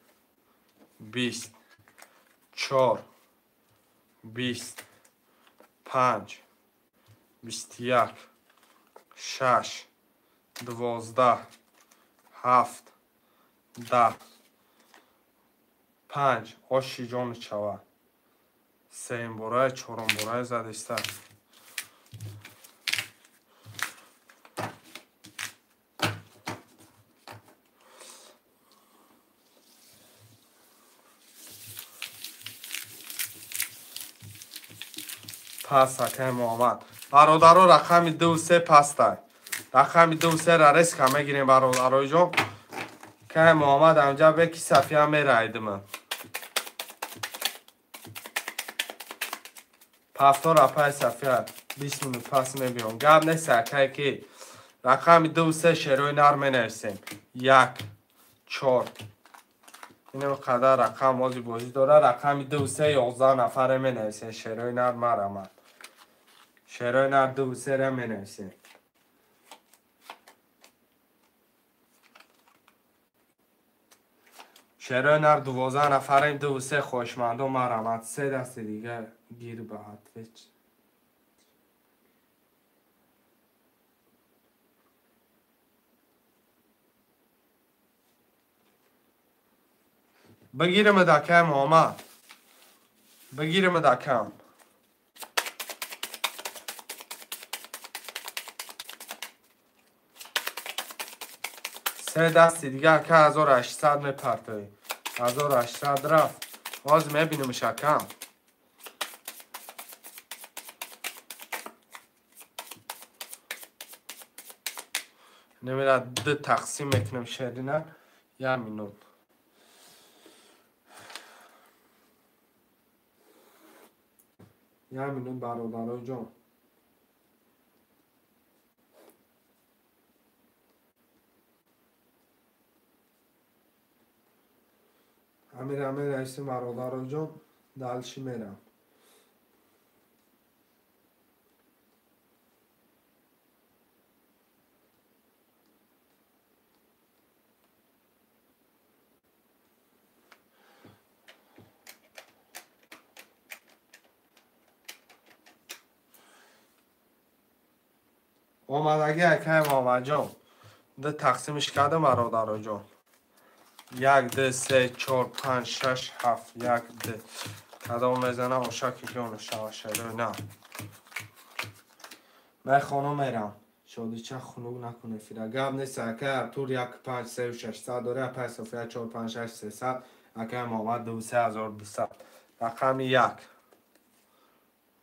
20 4 20 5 21 6 12 7 10 5 آشی جان چوه 3 برای 4 برای زدسته پس اکه محمد برادرها رقم 2 3 پسته رقم 2 3 را ریسک هم میگیریم برادرهای جان که محمد همجا به کی صفیه هم میرایده من پفتار اپای صفیه 20 منوت پس میبیم گب نیست اکه که رقم 2 3 شعرهای نر می نویسیم 1 4 اینو قدر رقم بازی داره رقم 2 3 11 نفره می نویسیم شعرهای نر مرمت شعرهای نر 2 3 را می نویسیم شعرهای نر 12 نفریم 2 3 خوشمندم مرمت 3 دست دیگه گیر به حتفچ بگیرم دکه محمد بگیرم دکم 3 دست دیگه که 1800 میپرتوی 1800 رفت باز میبینیم شکم نمیره 2 تقسیم میکنم شیرینه 1 منوت یعنی برادرای جان امیر رئیس برادرای جان دلشی میرم آمدگی اکه محمد جان ده تقسیمش کرده برادرای جان 1 2 3 4 5 6 7 1 2 کدام میزنه اشاکی جان شده نه من خانم میرم شادی چه خنوق نکنه فیره گب نیست اکه ارتور 1 5 3 و 600 داره 5 صفحه 4 5 6 300 اکه محمد 2 3200 رقم 1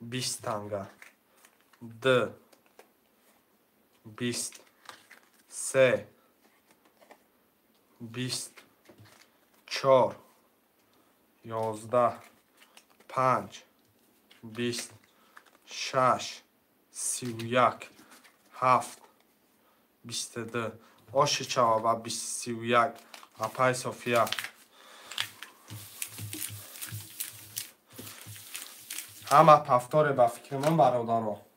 20 تنگه 2 20 3 20 4 11 5 20 6 31 7 22 آش چاوا و 31 اپای صوفیا همه پفتاره به فکر من برادر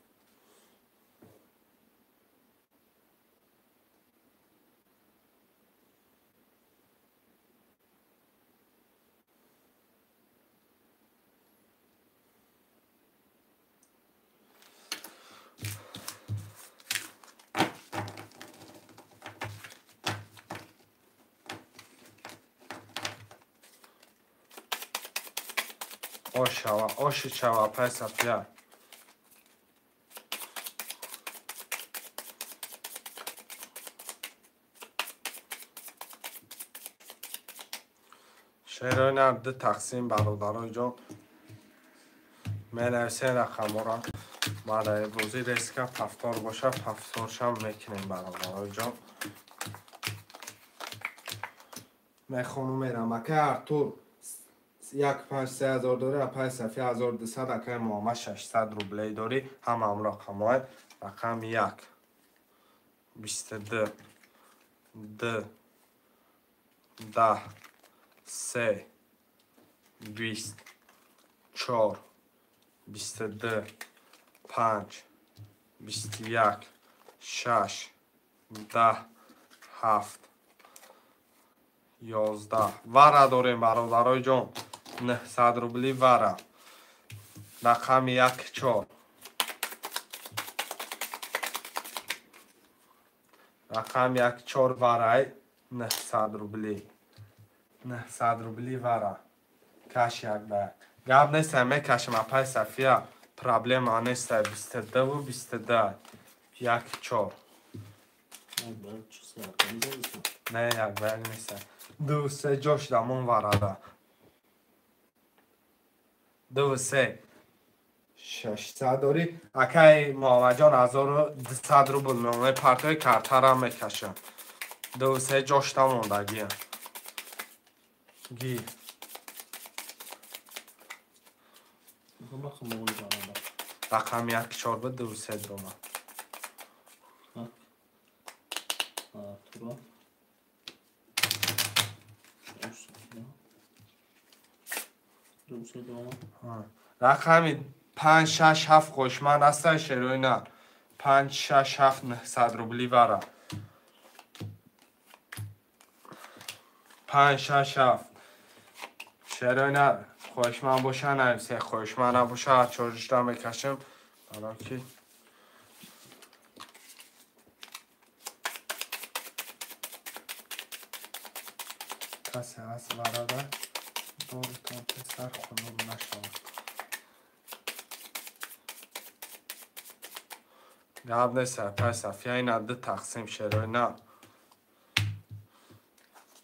آش چاوا اپای صوفیا شعرهای نرده تقسیم برادرای جان من نویسه رقم را برای بازی ریسکه پفتار باشه پفتارش هم میکنیم برادرای جان من خانم میرم اکه ارتور 1 5 3 هزار داره اپای صفیه 1200 اکه محمد 600 روبلی داری هم رقم های رقم 1 22 2 10 3 20 4 22 5 21 6 10 7 11 وره داریم برادرای جان 900 روبلی وره رقم 1 4 رقم 1 4 وره 900 روبلی 900 روبلی وره کش یک به گب نیست همه کشم اپای صفیه پرابلم آنست 22 و 22 1 4 نه یک بیل نیست 2 3 جاش دامون ورده 2 3 600 داری اکای محمد جان 1200 روبل نامه پرتای کارتر هم میکشم 2 3 جاش داموندگی گی رقم 1 4 به 2 3 دومه رقم 5 6 7 خوشمند است شروع نه 5 6 7 900 روبلی وره 5 6 7 شروع نه خوشمند باشه نویسه خوشمند نباشه هر چارجش دارم بکشم حالا که کسی هست برادر دورتان پسر خونور نشود گب نیست پس صفیه این عده تقسیم شروع نه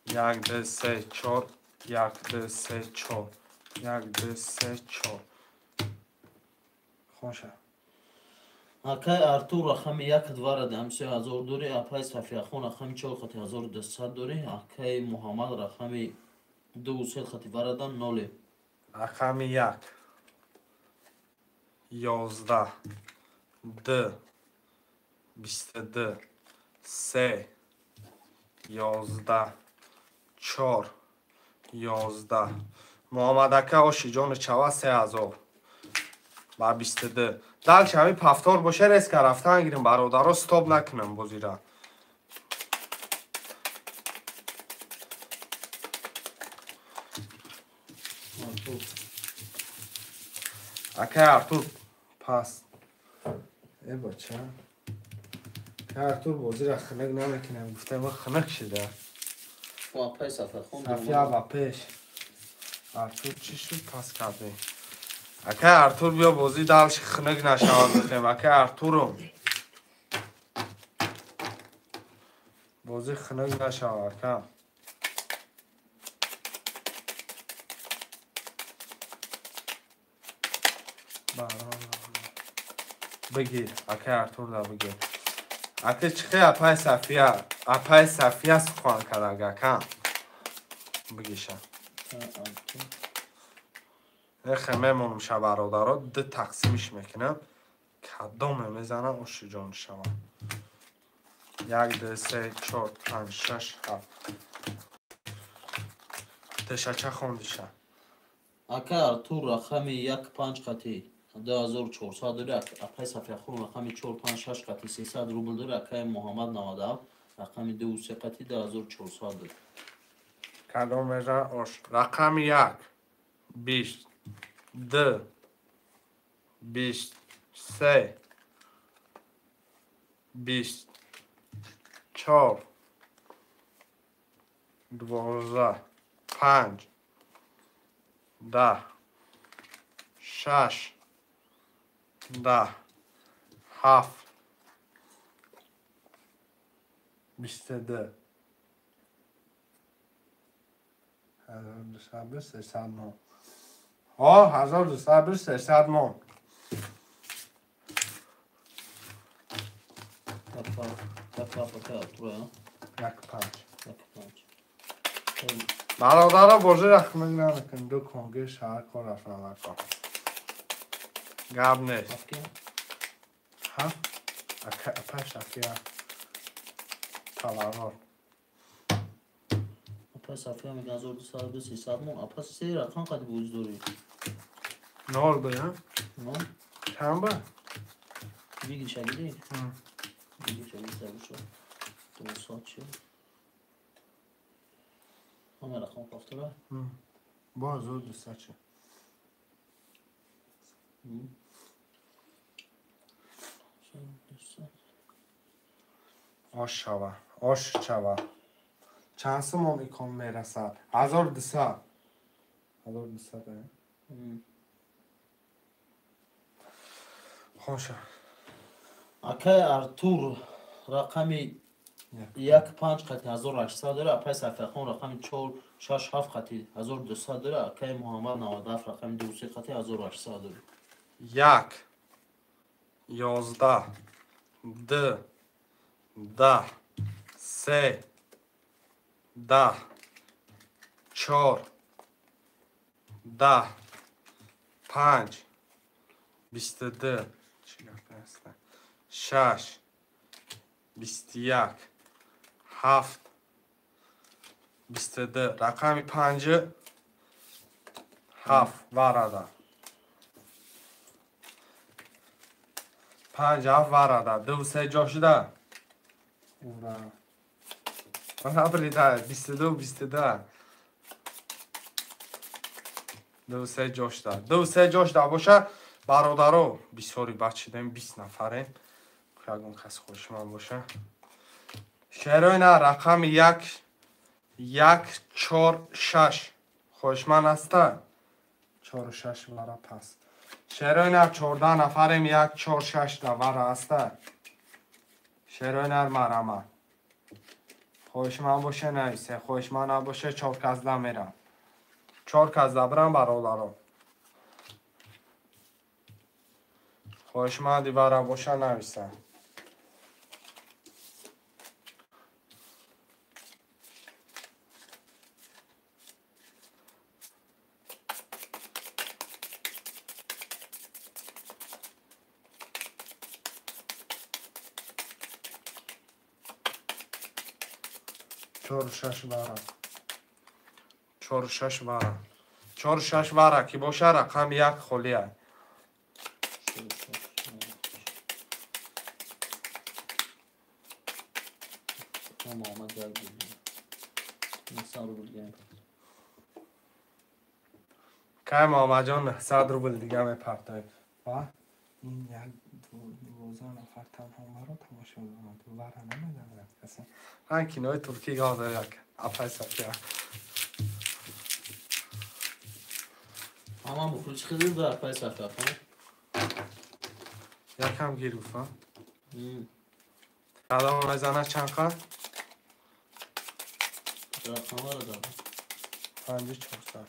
1 2 3 4 1 2 3 4 1 2 3 4 خوشه اکای ارتور رقم 1 دوارد هم 3000 دوری اپای صفیه خون رقم 4 خطی 1200 دوری اکای محمد رقم 2 خطی وردن 0 رقم 1 11 د 22 3 11 4 11 محمد اکا آشی جان چوا 3000 با 22 دل شمی پفتار باشه ریسک رفتن گیریم برادر استاب نکنم بازی را اکا ارتور پس ای بچه ارتور بازی را خنک نمیکنم گفته ما خنک شده و پای صفحه خون صفیه و پیش ارتور چی شد پس کرده اکا ارتور بیا بازی دلش خنک نشود بخیم اکا ارتورم بازی خنک نشود اکا بگیر اکا ارتور دا بگیر اکا چخی اپای صفیه سخوان کرده اکا بگیشه خمه مونم شب برادرها ده تقسیمش میکنم کدام میزنم اوشی جان شما 1 2 3 4 5 6 7 تشچه خوندیشه اکا ارتور رقم 1 5 قطعی 2400 داره اپای صفحه خون رقم 4 5 6 قطعی 300 روبل داره اکای محمد 97 رقم 2 3 قطعی 2400 داره کدام میزنم اوش رقم 1 20 2 23 24 12 5 10 6 10 7 22 1200 ها 1200 مون اکا ارتور ها 1 5 1 5 برادر بازی رخمه نمیکن دو کنگه شهر کار رفتن اکا گب نیست ها اکا پش اکیا تولار اپای صفحه میگه 1200 300 مون اپای سه رقم قد بوج داری نور بیا چند با بگیر شگیری بگیر شگیری زبور شد 200 چه همه رقم پافتره با زور دوسته چه آش شوه آش شوه چند سما میکن میرسد 1200 1200 خوشه اکای ارتور رقم 1 5 قطعی 1800 داره اپای صفحه خون رقم 4 6 7 قطعی 1200 داره اکای محمد 97 رقم 2 3 قطعی 1800 داره 1 11 2 10 3 10 4 10 5 22 6 21 7 22 رقم 5 7 ورده 5 7 ورده 2 3 جا شده من نبریده 22 22 2 3 جا شده 2 3 جا شده باشه برادرو بسیاری بچه داریم 20 نفره اگه کسی خوش من باشه شهرهای نه رقم 1 4 6 خوش من هسته 4 و 6 ورا پس شهرهای نه 14 نفریم 1 4 6 ورا هسته شهرهای نه مرمه خوش من باشه نیسته خوش من نباشه 4 کزده میرم 4 کزده برم برادرو خوش من دیواره باشه نیسته 4 و 6 بره 4 و 6 بره 4 و 6 بره که باشه رقم یک خلیه محمد یک بودیم نصر بودیم که محمد جان 100 روبل دیگه میپرتایم و این یک 12 نفر تنها مرا تماشا می‌کنند تو ور نمیدارد کسی من کینای ترکی گاز یک افای سفیه اما مخلوچ خیلی در پای صفحه خون یکم گیر بفهم قدم میزنه چند قد رقم رو دارم 5400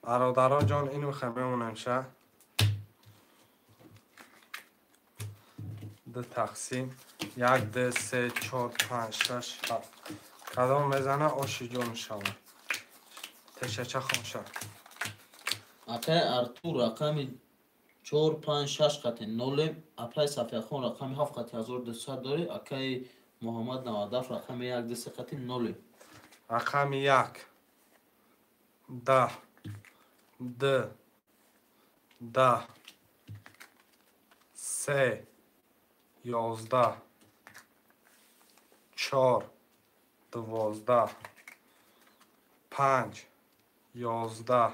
برادران جان اینو میخوایم بمونم شه 2 تقسیم 1 2 3 4 5 6 7 قدم میزنه آشی جان شود تشچه خون شد اکای ارتور رقم 4 5 6 قطع 0 اپلای صفحه خون رقم 7 قطع 1200 داری اکای محمد نوادف رقم 1 2 3 قطع 0 رقم 1 10 2 10 3 11 4 12 5 11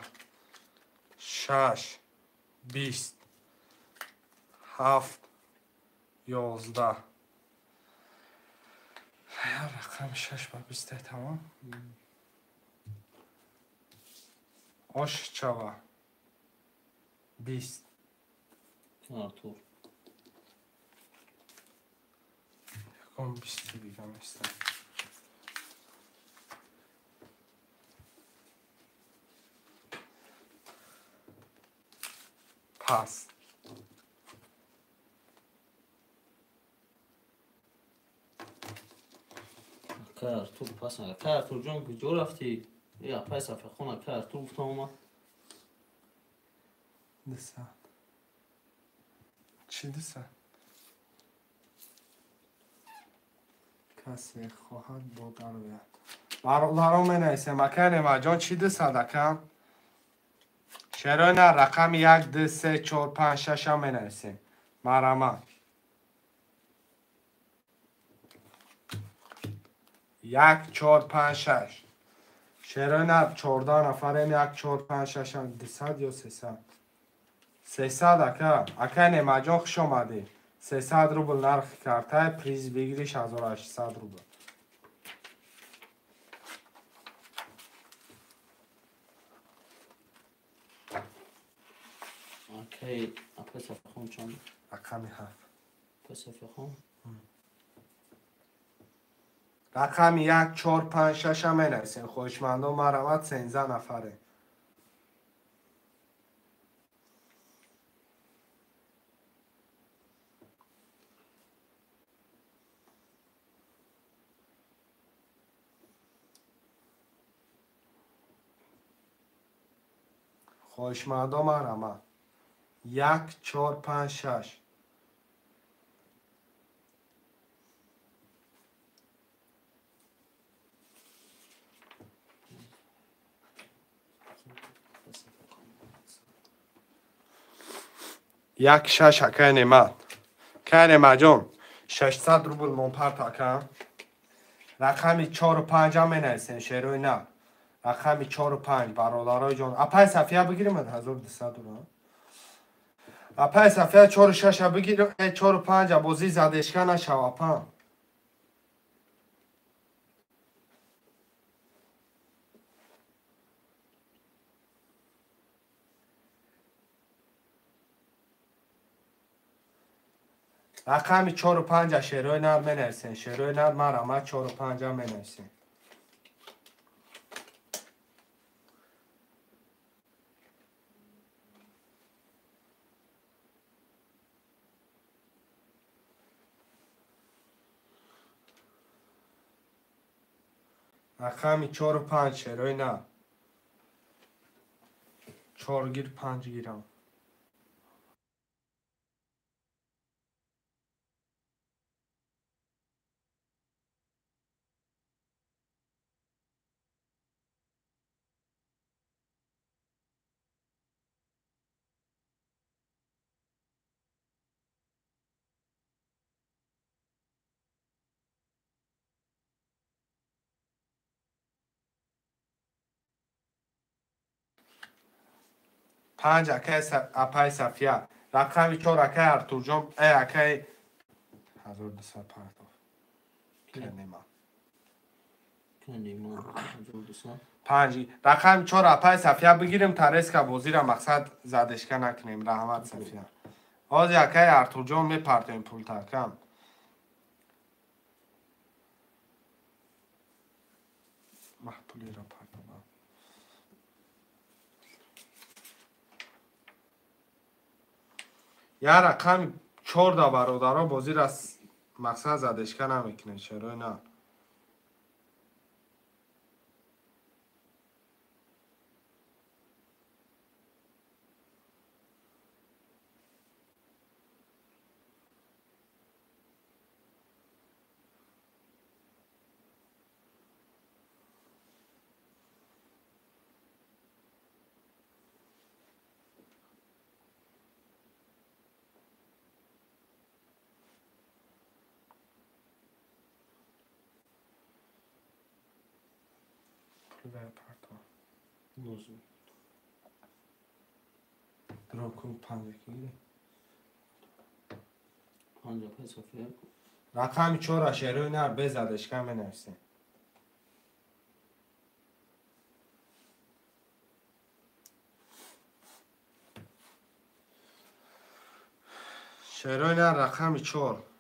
6 20 7 11 رقم 6 با 20 تمام آش چوا 20 ارتور یکم 20 دیگه میستم پس اکای ارتور پس اکای ارتور جان کجا رفتی یا اپلای صفحه خون اکای ارتور گفتم اومد دسته چی دسته کسی خواهد با در بیاد برادران می نیسته مکان مجان چی دسته دکم چرا نه رقم 1 2 3 4 5 6 هم می نیسته مرمک 1 4 5 6 چرا نه 14 نفریم 1 4 5 6 هم 200 یا 300 300 اکا نمجان خوش آمده 300 روبل نرخ کرده پریز بگیریش 1800 روبل اکای اپلای صفحه خون چند رقم 7 اپلای صفحه خون رقم 1 4 5 6 هم نرسین خوشمندان مرمت 13 نفره خوشمندان مرمت 1 4 5 6 یک 6 اکه نمت که نمجان 600 روبل منپرت اکه رقم 4 و 5 هم نرسین شیروی نه رقم 4 و 5 برادرای جان اپای صفیه بگیریم 1200 رو اپای صفیه 4 و 6 بگیریم 4 و 5 بازی زدشکه نشو اپا رقم 4 و 5 شیروی نه منرسین شیروی نه مرمت 4 و 5 هم منرسین رقم 4 و 5 شیروی نه 4 گیر 5 گیرم 5 اپای صفیه رقم 4 اکای ارتور جان اکای 1200 پرداخت کنیمان کنیمان 1200 5 رقم 4 اپای صفیه بگیریم تا ریسک بازی را مقصد زدشکه نکنیم رحمت صفیه آز اکای ارتور جان میپرتیم پول تکم محپولی را پرداخت یا رقم 4 دا برادرها بازی را مقصد زدشکه نمیکنه چرا نه درکو 5 گیری 5 اپای صفیه رقم 4 شروع نه بزدشکه بنویسیم شروع نه رقم 4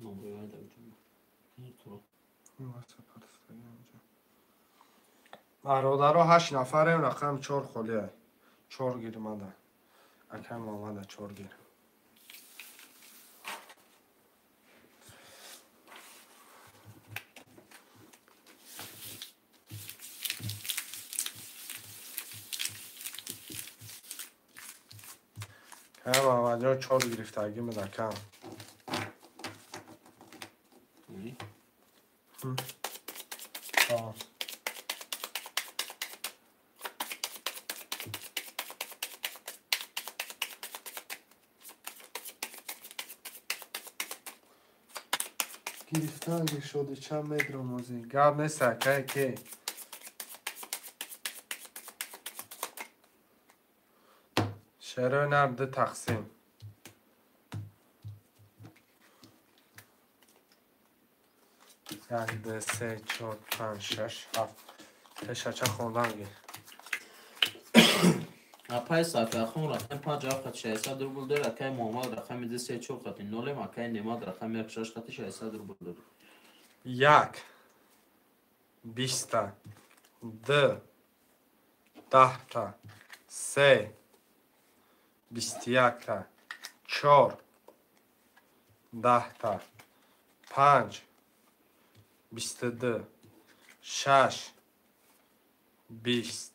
نمره های دوجون تو برادرها 8 نفریم رقم 4 خالیه 4 گیر ماده اکم آمده 4 گیر کم آمده 4 گرفتگی میده کم گرفتن شده چند متر موزی گرد نیست که شروع نرده تقسیم 1 2 3 4 5 6 7 تشچه خوندم گیر اپای صفیه خون رقم 5 خط 600 روبل داره اکای محمد رقم 234 خط 0 اکای نماد رقم 16 خط 600 روبل داره 1 20 2 10 3 21 4 10 5 22 6 20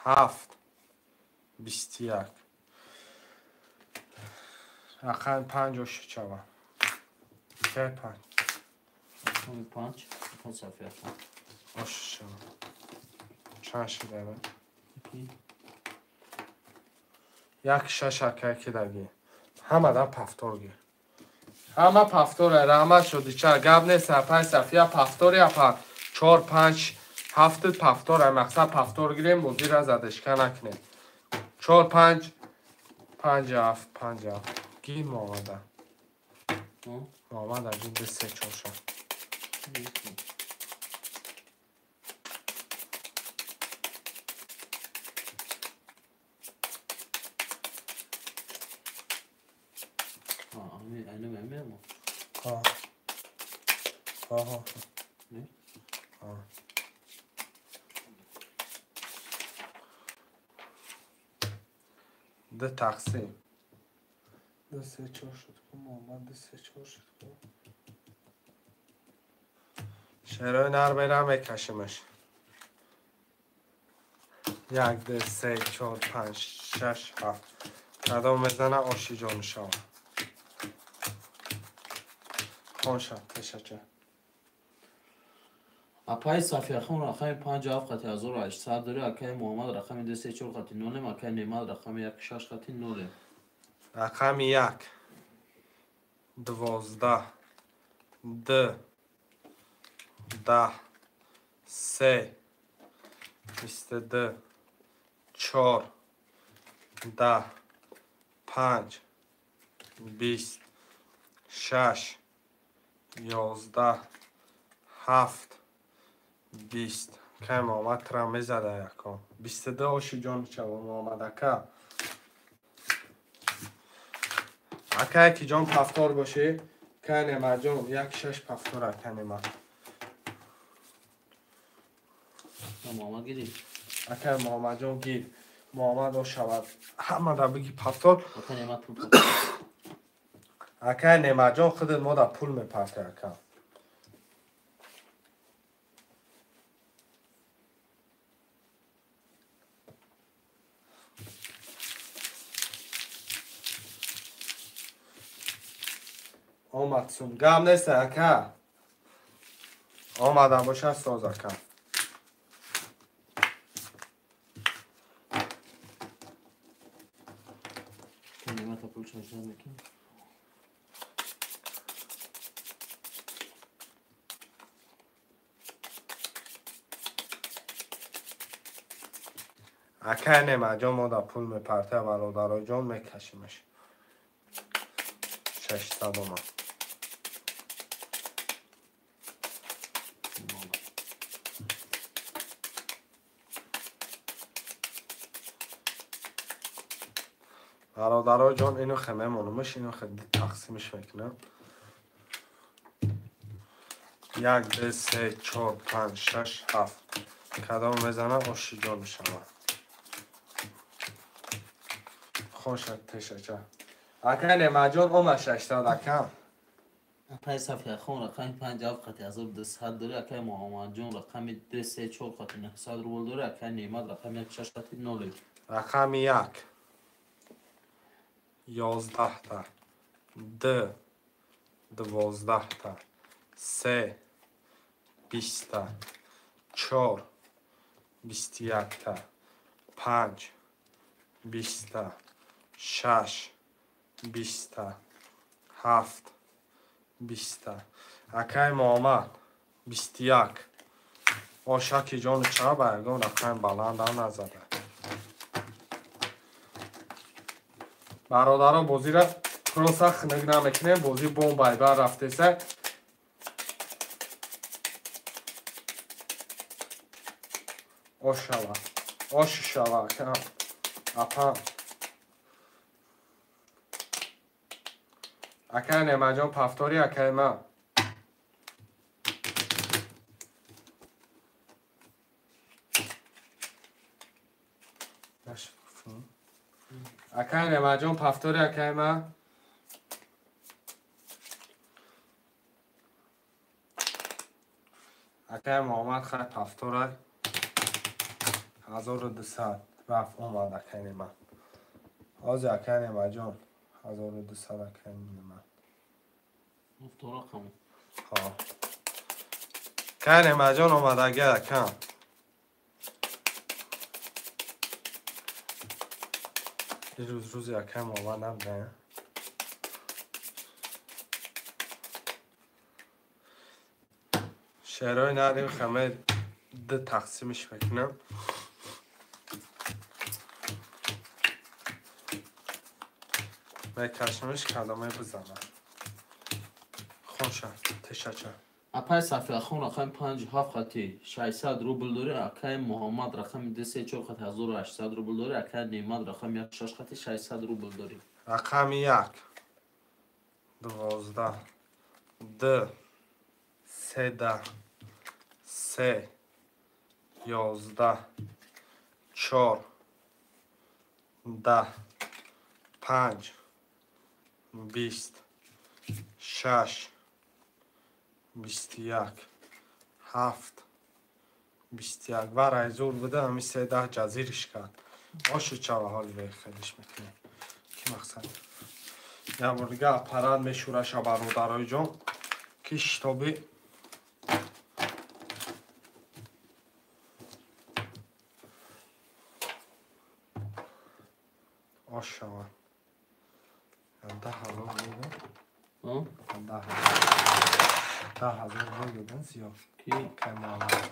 7 21 رقم 5 و 6 چوان که 5 رقم 5 اپای صفیه خون باش چوان چند شده با یک 6 که دگی همه دا پفتور گیر همه پفتوره رحمت شدی چه گب نیست اپای صفیه پفتوری اپا 4 5 7 پفتوره مقصد پفتور گیریم بودی را زدشکه نکنیم 4 5 5 7 5 7 گیر محمده محمد اگه 2 3 4 شد اینو میمیم ها ها ها نه ها ده تقسیم 2 3 4 شد محمد 2 3 4 شد شروع نر بیرم بکشیمش 1 2 3 4 5 6 7 قدم میزنه آشی جان شما خون شد تشکر اپای صفیه خون رقم 5 خط 1800 داره اکای محمد رقم 234 خط 0 اکای نماد رقم 16 خط 0 رقم 1 12 10 10 3 22 4 10 5 20 6 11 7 20 کم آمد ترمه زده یکم 22 آشی جان چوام آمد اکا یکی جان پفتار باشه کنه ما جان یک 6 پفتار کنه ما محمد گیری اکا محمد جان گیر محمد ها شود همه را بگی پفتار اکا نعمت پول پفتار اکا نیمه جان خودت ما در پول میپرته اکا آمد سون گم نیست اکا آمده باشه ساز اکا اکا نعمت پول چشم میکنی اکا نیمه جان ما در پول میپرته برادرای جان میکشیمش 600 اومد برادرای جان اینو خمه مونمش اینو خیلی تقسیمش میکنم 1 2 3 4 5 6 7 کدام میزنم آشی جان میشم خوشت تشکر اکا نیمه جان اومد 600 اکا پای صفحه خون رقم 50 خطی 1200 داره اکا محمد جون رقم 234 خطی 900 روبل داره اکا نعمت رقم 16 خطی 0 رقم 1 11 تا 2 12 تا 3 20 تا 4 21 تا 5 20 تا 6 20 تا 7 20 تا اکای محمد 21 آشکی جان چرا برگان رقم بلند هم نزده برادرها بازی را پروسا خنگ نمیکنه بازی بوم بایبر رفته سه آش شوا آش شوا کنم اپا اکا نیمه جان پفتاری اکای ما اکا نیمه جان پفتاری اکای ما اکای محمد خیلی پفتاره 1200 رفت اومد اکای نیمه آزی اکای نیمه جان 1200 اکای نیمه تو رقم ها اکای نیمه جان اومد اگه اکا یه روزی اکای محمد نبده شعرهای ندیم خمه ده تقسیمش بکنم میکشمش کلمه بزنم خوشم تشکر اپای صفحه خون رقم 57 خطی 600 روبل داره اکا محمد رقم 234 خطی 1800 روبل داره اکا نعمت رقم 16 خطی 600 روبل داره رقم 1 12 2 13 3 11 4 10 5 20 6 21 7 21 برای زور بده همی 13 جزیرش کرد آشو چاوه حال به خیلیش میکنه کی مقصد یه بار دیگه پرد میشوره شا برادرای جان که شتابی آش شوه ده حالا بوده ها 10,000 روی بدن سیاه کی که محمد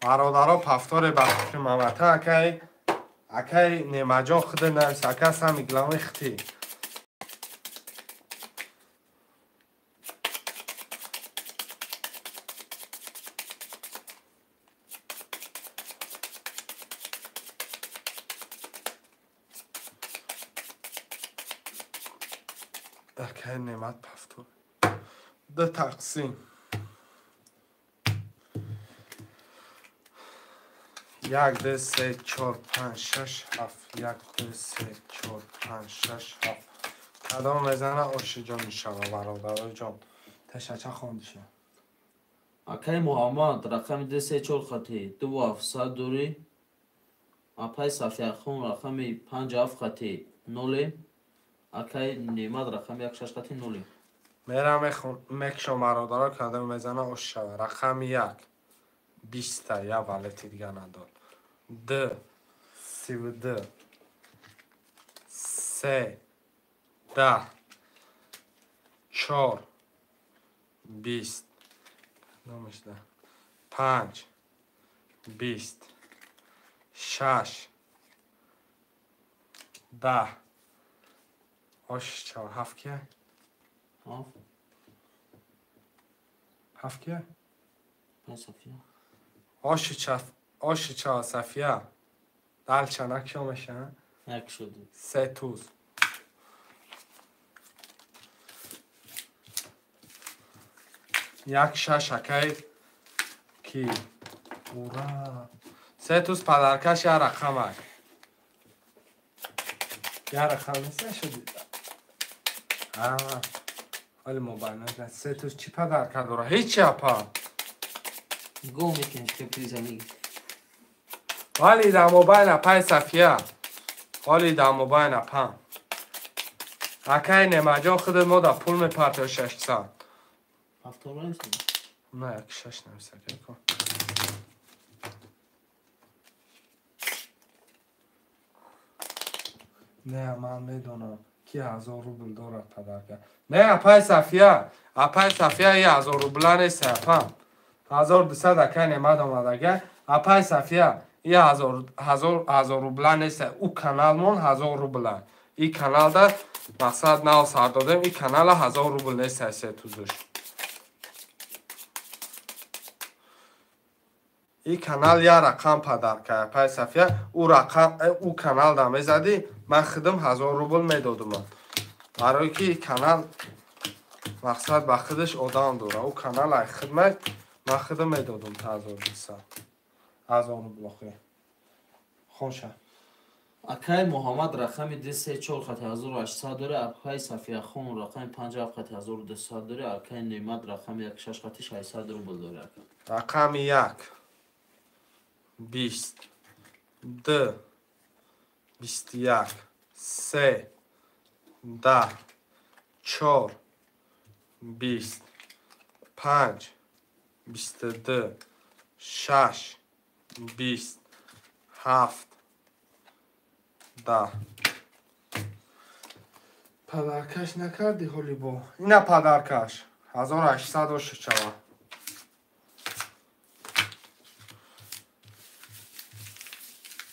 برادرها پفتار به فکر محمد اکی نیمجا خود نویس اکی سمی گلامی خطی اکی نیمت پفتار 2 تقسیم 1 2 3 4 5 6 7 1 2 3 4 5 6 7 کدام میزنه آشی جان میشوه برادر جان تشچه خوندشه اکی محمد رقم 234 خطی 2700 دوری اپای صفیه خون رقم 57 خطی 0 اکی نیمد رقم 16 خطی 0 میرم میکشم برادر کدام میزنه آشی شوه رقم 1 20 یا ولتی دیگه ندار 2 32 3 10 4 20 نامش ده 5 20 6 10 آش چه 7 که ها 7 که پای صفیه آش چه صفیه دل چنک شمشه یک شده 3 توز یک شش اکی کی اورا 3 توز پدرکش یه رقم های یه رقم نیست شدی حالی موبایل نگه 3 توز چی پدرکه داره هیچی اپا گو میکنش که پریزه میگی حالی در موبایل اپای صفیه حالی در موبایل اپا اکی نمجا خود ما در پول میپرد 600 هفتار رو نیستم نه یک شش نمیسه که کن نه من میدونم کی 1000 روبل دارد پدرکه نه اپای صفیه 1000 روبل نیست اپا 1200 اکی نمد آمدگه اپای صفیه 1000 روبل نیست او کانال مون 1000 روبل این کانال ده مقصد نو سر دادیم این کانال 1000 روبل نیست سه توزش این کانال یه رقم پدرکه پای صفیه او کانال ده میزدی من خودم 1000 روبل میدادم برای که این کانال مقصد به خودش آدم داره او کانال ای خدمت من خودم میدادم تا 1200 1000 روبل خیلی خوشه اکی محمد رقم 234 خطی 1800 داره اپای صفیه خون رقم 57 خطی 1200 داره اکی نیمد رقم 16 خطی 600 روبل داره رقم 1 20 2 21 3 10 4 20 5 22 6 20 7 10 پدرکش نکردی حالی با اینه پدرکش 1800 و شچوه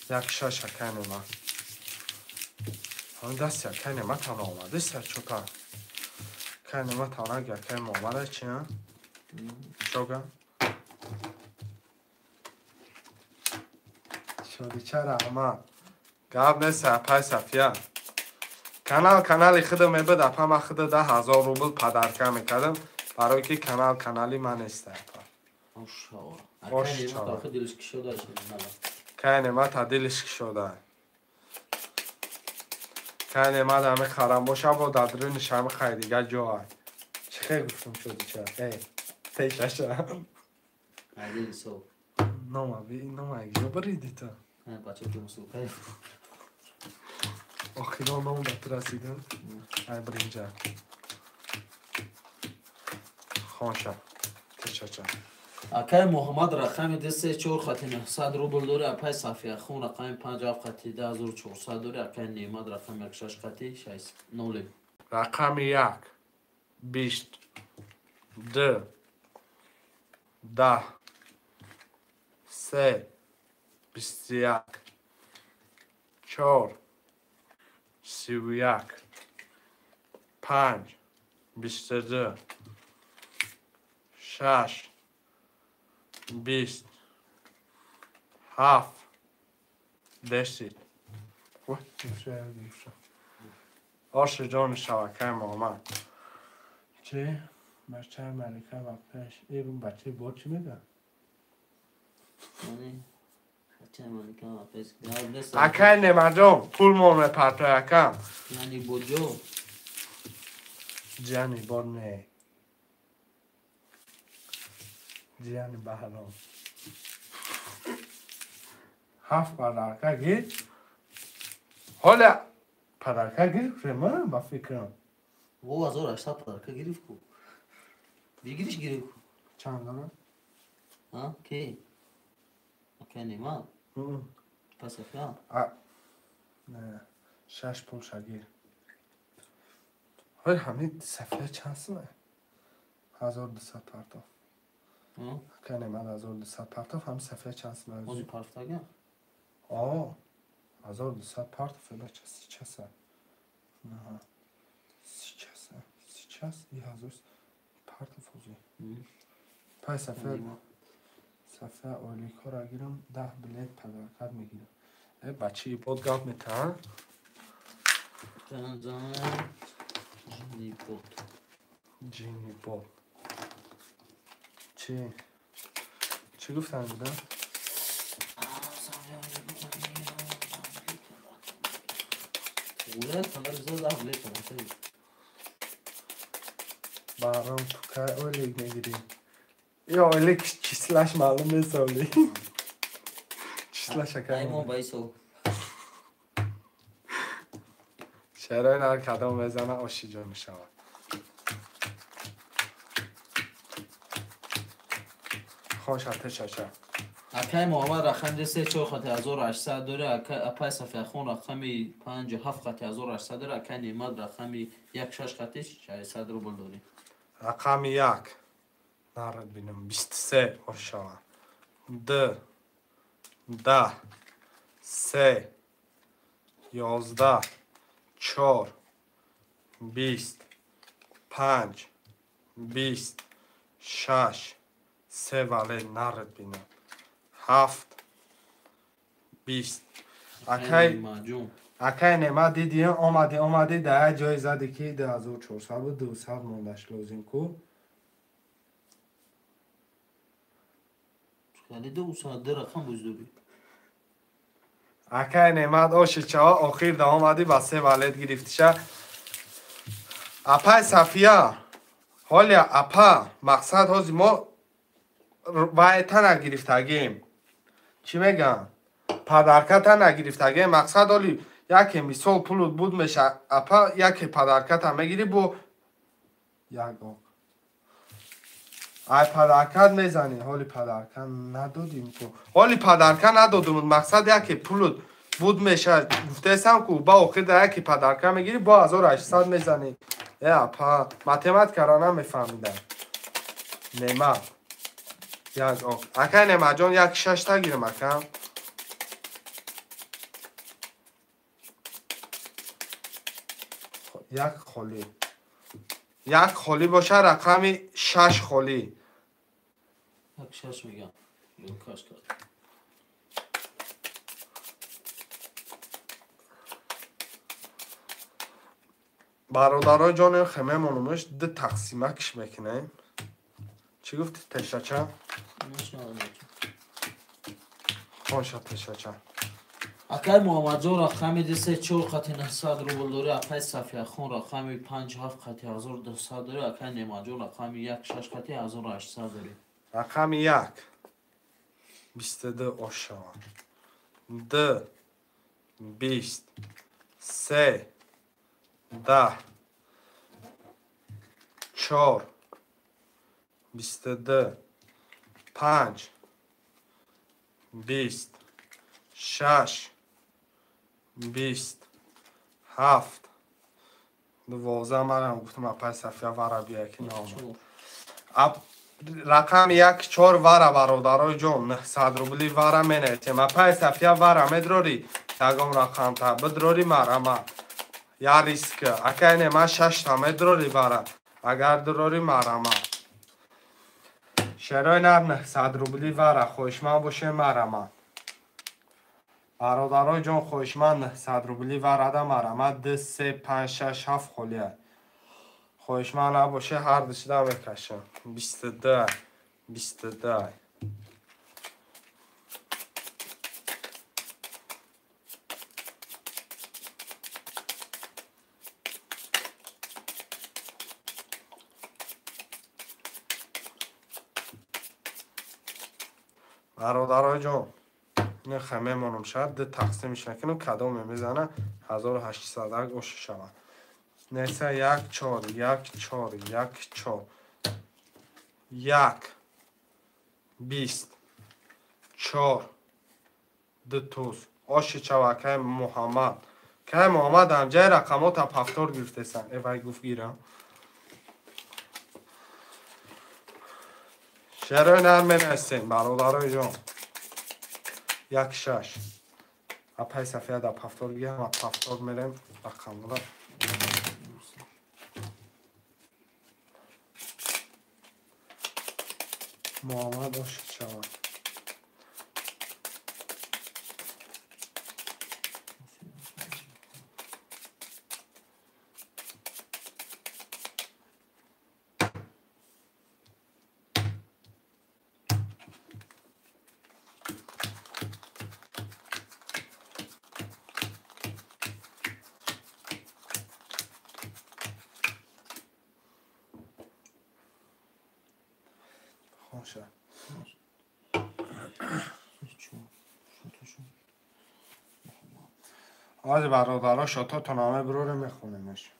یک شش اکنه ما همون دست اکنه ما تانه آمده سر چوپا کنه ما تانه اگر کنه ما آمده چی هم؟ شوگم شدی چرا اما گرد نیست اپای صفیه کانال خودم میبود اپا ما خود 10,000 روبل پدرکه میکردم برای که کانالی من نیست اپا اکی نیمد آخه دلش کشو داشت کنه ما تا دلش شده کنه ما همه خرم باشه با دادرونش همه خیلی دیگه جا چه خیلی گفتم شدی چرا تیشش عدیل سو نام اگه بریدی تا بچه که مسوقه آخیرا نام داد رسیدن ای برینجا خانشه تیشش акай муҳаммад рақами 24 хати 900 рубл дори, акай сафияхун рақами 57 хати 10400 дори, акай неъмат рақами 16 хати 60. рақами 1 20 2 10 3 21 4 31 5 22 6 20 7 10 آش جان شبکه محمد چه؟ بچه ملکه وقتش این بچه بود چی میگه؟ اکه نمجام پول مونه پرتو یکم یعنی بوجو جانی بود نه جانی بحرام 7 پدرکه گیر حالا پدرکه گیر رمان با فکرم او 1800 پدرکه گرفت کو بگیریش گرفت کو چند دارم؟ ها کی اکای نیمات پس افیان نه 6 پول شگیر حالا همین صفحه چند سمه 1200 پرتو اکه نمید 1200 پرتو هم صفحه چند سمه اوزی پرفتاگه آه 1200 پرتو فیلم چه سه نه سی چه سه 1000 پرتو فوزی پای صفحه اولیکا را گیرم 10 بلیت پدرکت میگیرم بچه بود گفت میتن تنظام جینی بود چی گفتن بودن؟ برام تو که اولیک میگیریم یا اولیک چیسلش معلوم نیست اولیک چیسلش ایمان بایسو شهرهای نهار کدام بزنه آشی جا میشود خوش هتش هشه اکای محمد رقم 34 خط 1800 داره، اکای صفیخون رقمی 57 خط 1800 داره، اکای نیمت رقمی 16 خط 600 روبل داره. رقم 1 نرد بینم 23 خوش شود 2 10 3 11 4 20 5 20 6 3 ولی نرد بینم 7 20 اکای نمه دیدی آمده ده جای زده که 2400 و 200 موندش لازم کو خیلی 200 رقم بزدوری اکای نمه آشی چه آخیر ده آمده با 3 ولید گرفتشه اپای صفیه حالی اپا مقصد هازی ما وایتا نگرفتگیم چی میگم پدرکت نگرفتگیم مقصد حالی یکی مثال پولود بود میشه اپا یکی پدرکت هم میگیری بو یک آق ای پدرکت میزنی حالی پدرکت ندادیم کو حالی پدرکت ندادیم مقصد یکی پولود بود میشه گفته ایسم کو با آخر در یکی پدرکت میگیری با 1800 میزنی اپا ماتمات کرانه میفهمیدن نیمه یک آق اکای نیمه جان یک 6 تا گیرم اکم یک خالی باشه رقم 6 خالی یک 6 میگم کاش کرد برادرای جان خمه منومش ده تقسیمه کش میکنیم چی گفتی تشچه؟ خوشا تشچه اکای محمد جان رقمی 24 خط 900 روبل داره، اکای صفیخون رقمی 57 خط 1200 داره، اکای نیمت جان رقمی 16 خط 1800 داره. رقم 1 22 آشان 2 20 3 10 4 22 5 20 6 20 7 12 منم گفتم اپای صفیه وره بیا که نامه رقم 1 4 وره برادرای جون 900 روبلی وره منیتیم اپای صفیه وره مدروری یکم رقم تا بدروری مرمه یا ریسک اکای نمه 6 تا مدروری وره اگر دروری مرمه شرای نر 900 روبلی وره خوشمن باشه مرمه برادرای جان خوشمن 900 روبلی ورده مرمه 2 3 5 6 7 خولیه خوشمن نباشه هر دشته بکشم 22 22 برادرای جان این خمه منم شد ده تقسیمش نکنم کدام میزنه 1800 گوش شود نسه 1 4 1 4 1 4 1 20 4 دو توز آشی چوکه محمد که محمد هم جای رقمات ها پفتار گرفته سن ایوای گفت گیرم شرای نرمه نستیم برادرای جان 1 6 اپای صفیه دا پفتار گیرم و پفتار میرم رقم بودم محمد آشی چوکه خوشه آج برادرها شتا تا نامه برو رو میخونیمش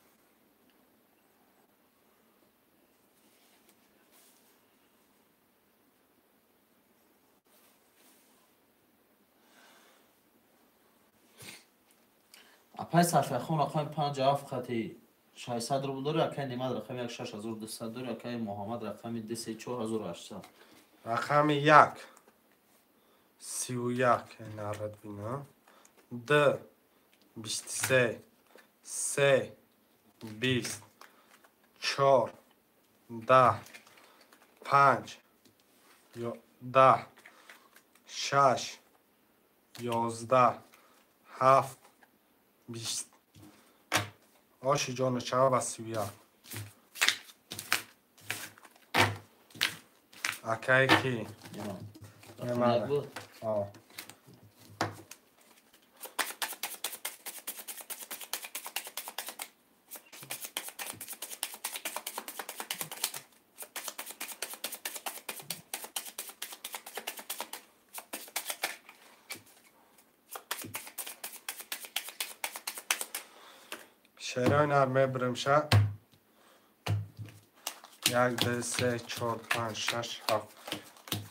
اپای صفحه خون رقم 57 خطی 600 روبل داره اکای نیمد رقم 6200 داره اکای محمد رقم 24800 رقم 1 31 نرد بینم 2 23 3 20 4 10 5 10 6 11 7 20 آشی جان چرا و 31 اکای کی رقم 1 بود آه شرای نرمه برمشه 1 2 3 4 5 6 7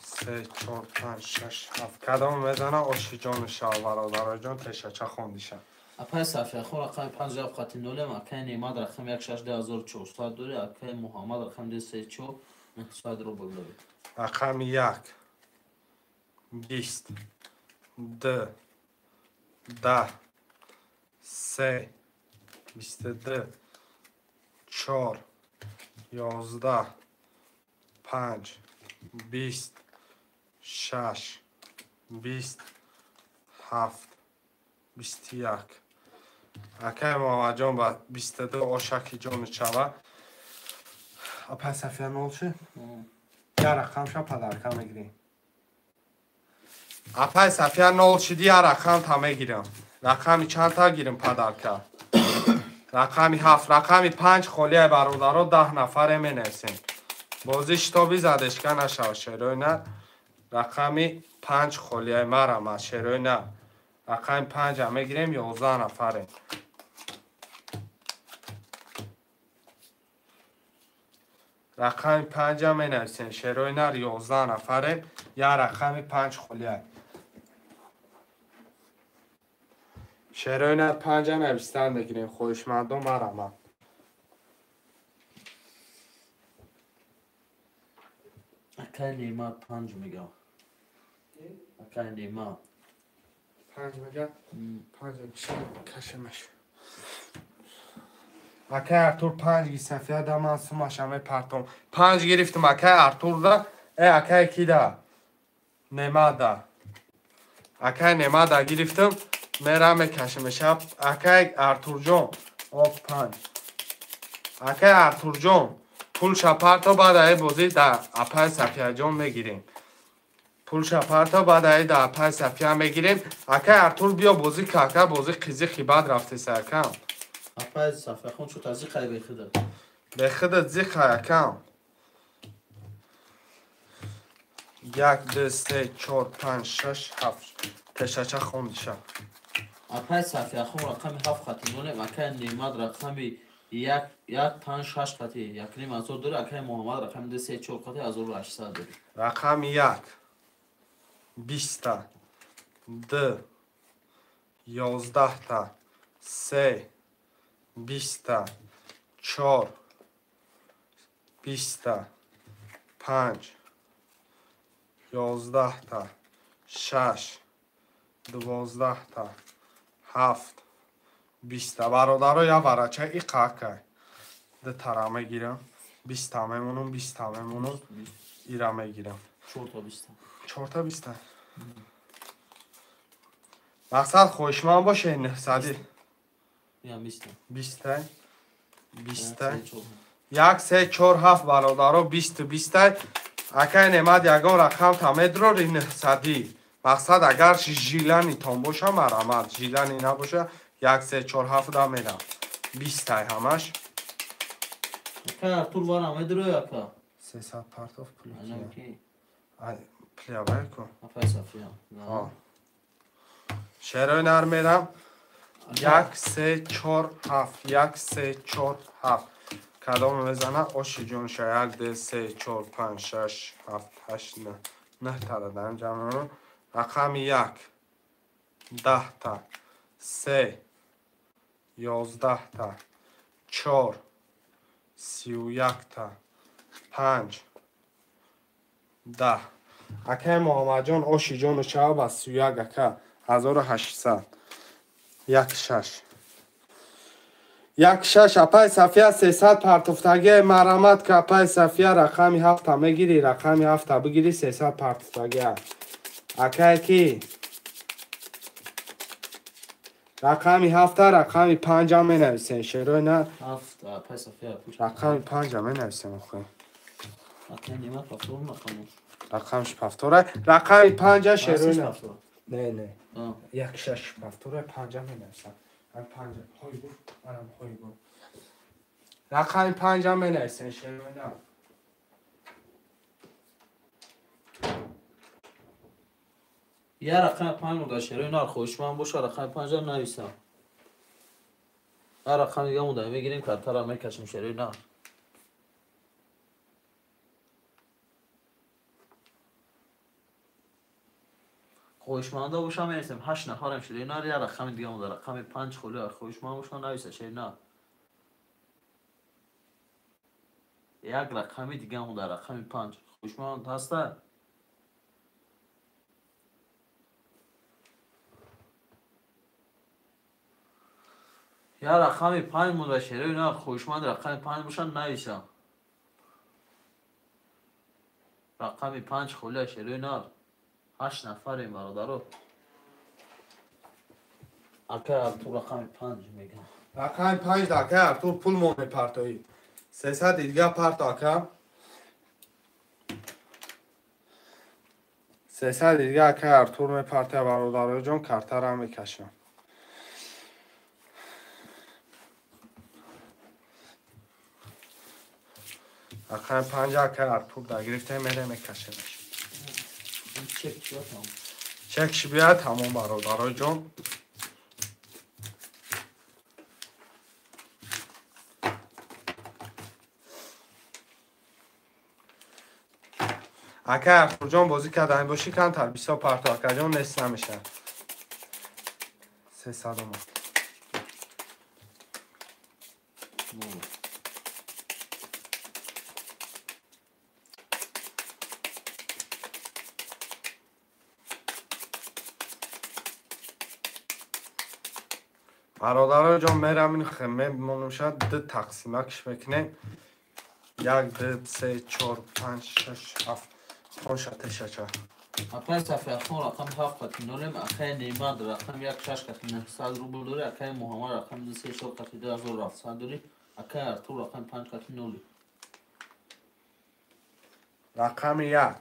3 4 5 6 7 کدام میزنه آشی جان شاه برادرای جان تشچه خوندیشه اپای صفحه خون رقم 57 خطی 0 اکای نیمد رقم 16400 داره اکای محمد رقم 24900 روبل داره رقم 1 20 2 10 3 22 4 11 5 20 6 20 7 21 اکای محمد جان با 22 آشکی جان چوه اپای صفیه نول شه یا رقم شا پدرکم میگیریم اپای صفیه نول شدی یا رقم تا میگیرم رقمی چند تا گیریم پدرکم رقمی 7 رقمی 5 خولیه برادرها 10 نفره می نسیم بازی شتابی زدش که نشو شروع نه رقمی 5 خولیه مرم شروع نه رقمی 5 هم میگیریم 11 نفره رقمی 5 هم می نسیم شروع نه 11 نفره یا رقم 5 خلیه شروع 5 نوشتن بگیریم خوشمندم مرمم اکای نیمه 5 میگم اکای نیمه 5 میگه 5 کشمش اکای ارتور 5 گی صفیه ده من سومش همه پرتم 5 گرفتم اکای ارتور ده اکای کی ده نیمه ده اکای نیمه ده گرفتم میرم میکشمش اکای ارتور جون آب 5 اکای ارتور جون پول شپرتا بعد ای بازی در اپای صفیه جون میگیریم پول شپرتا بعد ای در اپای صفیه میگیریم اکای ارتور بیا بازی که بازی قیزی خیبت رفته سرکم اپای صفحه خون شو تازی خیلی بخیده به خودت زیخ یکم 1 2 3 4 5 6 7 تشچه خوندشه اپای صفحه خون رقم 7 خطی دونه اکای نیمه رقم 1 5 6 خطی یک نیم ازور داره اکای محمد رقم 2 3 4 خطی 1800 داره رقم 1 20 تا 2 11 تا 3 20 تا 4 20 تا 5 11 تا 6 12 تا 7 20 تا برادر یا برچه ای قاکه ده ترا میگیرم 20 تا میمونم 20 تا میمونم ایرا میگیرم 4 تا 20 4 تا 20 تا مقصد خوشمان باشه این 900 یا 20 20 تا 20 تا 1 1 3 4 7 برادر 20 20 تا اکای نماد یگان رقم تمیدرو این 900 مقصد اگر ژیلانی تون باشه مرامت ژیلانی نباشه 1 3 4 7 دا میرم 20 تا همش اکای ارتور بارم ادرو یا که 300 پارتوف انا پولی کی پلیا باید کن اپای صفحه شروع نر میرم 1 3 4 7 1 3 4 7 کدام میزنه آشی جون شه 1 2 3 4 5 6 7 8 9 9 تا دادن جمع رقم 1 10 تا 3 11 تا 4 31 تا 5 10 اکه محمد جان آشی جان شه با 31 اکه 1800 1 6 1 6 اپای صفیه 300 پرتفتگی مرامت که اپای صفیه رقمی 7 میگیری رقمی 7 بگیری 300 پرتفتگی اکه کی رقمی 7 رقمی 5 می نویسین شروع نه 7 اپای صفحه پوش رقمی 5 می نویسین خواهی اکای نیمه پفتور نخونم رقمش پفتوره رقمی 5 شروع نه پفتور نه نه 1 6 پفتوره 5 می نویسن 5 های گو منم های گو رقمی 5 می نویسین شروع نه یه رقم 5 مونده شروع نار خوشمند باشه رقم 5 هم نویسم هر رقم دیگه مونده میگیریم کارتر هم میکشیم شروع نار خوشمنده باشم میرسیم 8 نفرم شروع نار یه رقم دیگه مونده رقم 5 خلی خوشمند باشه نویسه شروع نار یک رقم دیگه مونده رقم 5 خوشمند هسته یا رقم 5 مونده شروع نار خوشمند رقم 5 باشن نویسم رقم 5 خلی شروع نار 8 نفریم برادرو اکا تو رقم 5 میگم رقم 5 دکه تو پول مونه پرتایی 300 دیگه پرت آکم 300 دیگه اکه ارتور می پرته برادر جان کارتر هم میکشم رقم 5 اکه ارتور در گرفته میره میکشمش چک بیاتم چکش بیاد تمام برادر جان اکه ارتور جان بازی کردن باشی کمتر 20 پرتو اکه جان نصف نمیشه 300 ما برادرای جان میرم این خمه منوشد ده تقسیمکش بکنیم 1 2 3 4 5 6 7 خوش تشچه اپای صفحه خون رقم 7 قطعی نولیم اکای نیمد رقم 1 6 قطعی 900 روبل داری اکای محمد رقم 3 4 قطعی 2700 داری اکای ارتور رقم 5 قطعی نولی رقم 1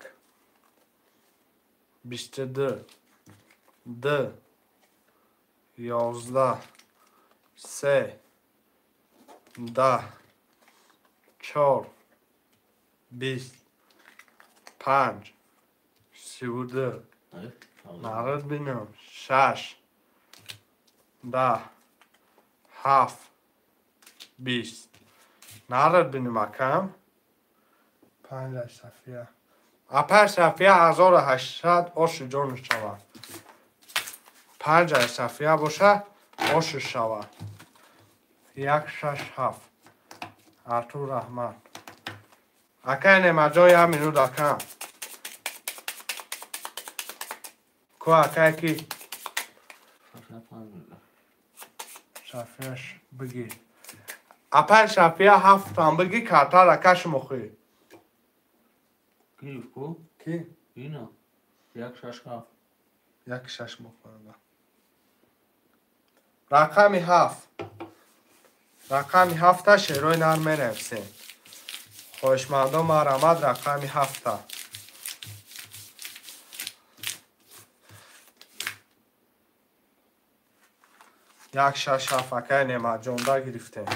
22 2 11 3 10 4 20 5 32 نرد بینم 6 10 7 20 نرد بینم اکم 5 صفیه اپر صفیه 1800 آش جان شود 5 صفیه باشه آش شود 1 6 7 ارتور رحمت اکه نمه جای همینو دکم کو اکه کی صفیهش بگی اپر صفیه 7 هم بگی کتر اکش مخی گیف کو؟ کی؟ اینا 1 6 7 1 6 مخورده رقم 7 رقم 7 شیروی نرمه نفسیم خوشمندم مرمد رقم 7 1 6 7 اکه نمه جانده گرفتیم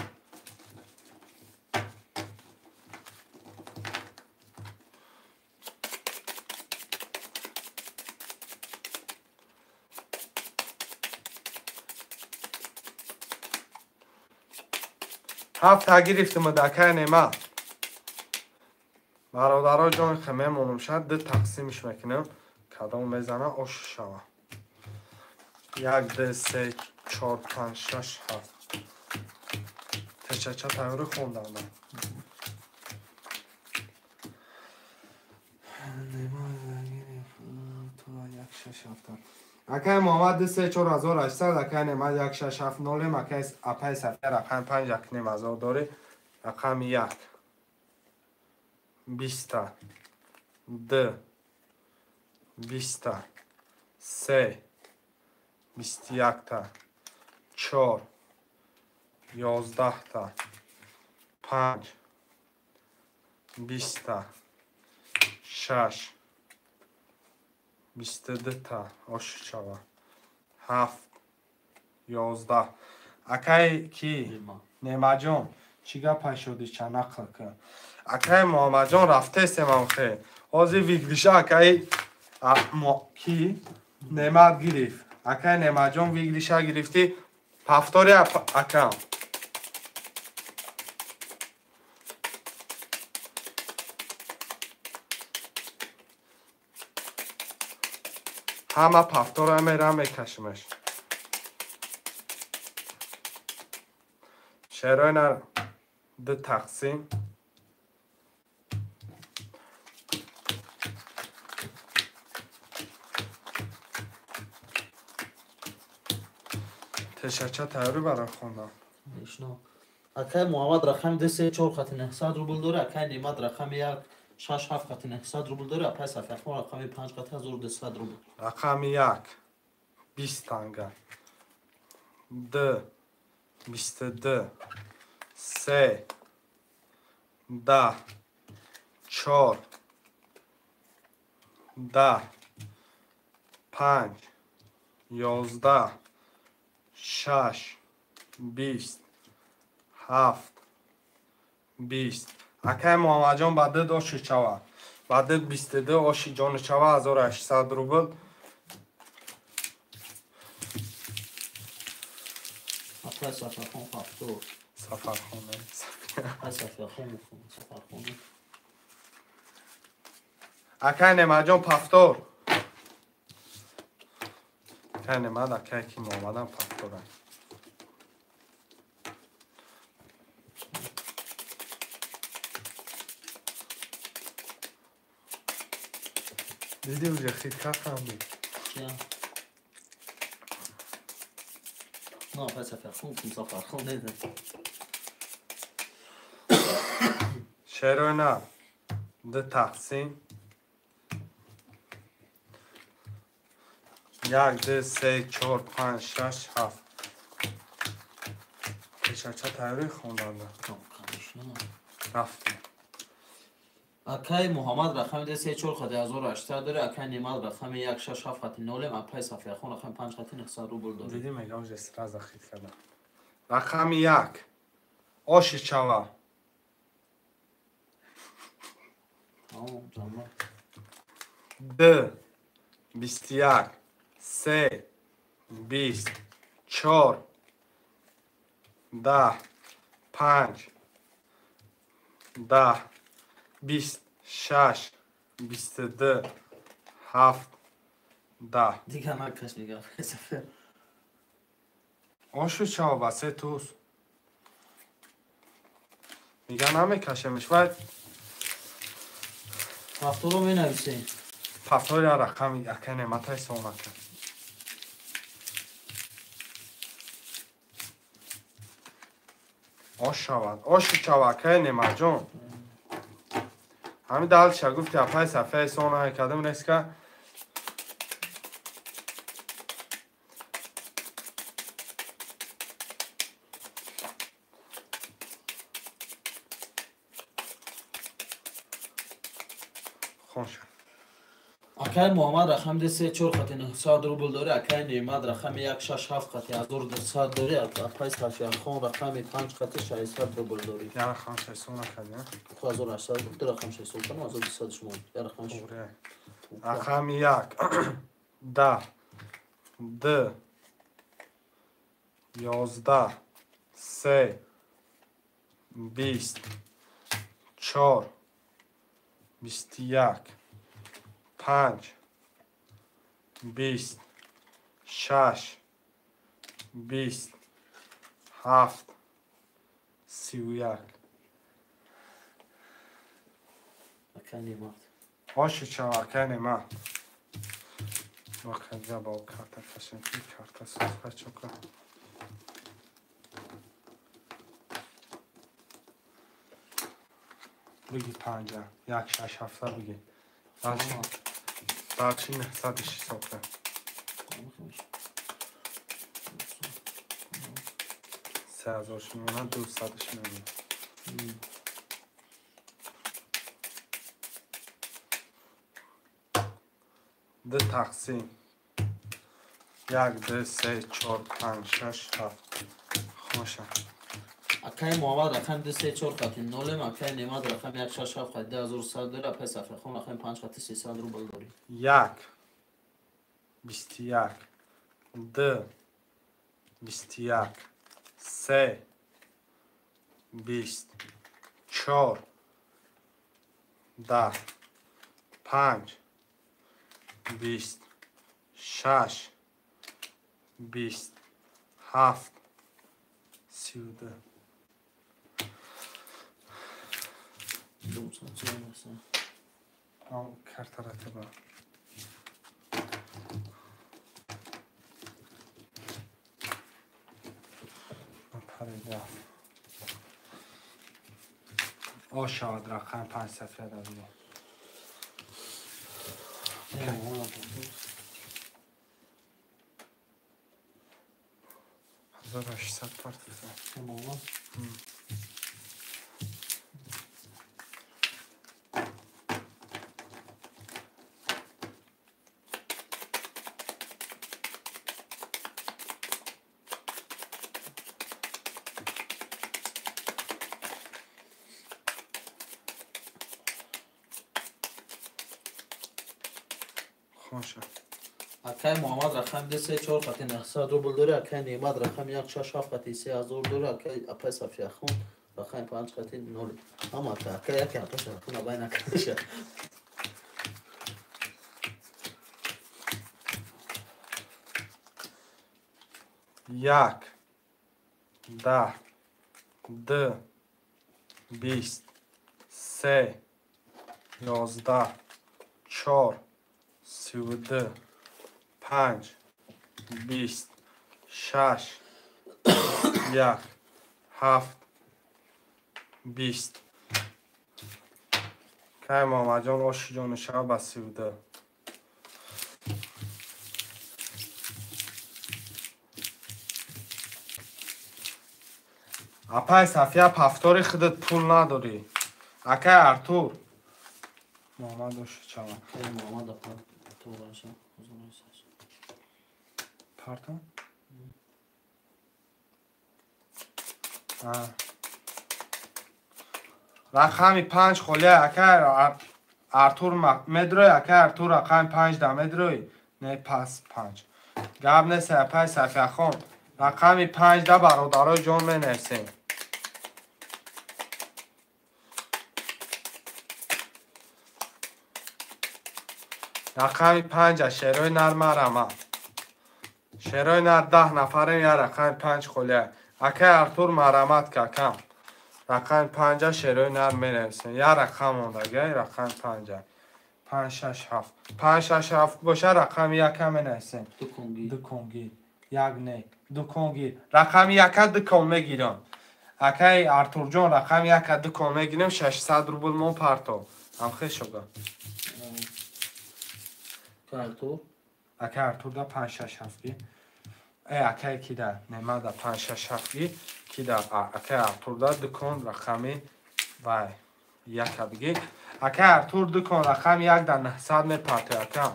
هفت گرفتیم دکه نمه برادرها جان خمه مونم شد ده تقسیمش میکنم کدام میزنه آش شوه 1 2 3 4 5 6 7 تشچه تایوری خوندم من اکه محمد 3 4800 اکه نمه 1 6 7 0 اکه اپای صفحه رقم 5 یک نیم هزار داره رقم 1 20 2 20 3 21 4 11 5 20 6 22 آش شوه 7 11 اکه کی نیمه جان چی گپ شدی چه نقل کن اکه محمد جان رفته استمام خیلی آزی ویگلیشه اکه کی نیمه گرفت اکه نیمه جان ویگلیشه گرفتی پفتاری اکم همه پفتار میرم میکشمش شیرای نر ده تقسیم تشچه تایوری برای خوندم نشنا اکای محمد رقم 2 3 4 قطعی 900 روبل داره اکای نیمد رقم 1 6 7 قطعی 900 روبل داره اپای صفحه خون رقم 5 قطعی 1200 روبل رقم 1 20 تنگه 2 22 3 10 4 10 5 11 6 20 7 20 اکه محمد جان بعد داشت چوا بعد 22 آشی جان چوا 1800 روبل اپای صفحه خون فاکتور سفر خونه اپای صفحه خون سفر خونه Акай Немаҷон пафтор. Акай Немад акай ки номадан пафторам. Диди уже хитка фаҳмид. Кия? نه پس فرخون کمسا فرخون نیده شروع نه ده تقسیم 1 2 3 4 5 6 7 پیشه چه تایری خوندن ده رفتیم اکای محمد رقم ده 3 4 خط 1800 داره اکای نیمال رقم 1 6 7 خط 0 اپای صفحه خون رقم 5 خط 900 روبل داره دیدی میگم جست راز خیت کردم رقم 1 آش چوا جمع 2 21 3 20 4 10 5 10 26 22 7 10 دیگه نکش میگم صفحه آشو چاو بسه توس میگه نمیکشمش باید هفتو رو می نویسیم پفتار یا رقم یکی نعمت های سومت کرد آش شود آش شود که نعمت جون همین دل چه گفتی اپای صفحه سومت کردم نیست که خوش اکای محمد رقم ده 3 4 خط 900 روبل داره اکای نیمد رقم 1 6 7 خط 1200 داره اپای صفحه خون رقم 5 خط 600 روبل داره یا رقم چه سومت کرد نه 1800 گفته رقم 600 کنم 1200 شما یا رقم اوره رقم 1 10 2 11 3 20 4 21 5 20 6 20 7 31 اکای نیمد باشه چواکن ما وقت جا با کارت فشنگی کارت صفحه چکا بگی 50 1 6 7 بگی بچی 900 صفحه 3000 میمونه 200 میمونه ده تقسیم 1 2 3 4 5 6 7 خوشه اکای محمد رقم ده 3 4 خط 0 اکای نیمد رقم 1 6 7 خط 1100 داره اپای صفحه خون رقم 5 خط 300 روبل داره 1 21 2 21 3 20 4 10 5 20 6 20 7 32 آن کارت رتبه پریده آشاد رقم 5 صفحه داریم 1800 پارت خوشه اکای محمد رقم ده 3 4 خط 900 روبل داره اکای نیمد رقم 1 6 7 خط 3000 داره اکای اپای صفحه خون رقم 5 خط 0 اما اکای یکی اپای صفحه خون ابای نکرده یک 10 2 20 3 11 4 32 5 20 6 1 7 20 که محمد جان آش جان شب با 32 اپای صفیه پفتاری خودت پول نداری اکای ارتور محمد آش چما محمد اپا تو باشم پارتون رقمی 5 خولیه اکای ارتور مدروی اکای ارتور رقم 5 ده مدروی نه پس 5 گب نیست اپای صفیه خون رقمی 5 ده برادرای جان می نیستیم رقمی 5 شیروی نر مرمه شیروی نر 10 نفره یا رقم 5 خولیه اکای ارتور مرمت که کم رقم 5 شیروی نر می نیستیم یا رقم مونده رقم 5 5 6 7 5 6 7 باشه رقم یک می نیستیم دو کنگی یک نه دو کنگی رقم یک دو کن میگیرم اکای ارتور جان رقم یک دو کن میگیرم 600 روبل مون پرتو هم خیلی شده ارتور اکای ارتور ده 5 6 7 اکای کی ده نمه ده 5 6 7 کی ده اکای ارتور ده دو کن رقمی وای یک بگی اکای ارتور دو کن رقم یک در 900 می پرتو اکام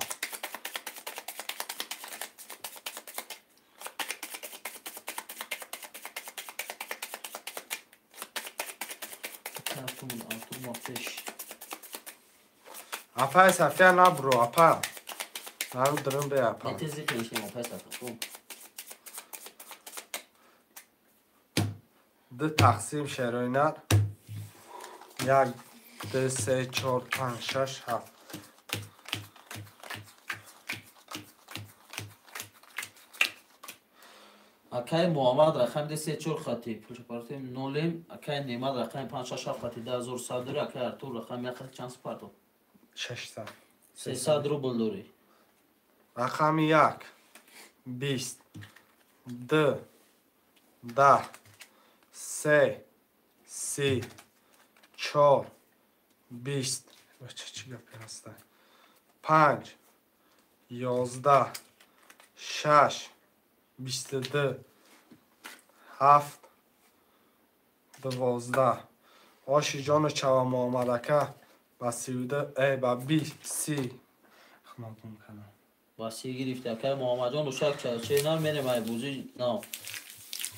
اپای صفیه نبرو اپا نرو درم به اپا نتیزی کنشیم اپای صفیه دو تقسیم شیروی نر یک 2 3 4 5 6 7 اکای محمد رقم 2 3 4 خطی پوش پارتیم نولیم اکای نیمد رقم 5 6 7 خطی 100 داری اکای ارتور رقم یک خطی چند سپارتو 600 300 روبل داری رقم 1 20 2 10 3 30 4 20 چی گپی هسته 5 11 6 22 7 12 آشی جان چوا محمدکه با 32 ای با 20 30 خمام کنم با 30 گرفته اکای محمد جان روشک چه نام میریم ای بوزی نام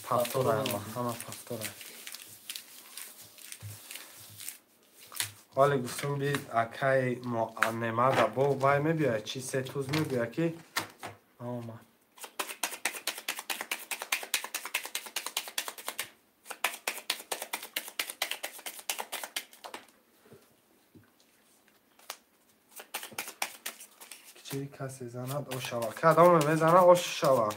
پفتور همه پفتور حالی گفتم بید اکای نمه دا با بای میبیاد چی سه توز میبیاد که آمد چی کسی زند او شوا کدام میزنه او شوا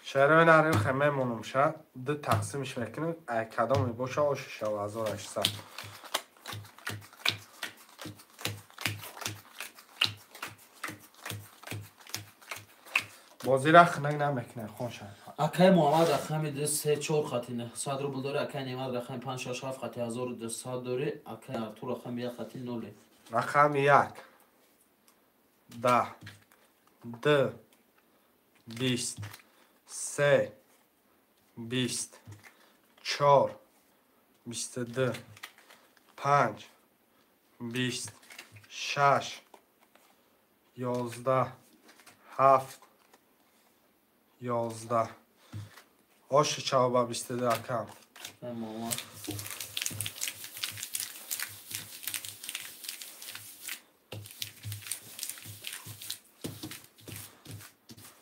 شهرهای نریم خمه مونم شد دو تقسیمش میکنیم کدام باشه او شوا 1800 بازی را خنگ نمیکنه خوشن اکای محمد رقم 2 3 4 خطی نه 100 روبل داری اکای نیمد رقم 5 6 7 خطی 1200 داری اکای ارتور رقم 1 خطی نولی رقم 1 10 2 20 3 20 4 22 5 20 6 11 7 11 آش چاوبا 22 کم اکای محمد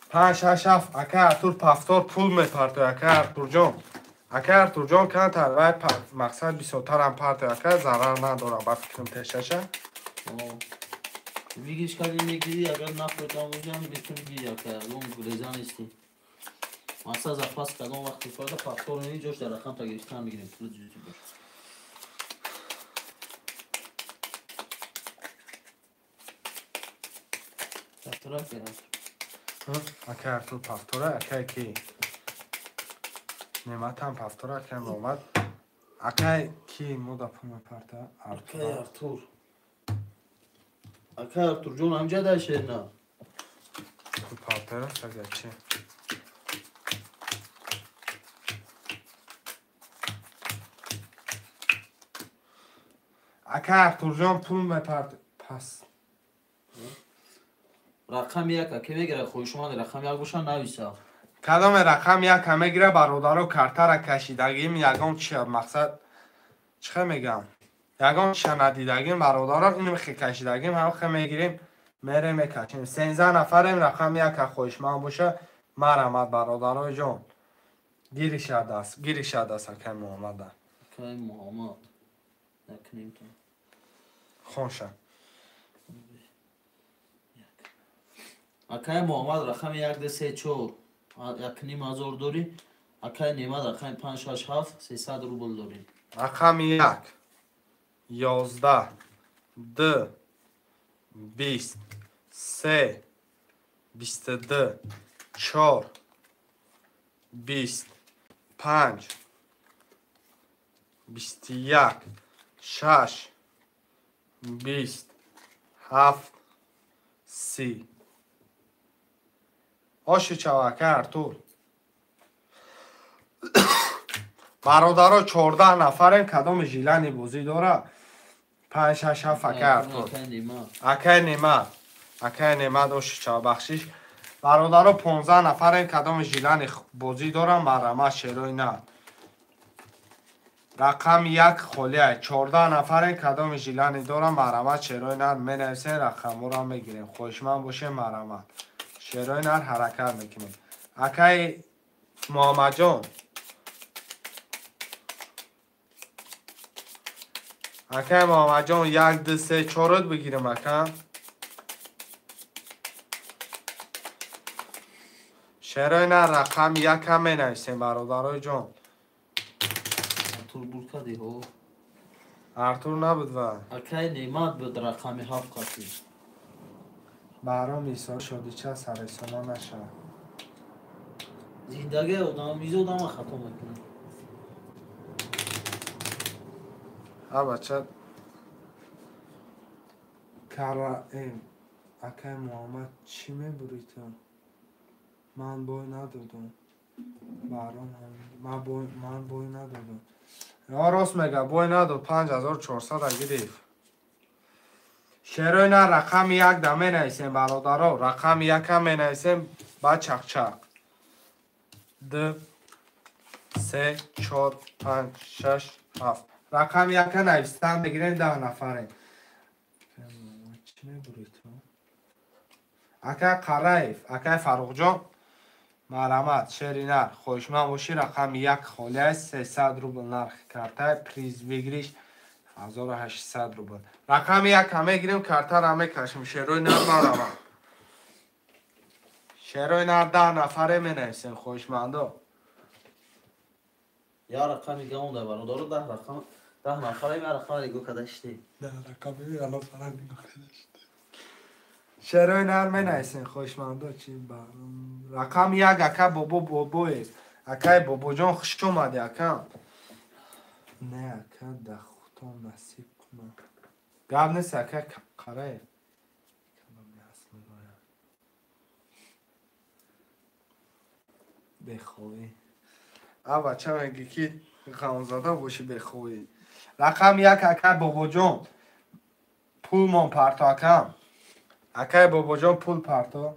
5 6 7 اکای ارتور پفتار پول میپرتو اکای ارتور جان اکای ارتور جان که تر مقصد 20 هم پرتو اکای ضرر نداره با فکرم تششه میگیش کاری میگیری اگر نفرتم بگم میتونی بیا که اون گریزان نیستی مثلا از پاس کدام وقت فردا فاکتور نی جوش در رقم تا گرفتن میگیریم تو جوتی باش فاکتورا که اکه ارتور پافتوره اکه کی نعمت هم پافتوره اکه اومد اکه کی مودا پومه پرده ارتور اکه ارتور جون همجا داشته نه تو پافتوره سگه چی اکه ارتور جان پومه پرده پس رقم یک که میگیره خوی شما رقم یک باشن نویسا کدام رقم یک همه گیره برادرو کرتر کشیدگیم یگان چی مقصد چه میگم یگان شندیدگیم برادران اینو میخی کشیدگیم هم خی میگیریم میره میکشیم 13 نفریم رقم یک خویش من باشه مرمت برادرای جان گیری شد است که محمد که محمد نکنیم تو خونشه اکای محمد رقم 1 2 3 4 یک نیم هزار داری اکای نیمه رقم 5 6 7 300 روبل داری رقم 1 11 2 20 3 22 4 20 5 21 6 20 7 30 آشی چوکه ارتور برادرها 14 نفرن کدام ژیلانی بازی داره 5 6 7 اکه ارتور اکه نیمه داشت چا بخشش برادرها 15 نفرن کدام ژیلانی بازی داره مرمه شیروی نه رقم 1 خلیه 14 نفرن کدام ژیلانی داره مرمه شیروی نه منویسین رقم رو میگیریم خوشمن باشه مرمه شیروی نه حرکت میکنیم اکه محمد جان اکه محمد جان 1 2 3 4 بگیریم اکه شیروی نه رقم 1 هم منویسیم برادرای جان ارتور بود کدی هو ارتور نبود و اکای نیمه بود رقم 7 قطعی برام ایسا شدی چه سر سالا نشه زندگی آدم میزه آدم ختم میکنه ها بچه کارا این اکه محمد چی میبوری تو من بای ندادم برام من بای ندادم یا راست میگه بای نداد 5400 گرفت شیروی نه رقم 1 دمه نیسیم برادرها رقم 1 هم نیسیم با چق چق 2 3 4 5 6 7 رقم 1 نویستم بگیرین 10 نفره چی میبوری تو اکه قرائف اکه فروغ جان مرمت شیری نر خوشمن باشی رقم 1 خاله 300 روبل نرخ کرده پریز بگیریش 1800 روبل رقم 1 همه گیریم کرده همه کشم شیروی نر مرمت شیروی نر 10 نفره می نیسیم خوشمنده یا رقم گونده برادر 10 رقم 10 نفره می رقم دیگه کداشتی 10 رقم الان فرق دیگه شیروی نر می نیسیم خوشمنده چی برام رقم 1 اکه بابوی اکه بابو جان خوش اومدی اکه نه اکه ده خدا نصیب کنه گب نیست اکه قره بخوایی او بچه میگی که خانزاده باشی بخوایی رقم 1 اکه بابو جان پول من پرتا کم اکه بابو جان پول پرتا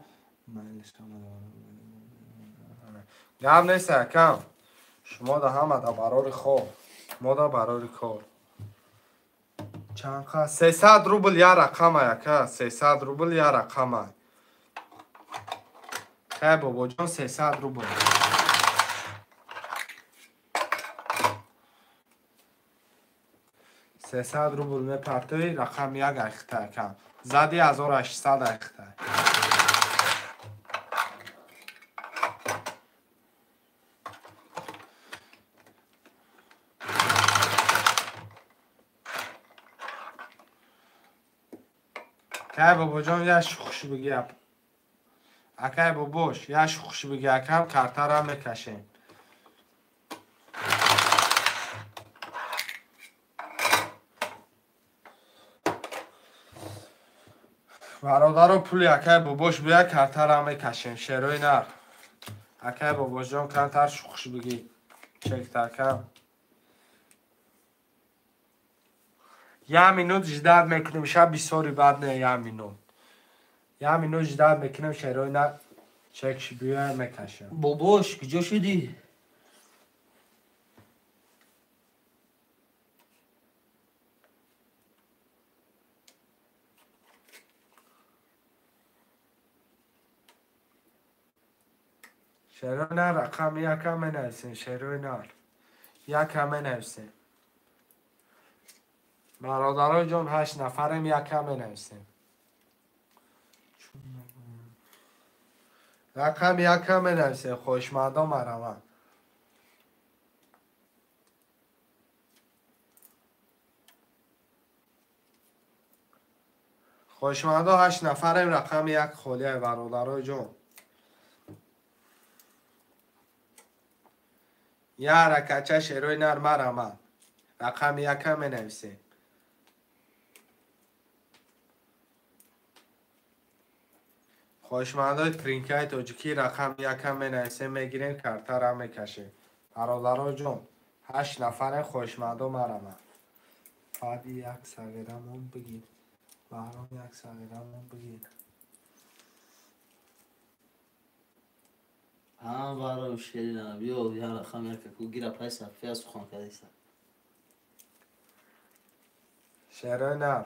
گب نیست اکه شما ده همه ده برار خواه ما ده برار کار چند که 300 روبل یا رقمه یکه 300 روبل یا رقمه که بابا جان 300 روبل 300 روبل میپرتوی رقم یک اخته کم زدی 1800 اخته که بابا جان یه خوش بگی اکای باباش یه خوش بگی اکم کارتر هم میکشیم برادر پولی اکای باباش بیا کارتر هم میکشیم شیروی نر اکای باباش جان کارتر خوش بگی چک ترکم یه مینوت جداد میکنیم شب بسیاری بعد نه یه مینوت جداد میکنیم شیروی نر چکش بیا میکشیم باباش کجا شدی؟ شیروی نر رقم یکم منویسیم شیروی نر یکم منویسیم برادرای جان 8 نفرم یکم منویسیم رقم یکم منویسیم خوشمندم مرمه خوشمندا 8 نفرم رقم یک خولیه برادرای جان یه حرکچه شیروی نر مرمه رقم یکم منویسیم خوشمندای ترینکای توجیکی رقم یکم منویسیم میگیریم کارتر هم میکشیم برادرای جان 8 نفر خوشمندا مرمه فقط یک سگرمون بگیر بهرام یک سگرمون بگیر برای شیرین بیا یه رقم یک کو گیره پای صفحه از خان کردیست شیروی نر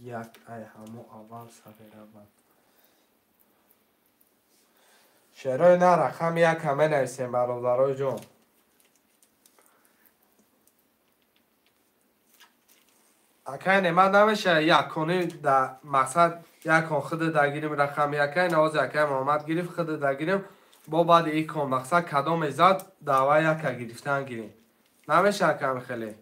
یک ای همو اول سگرمون شیروی نر رقم یکم منویسیم برادرای جان اکای نمد نمیشه یک کنی در مقصد یک کن خود درگیریم رقم یکای نواز یکای محمد گرفت خود درگیریم با بعد ای کن مقصد کدام ایزاد دعوی یکا گرفتن گیریم نمیشه کم خیلی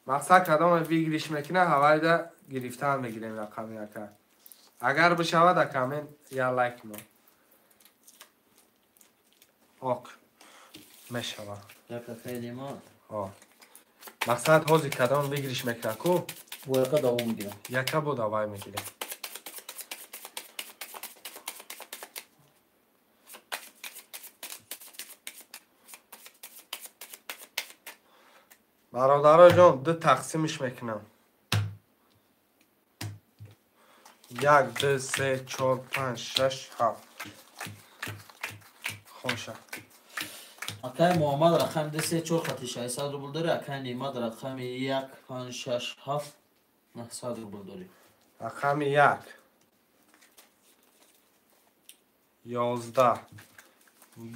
مقصد کدام وی گریش میکنه هوای ده گرفتن میگیریم رقم یکا اگر بشود اکامین یا لایک مون اوک میشود یک خیلی ما مقصد حوزی کدام وی گریش میکنه کو با یکا دوام میگیرم یکا بود دعوی میگیریم برادرای جان دو تقسیمش میکنم 1 2 3 4 5 6 7 خوشه اکای محمد رقم 2 3 4 خط 600 روبل داری اکای نیمد رقم 1 5 6 7 900 روبل داری رقم 1 11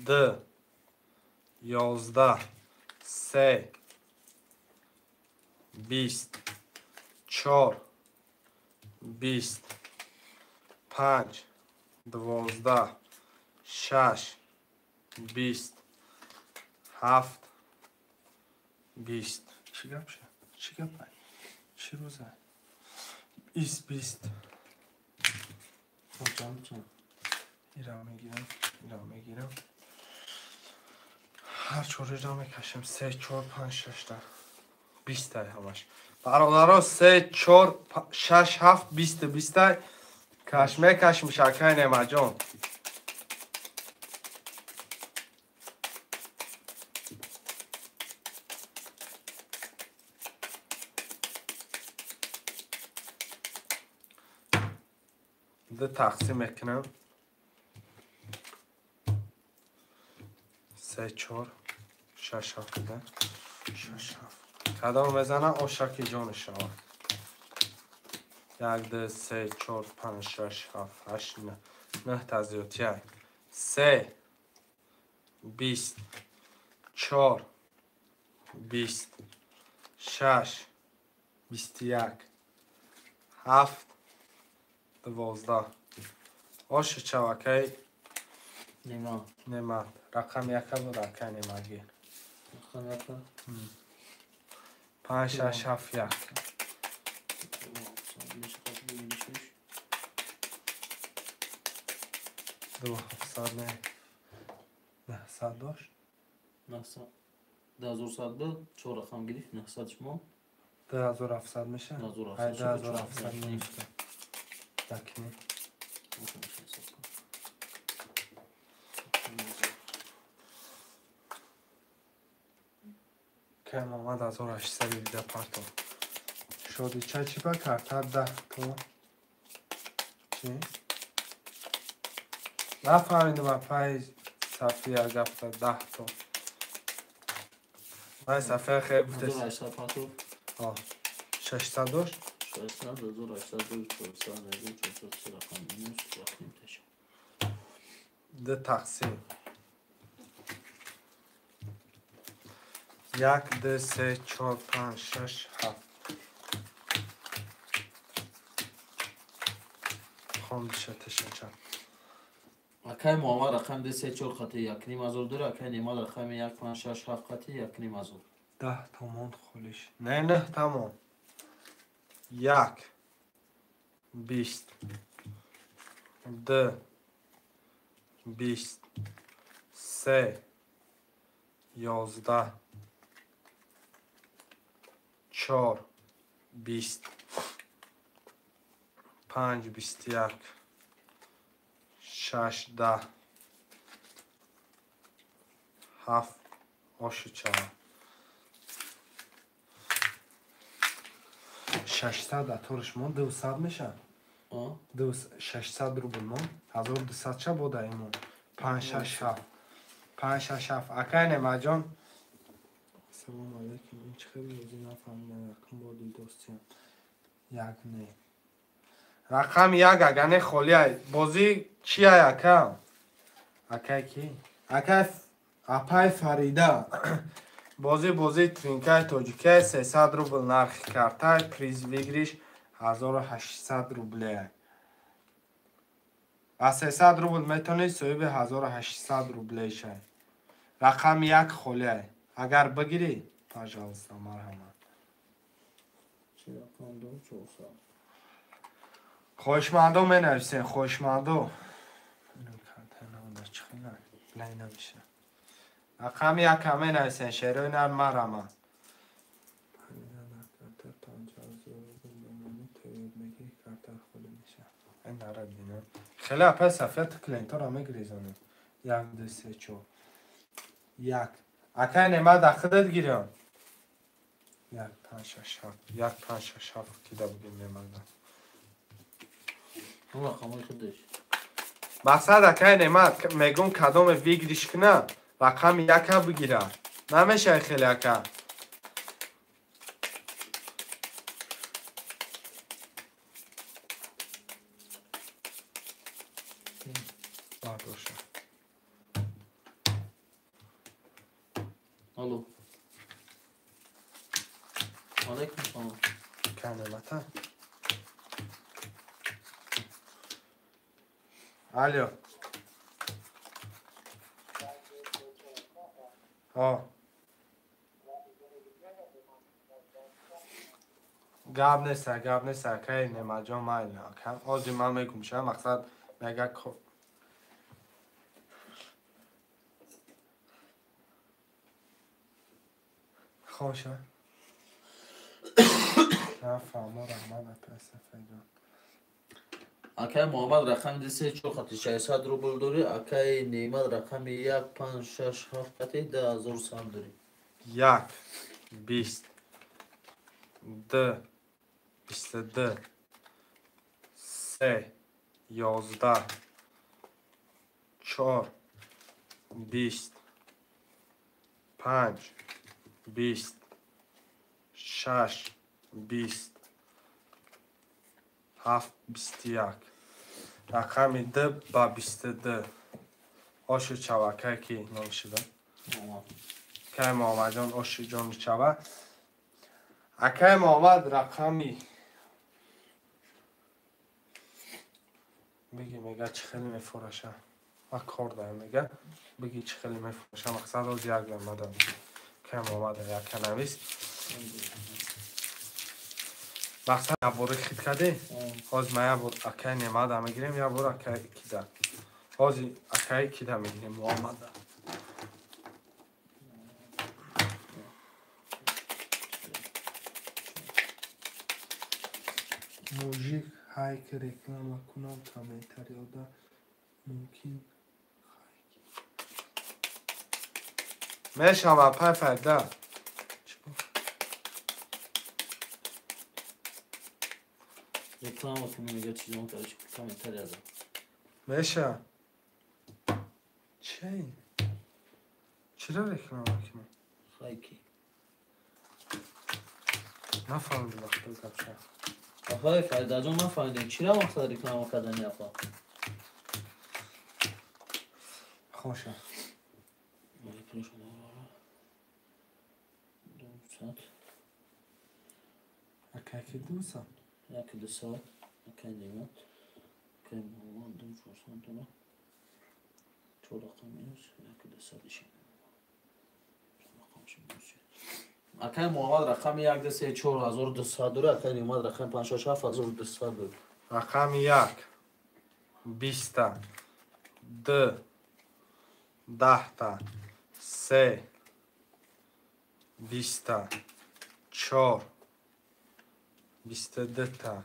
2 11 3 20 4 20 5 12 6 20 7 20 چی گپ شه چی گپ چی روزه 20 چند ایران میگیرم هر چوری را میکشم 3 4 5 6 تا 20 تا همش برادرها 3 4 6 7 20 تا کش میکشم شکای نعمت جان دو تقسیم میکنم 3 4 6 7 ده 6 7 کدام بزنم او شکی جان شما 1 2 3 4 5 6 7 8 9 تا زیوتی 3 20 4 20 6 21 7 12 آش چوکی نماد رقم یک بود اکه نمادگیر رقم یک 5 6 7 1 2 700 نه 900 داشت 10000 بود 4 رقم گرفت 900 شما 2700 میشه 2700 میشه دکنی که آمد 1817 پارتون شدی چی با کرتر 10 تو چی؟ نفهمیدم اپای صفحه اگفته 10 تو من صفحه خیلی بودست 1800 پاتو 600 داشت 600 1800 بود 400 رقم مینوس رقم تشم ده تقسیم 1 2 3 4 5 6 7 خون بشه تشنچم اکای محمد رقم 2 3 4 خطی یک نیم هزار داره اکای نیمال رقم 1 5 6 7 خطی یک نیم هزار 10 تومان خولش نه تمام 1 20 2 20 3 11 4 20 5 21 6 10 7 آشو چهار 600 اتورش مون 200 میشه 600 روبل مون 1200 چه بوده ایمون 5 6 7 5 6 7 اکای نماجان سلام علیکم این چه خیلی روزی نفهمیدم یکم بودی دوستیم یک نه رقم یک اگه خالی بازی چیه یکم اکای کی اکای اپای فریده بازی ترینکای توجیکه 300 روبل نرخ کرده پریز ویگریش 1800 روبله و 300 روبل میتونی صاحب 1800 روبله شه رقم یک خالی اگر بگیری پاجالستا مرحمت چه رقم دو 400 خوشمندو می نویسین خوشمندو بلای نمیشه رقم یک همه نویسین شیروی نر مرحمت این نرد بینم خیلی اپای صفحه کلینتر هم میگریزانیم 1 2 3 4 1 اکای نمه دخدت گیرم 1 5 6 7 1 5 6 7 کده بگیم نمه اون رقم های خودش مقصد اکای نمه میگم کدام ویگریش کنه رقم یک بگیره نمیشه خیلی اکا باشه الو علیکم سلام کنمتا الو گاب نیست که نماجان مایل نکن آزی من میگم شما مقصد میگه خوشه نفهمو رحمت پسه فیدون اکای محمد رقم 2 3 4 خطی 600 روبل داری اکای نیمال رقم 1 5 6 7 خطی 10000 سام داری 1 20 2 22 3 11 4 20 5 20 6 20 7 21 رقم 2 با 22 آشو چوکه کی نام شده که محمد جان آشو جان چوه اکای محمد رقمی بگی میگه چه خیلی میفروشه و کار داره میگه بگی چه خیلی میفروشه مقصد روز یک دارم که محمد یک کنویس مقصد یک بوری خید کده از ما یک بور اکای نماد هم میگیریم یک بور اکای کده از اکای کده میگیریم محمد موژیک های که رکلام کنم کامنتر یاده ممکن میشم پای فرده رکلام کنم میگه چیزی متوجه کامنتر یادم میشه چه این؟ چرا رکلام کنم؟ خایکی نفهمیدم وقتی گپ شد آهای فردا جان نفهمیدیم چرا مقصد رکلام کردن یافا خوشه پول شما دو ساعت اکای که دوستم یک دو ساعت اکای نیمت اکای محمد دو چهار دونه چهار رقم مینوس یک دو ساعتش رقمش مینوس اکای محمد رقم یک دو سه چهار 1200 داره اکای نیمت رقم 5 6 7200 داره رقم یک 20 تا 2 10 تا 3 20 تا 4 22 تا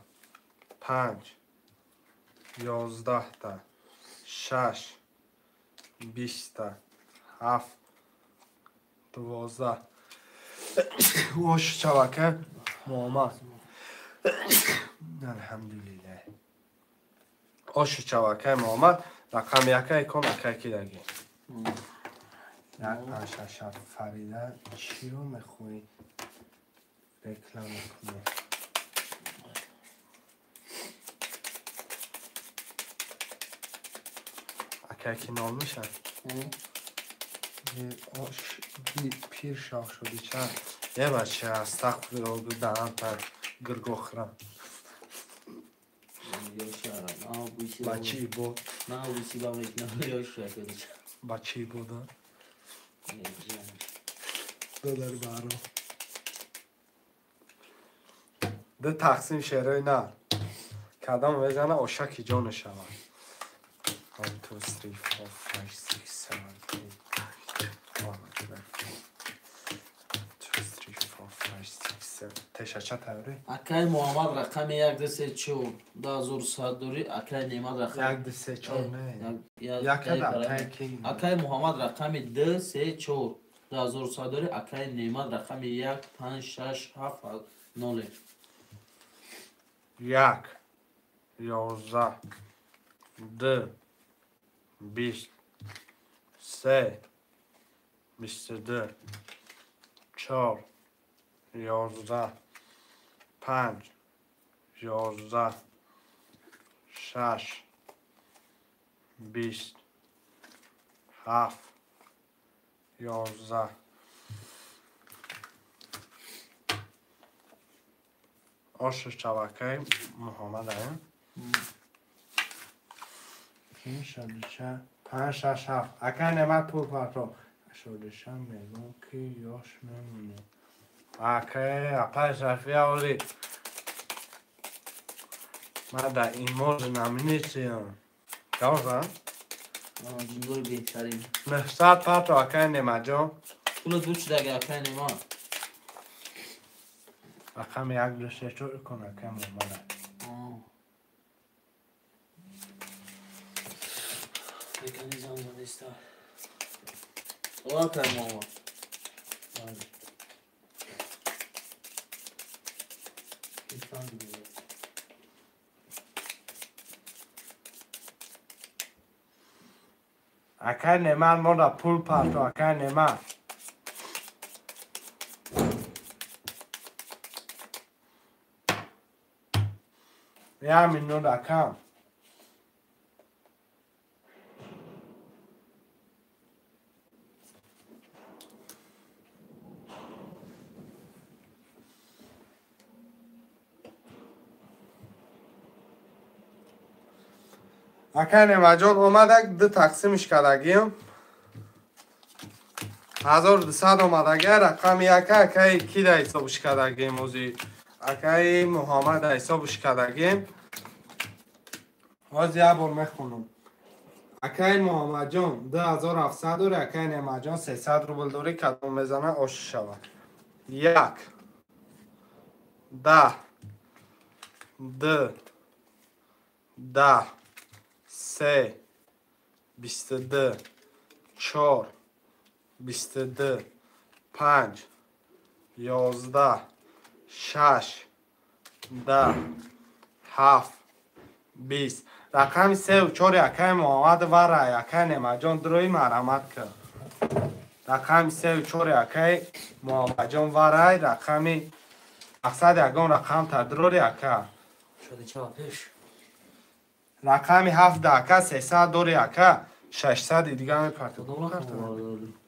5 11 تا 6 20 تا 7 12 واش شبکه محمد الحمدلله آش شبکه محمد رقم یکی کن اکی کی دگی یک پنج فریده چی رو میخوری رکلام کنی اکی کی نام میشه آش پیر شاخ شدی چند یه بچه استغفر الله دهن پر گرگو خرم بچی بود نه بوسی با میکنه یاش شده بچی بود دادر برو ده تقسیم شعرهای نه کدام بزنه اشکی جان شود 1 2 3 4 5 6 7 تشچه تبری اکای محمد رقم 1 2 3 4 2100 داری اکای نیمت رقم 1 2 3 4 نه یک اکای محمد رقم 2 3 4 2100 داری اکای نیمت رقم 1 5 6 7 0 1 11 2 20 3 22 4 11 5 11 6 20 7 11 آش شبکه محمد هم این شدیشه 5 6 7 اکه نمت پول پرتو شدیشه میگم که یاش نمونه اکه اپای شفیه آوری من در این موز نمینی چیم دوزن جنگوی بهترین نفسات پرتو اکه نمت جان پول دو چی دگه اکای نیمت رقم 1 2 3 4 کنه که محمد مکانیزم زنسته او اکای محمد اکه نمت ما در پول پرتو اکه نمت یه همین نو دکم акай немаҷон омадак ду тақсимиш кардагим 1200 омадаги рақами акай кида ҳисобиш кардагим ози акай муҳаммада ҳисобиш кардагим ози ябор мехунам акай муҳаммадҷон 2700 дори акай немаҷон 300 рубл дори кадом мезана ош шавад 1 10 2 10 3 22 4 22 5 11 6 10 7 20 рақами 34 акай муҳаммад вара акай немаҷон дурои марҳамат кард рақами 34 акай муҳаммадҷон варай рақами мақсад ягон рақам тадрори ака شده چه پیش рақами 7 ака 300 дори ака 600 дига мепарту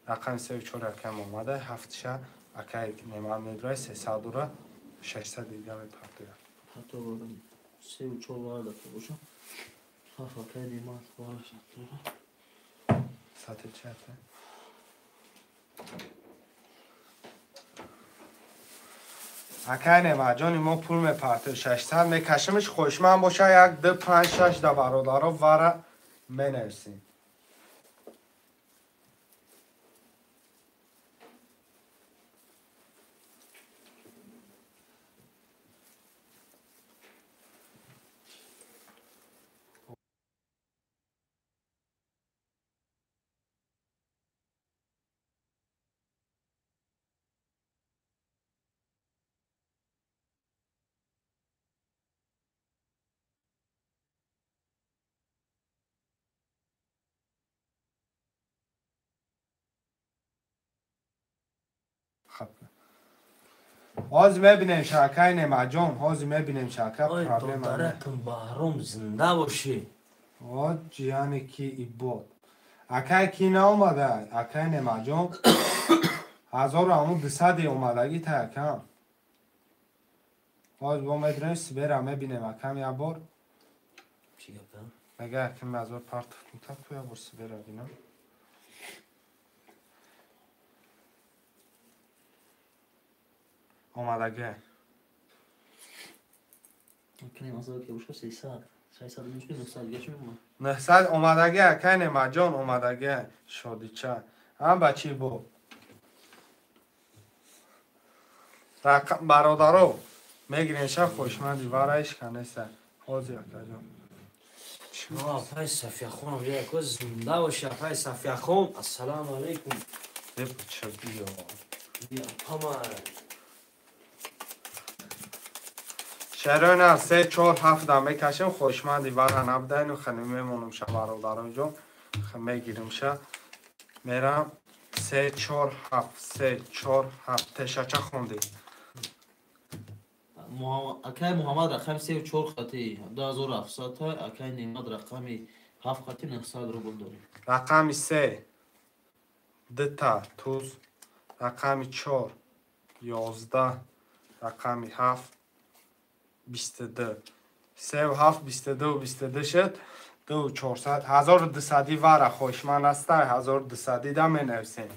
рақами 34 ака муҳаммада 7 ша акай немаҷон медрой 300 дора 600 дига мепарту حتی بودم 3 و 4 وارد تو باشم خفا کنی ما وارد شد ساعت چت акай немаҷони мо пул мепарту 600 мекашимиш хушман боша 1 2 5 6 да бародаро вара менависем ҳозир мебинем шакаи немаҷон ҳозир мебинем шака проблема даракм баҳром зинда бошӣ ҷияне ки ибод акай ки наомада акай немаҷон 1200 омадаги та якам ҳозир бо медрем сибера мебинем акам ябор چی گفتم мега яким азор партов мутаку ябор сибера бинам омадаги کنیم از که باشم 300 600 میشه 900 گشم ما 900 омадаги акай немаҷон омадаги шодича ҳам ба чӣ бо бародаро мегирем ша хушманди вараиш канеса ҳозир акаҷон آفای صفیه خانم یک روز زنده باشه آفای صفیه خانم السلام علیکم چه بیا بیا پامر شراینا 3 4 7 دا میکشیم خوشمندی وارا نبدین و خنی میمونم شا برادران جون میگیرم شا میرم 3 4 7 3 4 7 تشا چه خوندی اکای محمد رقم 3 و 4 خطی 2700 تا اکای نیمد رقمی 7 خطی 900 روبل داریم رقم 3 دتا توز رقم 4 11 رقم 7 22 3 و 7 22 و 22 شد 2400 1200 واره خوشمند است 1200 دا می نویسیم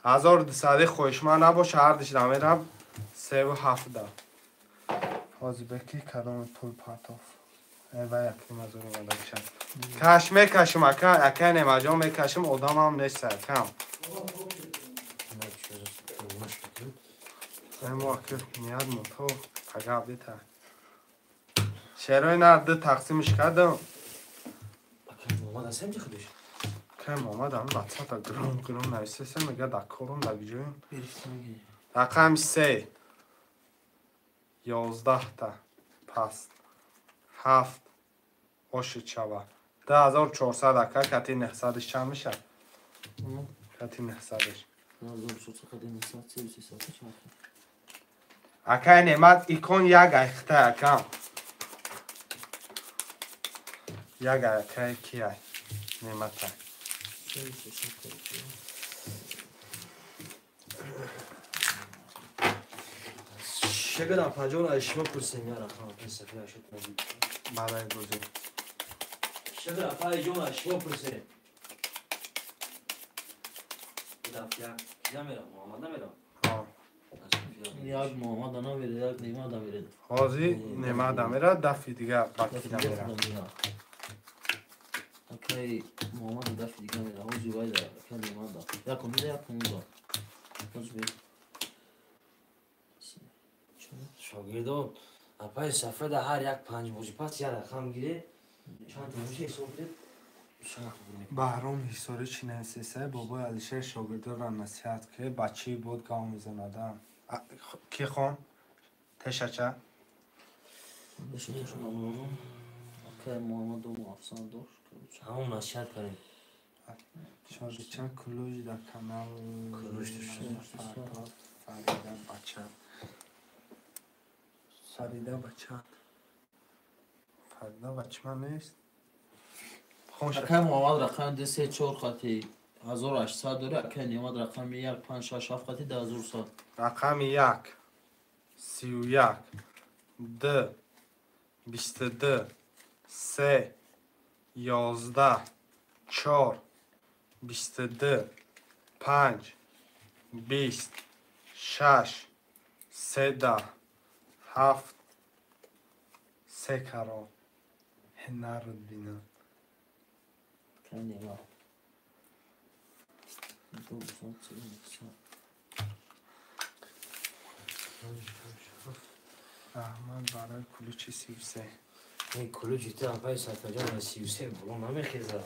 1200 خوشمند نباشه هر دیش دا میرم 3 و 7 دا حاضر بکی کدام پول پاتوف و یکی مزور اومده بشن کش میکشم اکا نمجا میکشم ادام هم نیست کم اما که میاد موتو پگاه بیتا شیروی نرده تقسیمش کردم اکای محمد از همچه خودش که محمد هم بچه تا گرون نویسه سه میگه در کارون در بجویم بیرفتنگی رقم 3 11 تا پس 7 آشد شود 10400 اکا کتی 900 چند میشه کتی 900ش 1400 خطی 900 300 چند اکای نعمت ایکون یک ایخته اکم یک اکای کی ای نعمت ای شگرم پنجان اشما پرسیم یا رقم این صفحه شد نبید برای بازی شبه اپای جون اشوا پرسه دفعه کجا میرم محمد میرم یک محمد نمیره یک نیمه نمیره حاضی نمه دمیره دفعی دیگه بکی دمیره اوکی محمد دفعه دیگه میره حاضی باید که نیمه دا یک میده یک میده حاضی بید شاگردان اپای صفحه ده هر یک 5 بازی پس یک رقم گیره چند تا بازی حساب کرد بهرام حساری چی نسیسه بابای علیشیر شاگرده را نصیحت که بچه بود گام میزندن کی خون؟ تشچه؟ اوکی محمد دوم افسان داشت همون نصیحت کنیم شاگرچه کلوش در کانال کلوش فریده بچه فریده بچه من نیست اکای محمد رقم 234 خطی 1800 داره اکای نیمد رقم 1567 خطی 10000 رقم 1 31 2 22 3 11 4 22 5 20 6 13 7 3 کران هنر رو بینم اکای نیمد احمد برای کلوچی 33 این کلوچی تا اپای صفحه جان 33 بلون نمیخیزه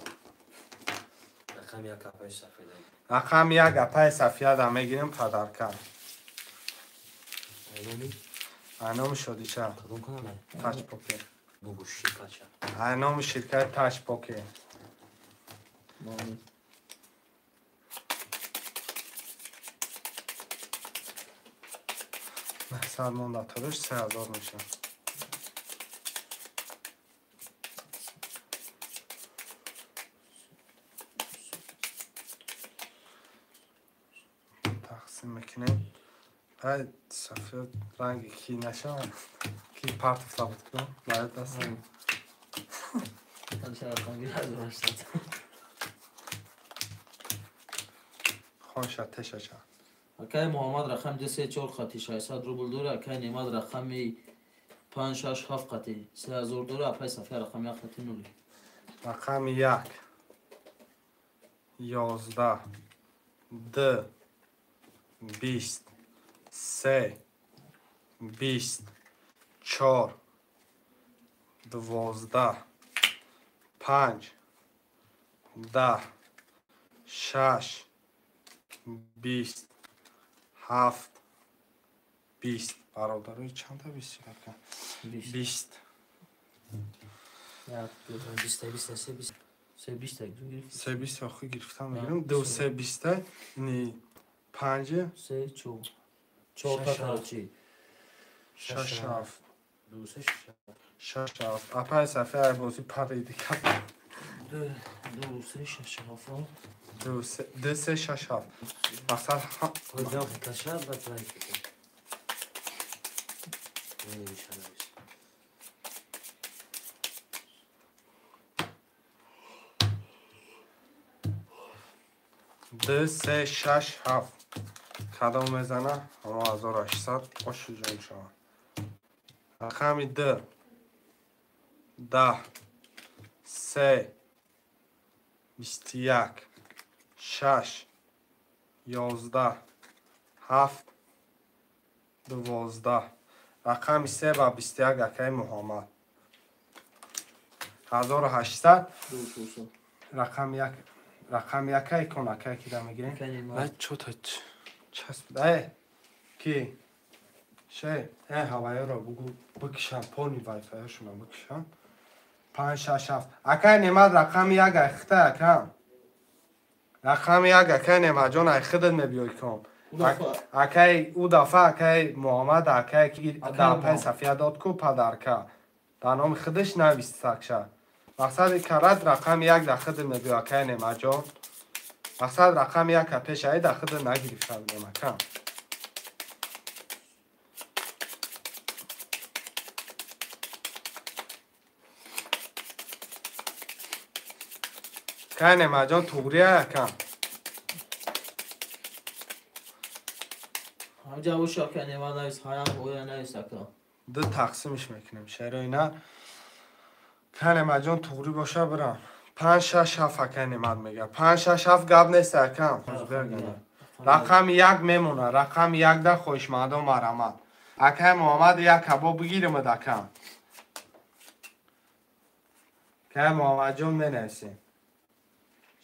رقم یک اپای صفحه داری رقم 1 اپای صفحه دا میگیریم پدر کرد اینام شدی چه؟ کدوم کنم تاچ پوکر بگو شرکت چه اینام شرکت تاچ پوکر سلمان داتورش 3000 میشه تقسیم میکنیم باید صفحه رنگ کی نشان کی پارت ثابت کنم باید دست خونش تشچه اکای محمد رقم 234 خطی 600 روبل داره اکای نیمد رقم 567 خطی 3000 داره اپای صفحه رقم 1 خطی نوری رقم 1 11 2 20 3 20 4 12 5 10 6 20 7 20 برادرای چند تا 20 کن 20 سه 20 آخه گرفتم میگیرم دو سه 20 اینی 5 3 4 تا چی 6 7 2 3 6 7 اپای صفحه بازی پریدی کردم 2 3 6 7 2 3 6 7 مثلا کجا کشا بتای نمیشه 2 3 6 7 کدام میزنه اما 1800 خوش جون شما رقمی 2 10 3 21 6 11 7 12 رقمی 3 و 21 اکای محمد 1800 رقم یکی کن اکای کی دا میگیرین باید چو تا چسب کی شه هوایی را بگو بکشن پانی وای فایشون رو بکشن 5 6 7 اکای نماد رقم یک اخته اکم رقم یک اکای نماد جان اخدت میبیوی کن اکای او دفعه اکای محمد اکای کی در پای صفیه داد کو پدرکه در نام خودش نویست سکشه مقصد کرد رقم یک در خود میبیوی اکای نماد جان مقصد رقم یک پیش ای در خود نگریفته بودیم اکم که نما جان توغریه یکم همجا او شاکه نیمه نویس هایم اویا نویس اکا دو تقسیمش میکنیم شعر اینا که نما جان توغری باشه برام 5 6 7 که نماد میگه 5 6 7 گپ نیست یکم رقم یک میمونه رقم یک ده خوشمد و مرمت اکه محمد یک کباب بگیریم دکم که محمد جان مینویسیم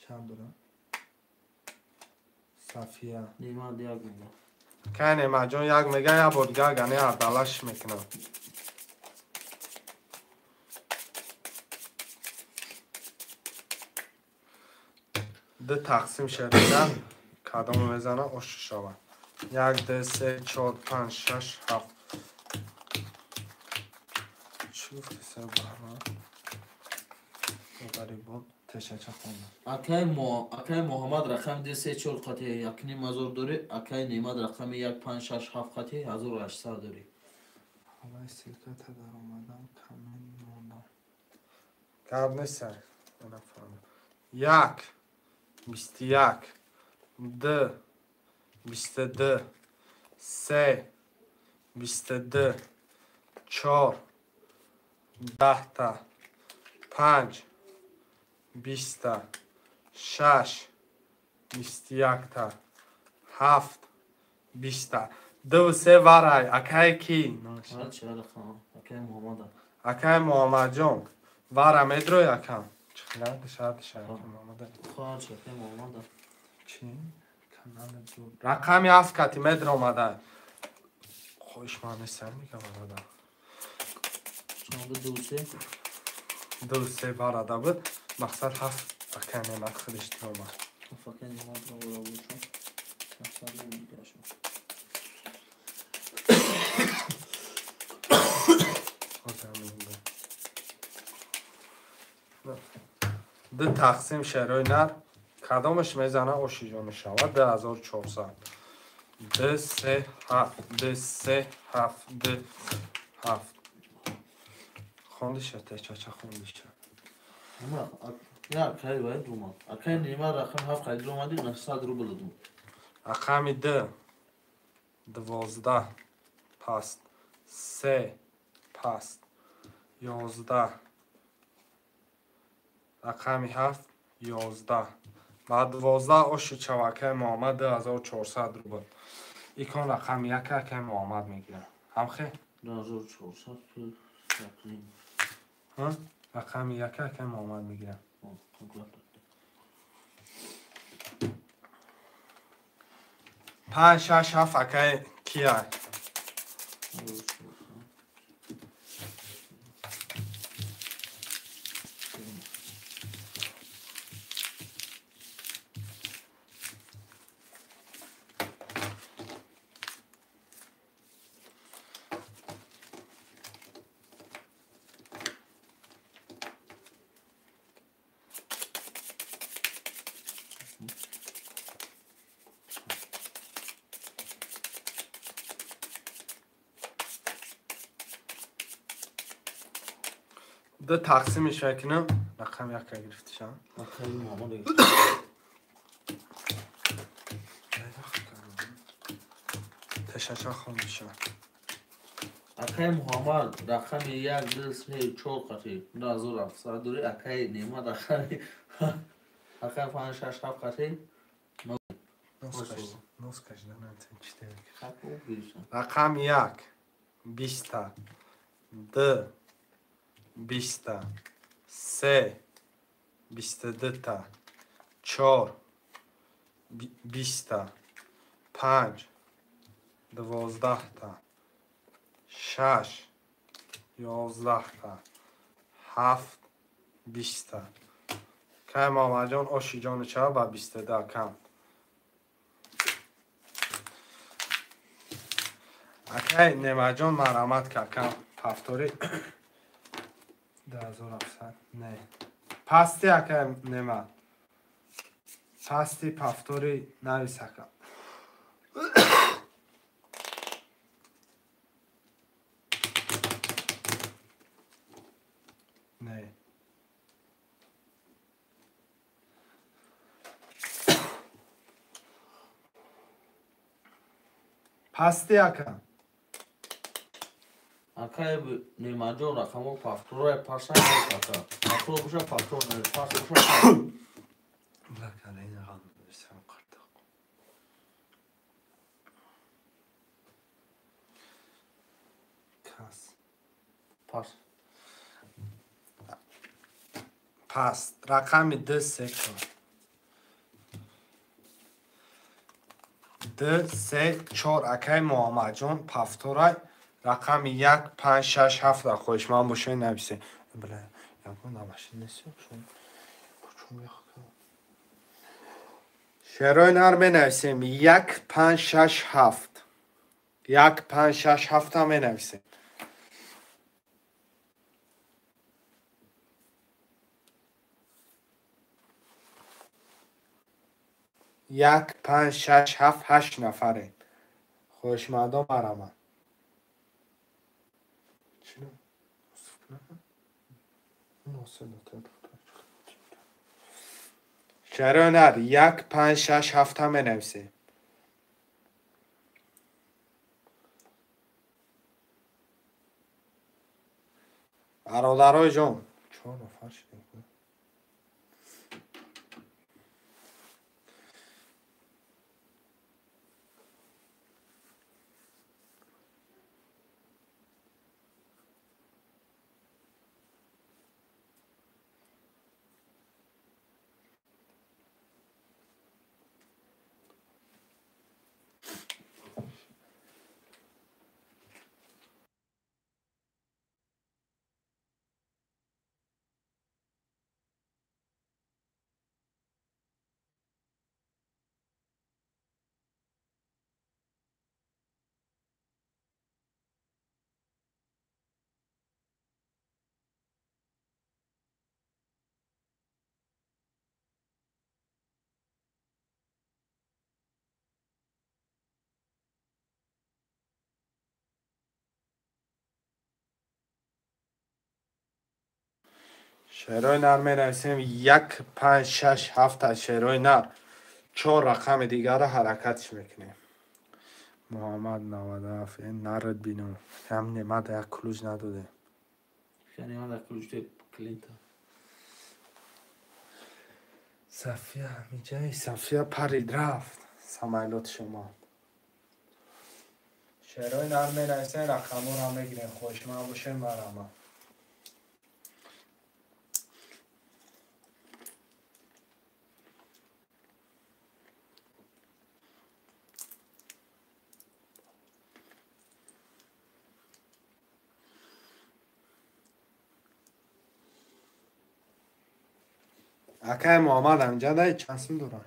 چند دارم صفیه نیمه دیگ میگه که نما جان یک میگه یا بودگه گنه اردلش میکنم دو تقسیم شدیدن کدام میزنه اوش شود 1 2 3 4 5 6 7 شوف سر بحران غریبان تشچه خونه اکای محمد رقم دی 3 4 قطعه یک نیم هزار داری اکای نیمه رقم 1 5 6 7 قطعه 1800 داری حالا سیرکت در آمدن کمین موندن گرد نیست یک 21 2 22 3 22 4 10 تا 5 20 تا 6 21 تا 7 20 تا 2 3 ورای اکای کی هر چه رقم اکای محمد اکای محمد جان ورا میدرو یکم چقدر شاید محمد خواه چه اکای محمد چی؟ کانال دور رقمی هست کتی مدر آمده خوش معنی سر میگم آمده چند دو سه دو سه براده بود مقصد هفت اکای نمت خودش در آمد فکر نیمه را برا بوشم 700 دیگه شد دو تقسیم شعرهای نر کدامش میزنه اوشی جان شود 2400 2 3 7 2 3 7 2 7 خوندی شد چه خوندی شد اما یا اکای باید رومان اکای نیمه رقم 7 خیلی رومدی 900 رو بلدون رقمی 2 12 پست 3 پست 11 رقمی 7 11 بعد 12 اوشی چوکه محمد 2400 رو بود ایکان رقم یک که محمد میگیره هم خیلی 1400 تو تقریم رقم یک که محمد میگیره پنج شش هفت اکه کیه دو تقسیمش کنم رقم یک که گرفتشم اکای محمد تشچه خوندشم اکای محمد رقم 1 2 3 4 قطعه 1700 داری اکای نیمه رقم اکای 5 6 7 قطعه نوز کشیدن انتین چیده حق او بیشتر رقم یک 20 دو 20 سه 22 تا 4 20 5 12 تا 6 11 تا 7 20 که محمد جان اوشی جان چه با 22 کم اکه نمه جان مرامت که کم پفتوری 2700 نه پستی اکه نمه پستی پفتوری نویس اکه نه پستی اکا Akai Nimajo Rakamo Paftura Pasha Pata. Pafura Pafura Pafura. بلکه این رقم بسیار قرده کس Pas. پس رقم 2 3 4 2 3 4 اکای محمد جان پفتورای رقم 1 5 6 7 را خوش من باشه نویسه بله یکون نباشه نسیم چون شعرهای نر بنویسیم 1 5 6 7 1 5 6 7 هم بنویسیم 1 5 6 7 8 نفره خوشمندم مرا شعرهای نر 1 5 6 7 هم بنویسیم برادرای جان 4 نفر شدیم شعرهای نر می نویسیم 1 5 6 7 از شعرهای نر 4 رقم دیگر را حرکتش میکنیم محمد 97 این نرد بینم هم نمد یک کلوش نداده یعنی من کلوشت کلینتا. صفیه همیجه صفیه پرید رفت سمایلات شما شعرهای نر می نویسیم رقم ها را میگیریم خوش من باشه مرمه اکای محمد همجا دایی چند سم دوران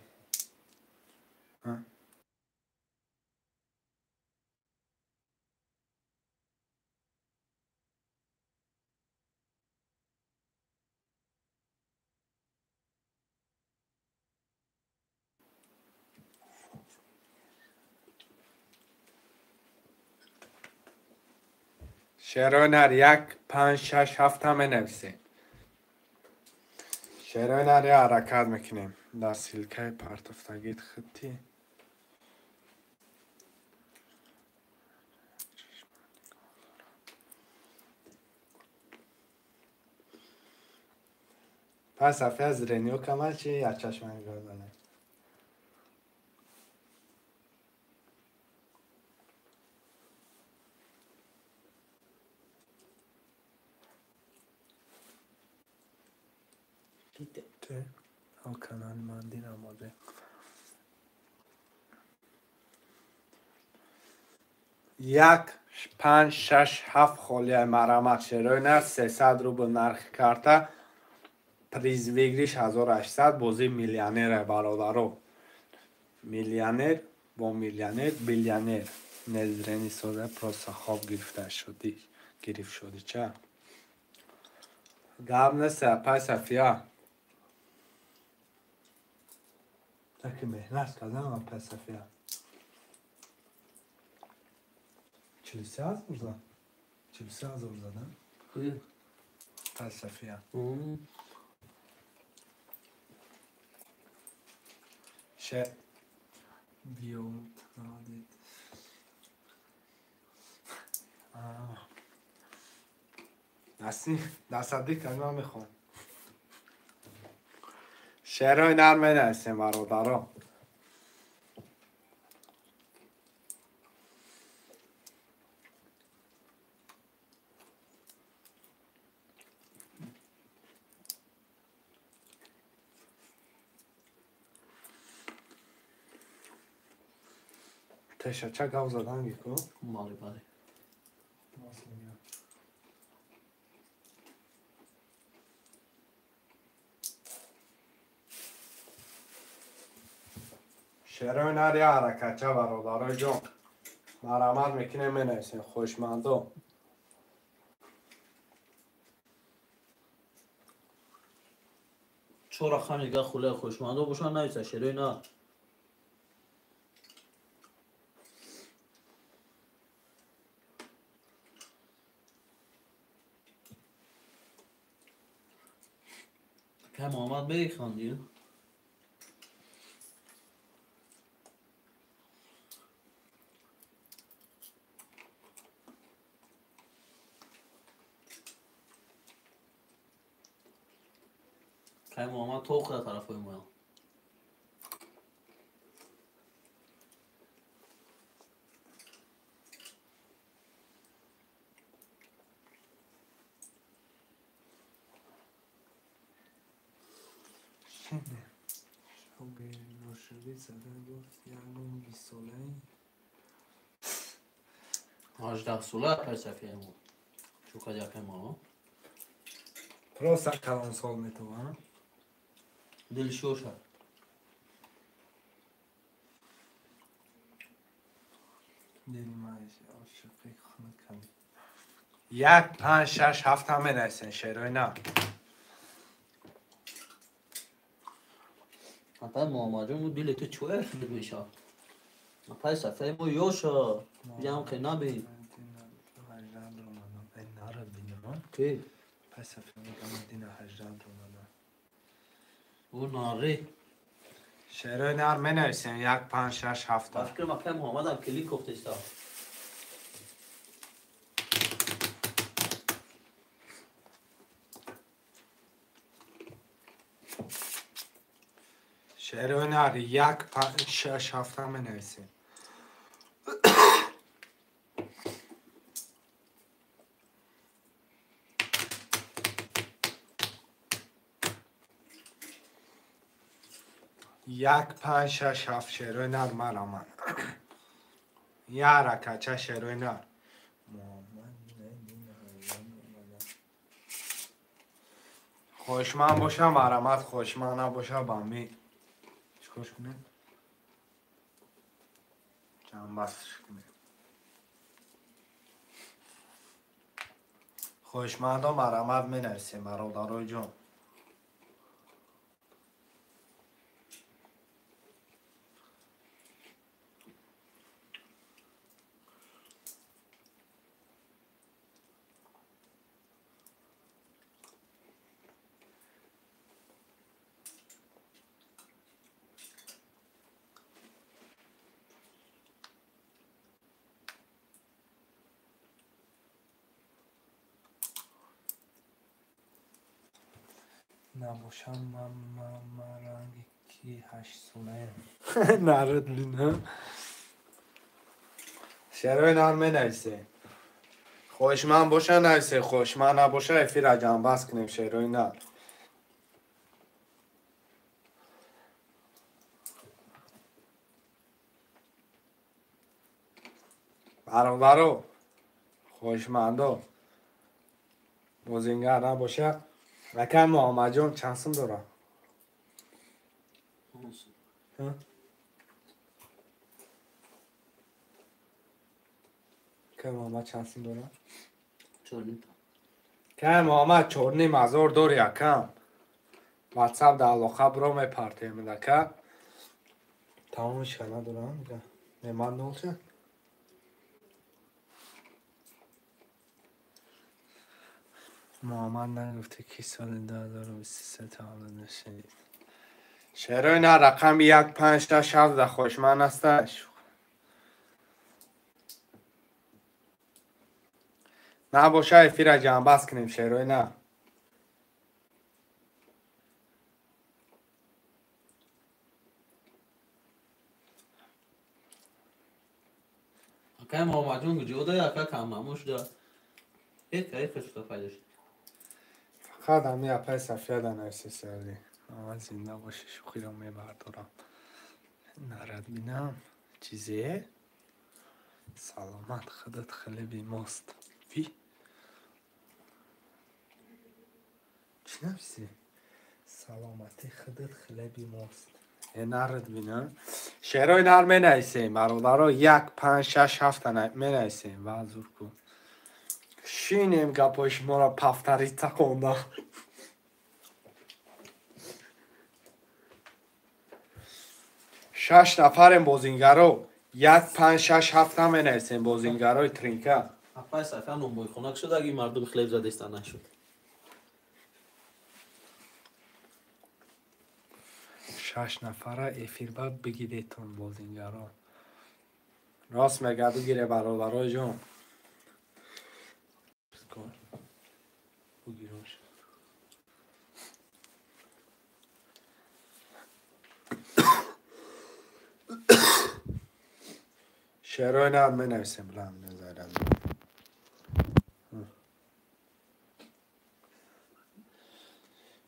شعرهای نر 1 5 6 7 هم بنویسیم شعرهای نر یه حرکت میکنیم در سیلکه پرتفتگیت خطی پس صفحه از رنیو کمال چی یا چشمانی گردانه ته او کانال ماندین آماده 1 5 6 7 خالیه مرمت شعرهای نر 300 روبل نرخ کرده پریز ویگریش 1800 بازی میلیونر برادرو میلیونر با میلیونر بیلیونر نظرینی ساده پروسه خواب گرفته شدی چه گاب نسته پای صفیه تاکی مهنت کردم پای صفیه 43 هزار زدن 43 هزار زدن خوی. پای صفیه شه بیوت نادید دستی کلمه میخوام. شعرهای نرم نویسیم برادرها. تشکر گاو زدن گیکو. مالی بله. شعرهای نری حرکت چه برادرهای جان. مرامت میکنه منویسیم خوشمندو. چرا خمیگه خوله خوشمندو باشن نویسه شعرهای نه. که محمد بگی خواندی؟ که محمد توق در طرف ما. هاجده ساله فلسفه ما. چو کجا که ما؟ پروسا کلان سال میتوان. دل شوشه. یک 5 6 7 هم منویسیم شعرهای نه. حتی محمد جون دل تو چوه میشه. پای صفحه ما یوشا جام که نبی. کی؟ پای صفحه ما دین 18 رومانا. او ناری. شعرهای نرم منویسیم یک 5 6 7. فکر کنم که محمد هم کلیک گفته است. شعرهای نر یک 5 6 7 هم منویسیم. یک 5 6 7 شعرهای نر مرامت. یه حرکت چه شعرهای نر. خوشمند باشه مرامت خوشمند نباشه بامی. چیکارش کنیم؟ جمع بستش کنیم. خوشمند و مرامت می نویسیم برادرای جان. نباشم من رنگی کی 8 ساله نرد نه شعرهای نرم نویسه خوشمند باشه نویسه خوشمند نباشه افیر جمع بست کنیم شعرهای نرم برادرو خوشمندو موزینگر نباشه لکن محمد جان چند سم داره؟ که محمد چند سم داره؟ 4 که محمد 4 نیم هزار داری یکم واتساپ در علاقه برو میپرتیم میده که تمامش کنه دارم میگه نماد نوچه محمد نگفته کی سال 2023 تولد نشید شعرهای نه رقم 1 5 تا 7 خوشمند هستش نباشه افیر جمع بس کنیم شعرهای نه. اکای محمد جون جوده یا اکای کم نموش دا یک خشتا پیداش فقط همی اپای صفیه دن ایسی سردی. آمد زنده باشه شوخی رو میبردارم. نرد بینم چیزیه؟ سلامت خودت خیلی بیماست. وی؟ چی نفسی؟ سلامتی خودت خیلی بیماست. نرد بینم شعرهای نر می نیسیم برادرها 1 5 6 7 می نیسیم وزور کن شینیم گپاش ما را پفتری تکونده 6 نفریم بازینگرو 1 5 6 7 می نیسیم بازینگرای ترینکه اپای صفحه نمبوی خونک شد اگه مردم خلیب زدستان نشد 6 نفره افیر باید بگیریتون بازینگرا راست میگه بگیره برادرای جان بگیروش شعرهای نر می نویسیم بلند نظرم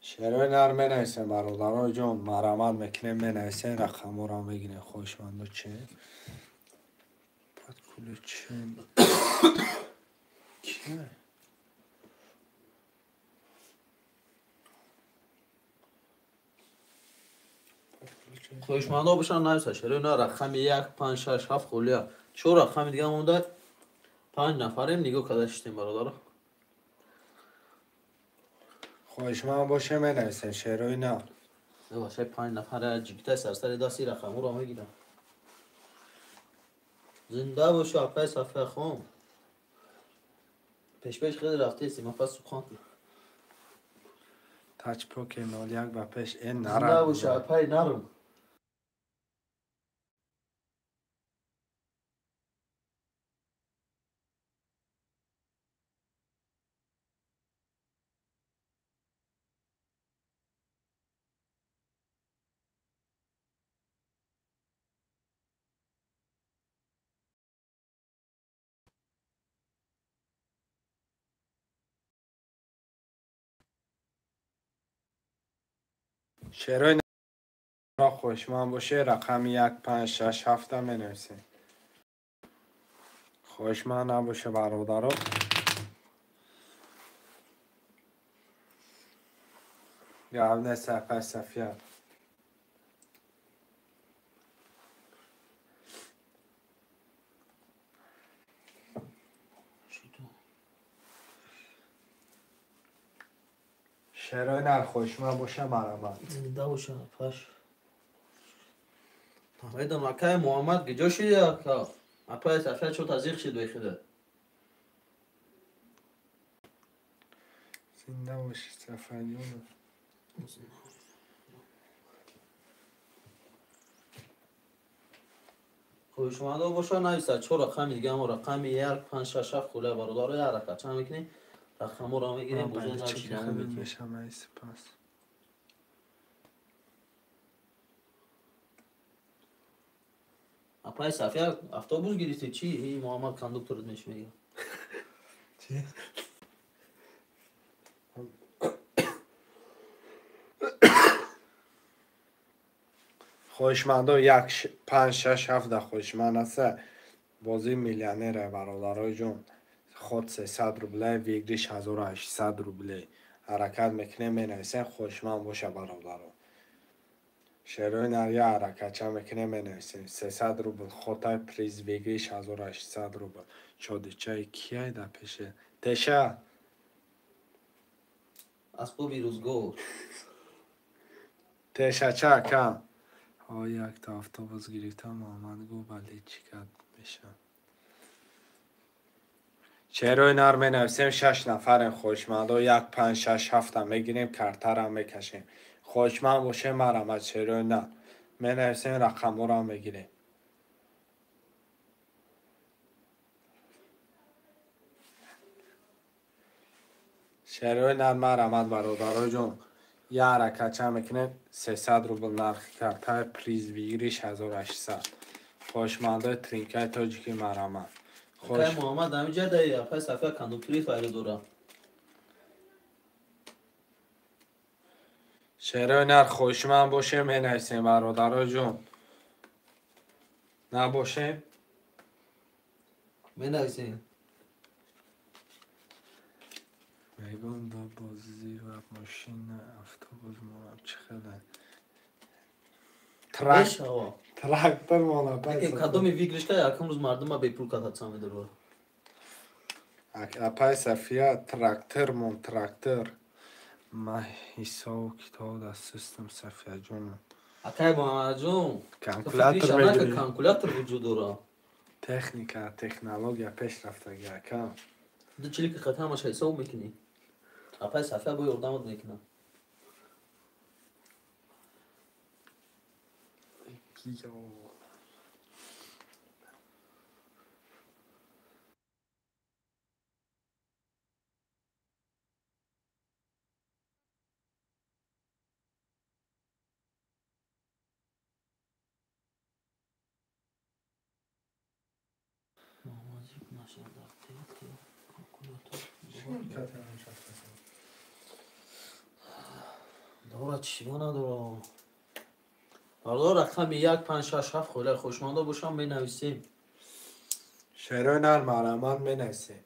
شعرهای نر می نویسیم برادرای جان مرامت میکنیم می نویسیم رقم را میگیریم خوشمند و چه باید کلو چه کیه خویشمندا بشن نویسه شروع نه رقم 1 5 6 7 خولیا چه رقم دیگه مونده 5 نفریم نگاه کداشتیم برادر خوشمند باشه می نویسیم شعرهای نر باشه 5 نفر جیکتا سرسر دستی رقم رو میگیرم زنده باشه اپای صفحه خون پیش خیلی رفته ایستی من پس سخان تچ پوک نال یک و پیش این زنده نرد باشه اپای نرم شعرهای نر خوشمند باشه رقم 1 5 6 7 می نویسیم خوشمند نباشه برادرها یا اول صفحه صفیه شعرهای نر خوشمند باشه مرامت زنده باشه اپاش فهمیدم اکای محمد گجا شدی اکا اپای صفحه چو تزیق شد بخیده زنده باشه صفحه جون خویشمندا باشه نویسه چه رقم دیگه هم رقم 1 5 6 7 خوله برادر یه حرکت چند میکنی رقم رو میگیریم من بوزه بله چه که نچیدم خودم میکنی بشم ای سپاس اپای صفحه افتابوس گرفتی چی این محمد کندکتورت میشه چی؟ خوشمندا 1 5 6 7 خوشمند است بازی میلیونره برادرای جون خود 300 روبله ویگریش 1800 روبله حرکت میکنه می نویسه خوشمند باشه برادرها شعرهای نریه حرکت چه میکنه می نویسه 300 روبل خودتای پریز ویگریش 1800 روبل چادیچه کیه در پیشه تشه از خوب بیروزگو تشه چه کم یک تا افتاباز گریفتم محمد گو بله چی کرد میشه شعرهای نر می نویسیم 6 نفر خوشمندا 1 5 6 7 هم میگیریم کرتر هم میکشیم خوشمند باشه مرمت شعرهای نر می نویسیم رقم رو هم میگیریم شروع نرمه رمد برادرای جون یه حرکت چه میکنه 300 روبل نرخی کرد تا پریز بگیریش 1800 خوشمنده ترینکای تاجیکی مرمه خوش محمد همینجا دایی پس صفحه کندوکتوری فایده دارم شروع نر خوشمند باشه می نویسیم برادرای جون نباشه می نویسیم میگم با بازی و ماشین افتوبوس مانم چه خیلی ترکتر مانم کدومی ویگرش که یکم روز مردم ما به پول کتا چه میدارو اپای صفیه ترکتر مون ترکتر ما حساب کتاب در سیستم صفیه جون اکای محمد جون کالکولاتور بگیری کالکولاتور وجود داره تکنیکا تکنولوژیا پیش رفته یکم دو چلی که خطا همش حساب میکنی اپای صفحه باید اردامت میکنم داره چی نداره داره رقم 1 5 6 7 خیلی خوشمنده باشم می نویسیم شروع نر مرمان می نویسیم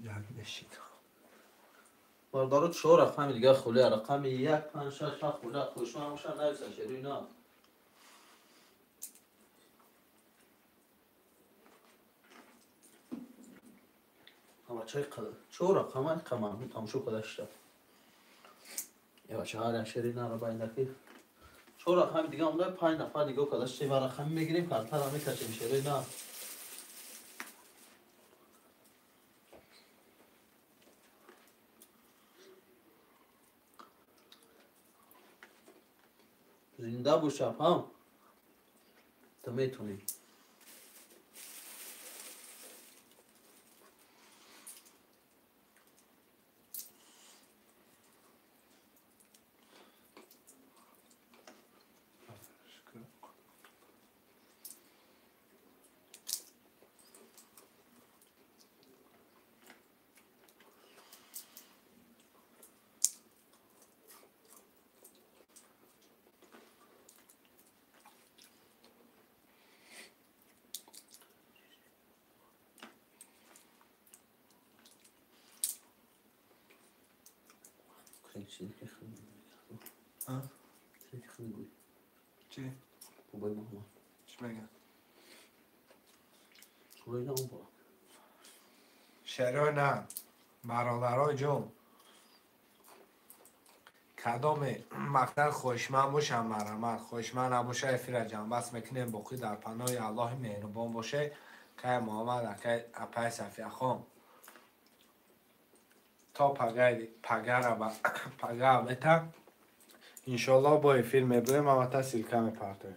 یک نشید داره 4 رقم دیگه خیلی رقم 1 5 6 7 خیلی خوشمنده باشم نویسم شروع نه اما چه قدر 4 رقم هم تمشو کداشته یا بچه ها شروع نه رو باید که 4 رقم دیگه هم داره 5 نفر دیگه کداشته و رقم میگیریم کارتر هم میکشیم شروع نه زنده باشم هم تو میتونی چی ها خیلی چی خوبه محمد چی میگم خوبه نه با شروع نر برادرای جون کدام مقدر خوشمند باشم مرمت خوشمند نباشه افیر جان بس میکنیم بقی در پناه الله مهربان باشه که محمد اپای صفیه خان تا پگه بتا انشالله با این فیلم میبریم اما تا سیلکه میپرده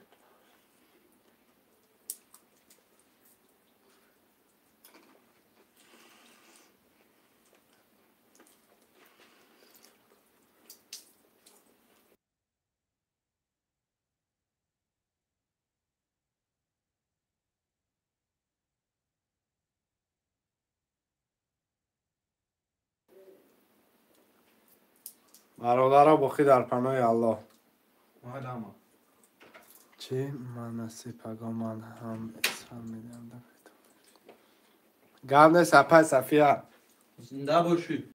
برادرها بخی در پناه الله محمد اما چی؟ من نصیب پگاه من هم اسم میدم گرد نیست اپای صفیه زنده باشی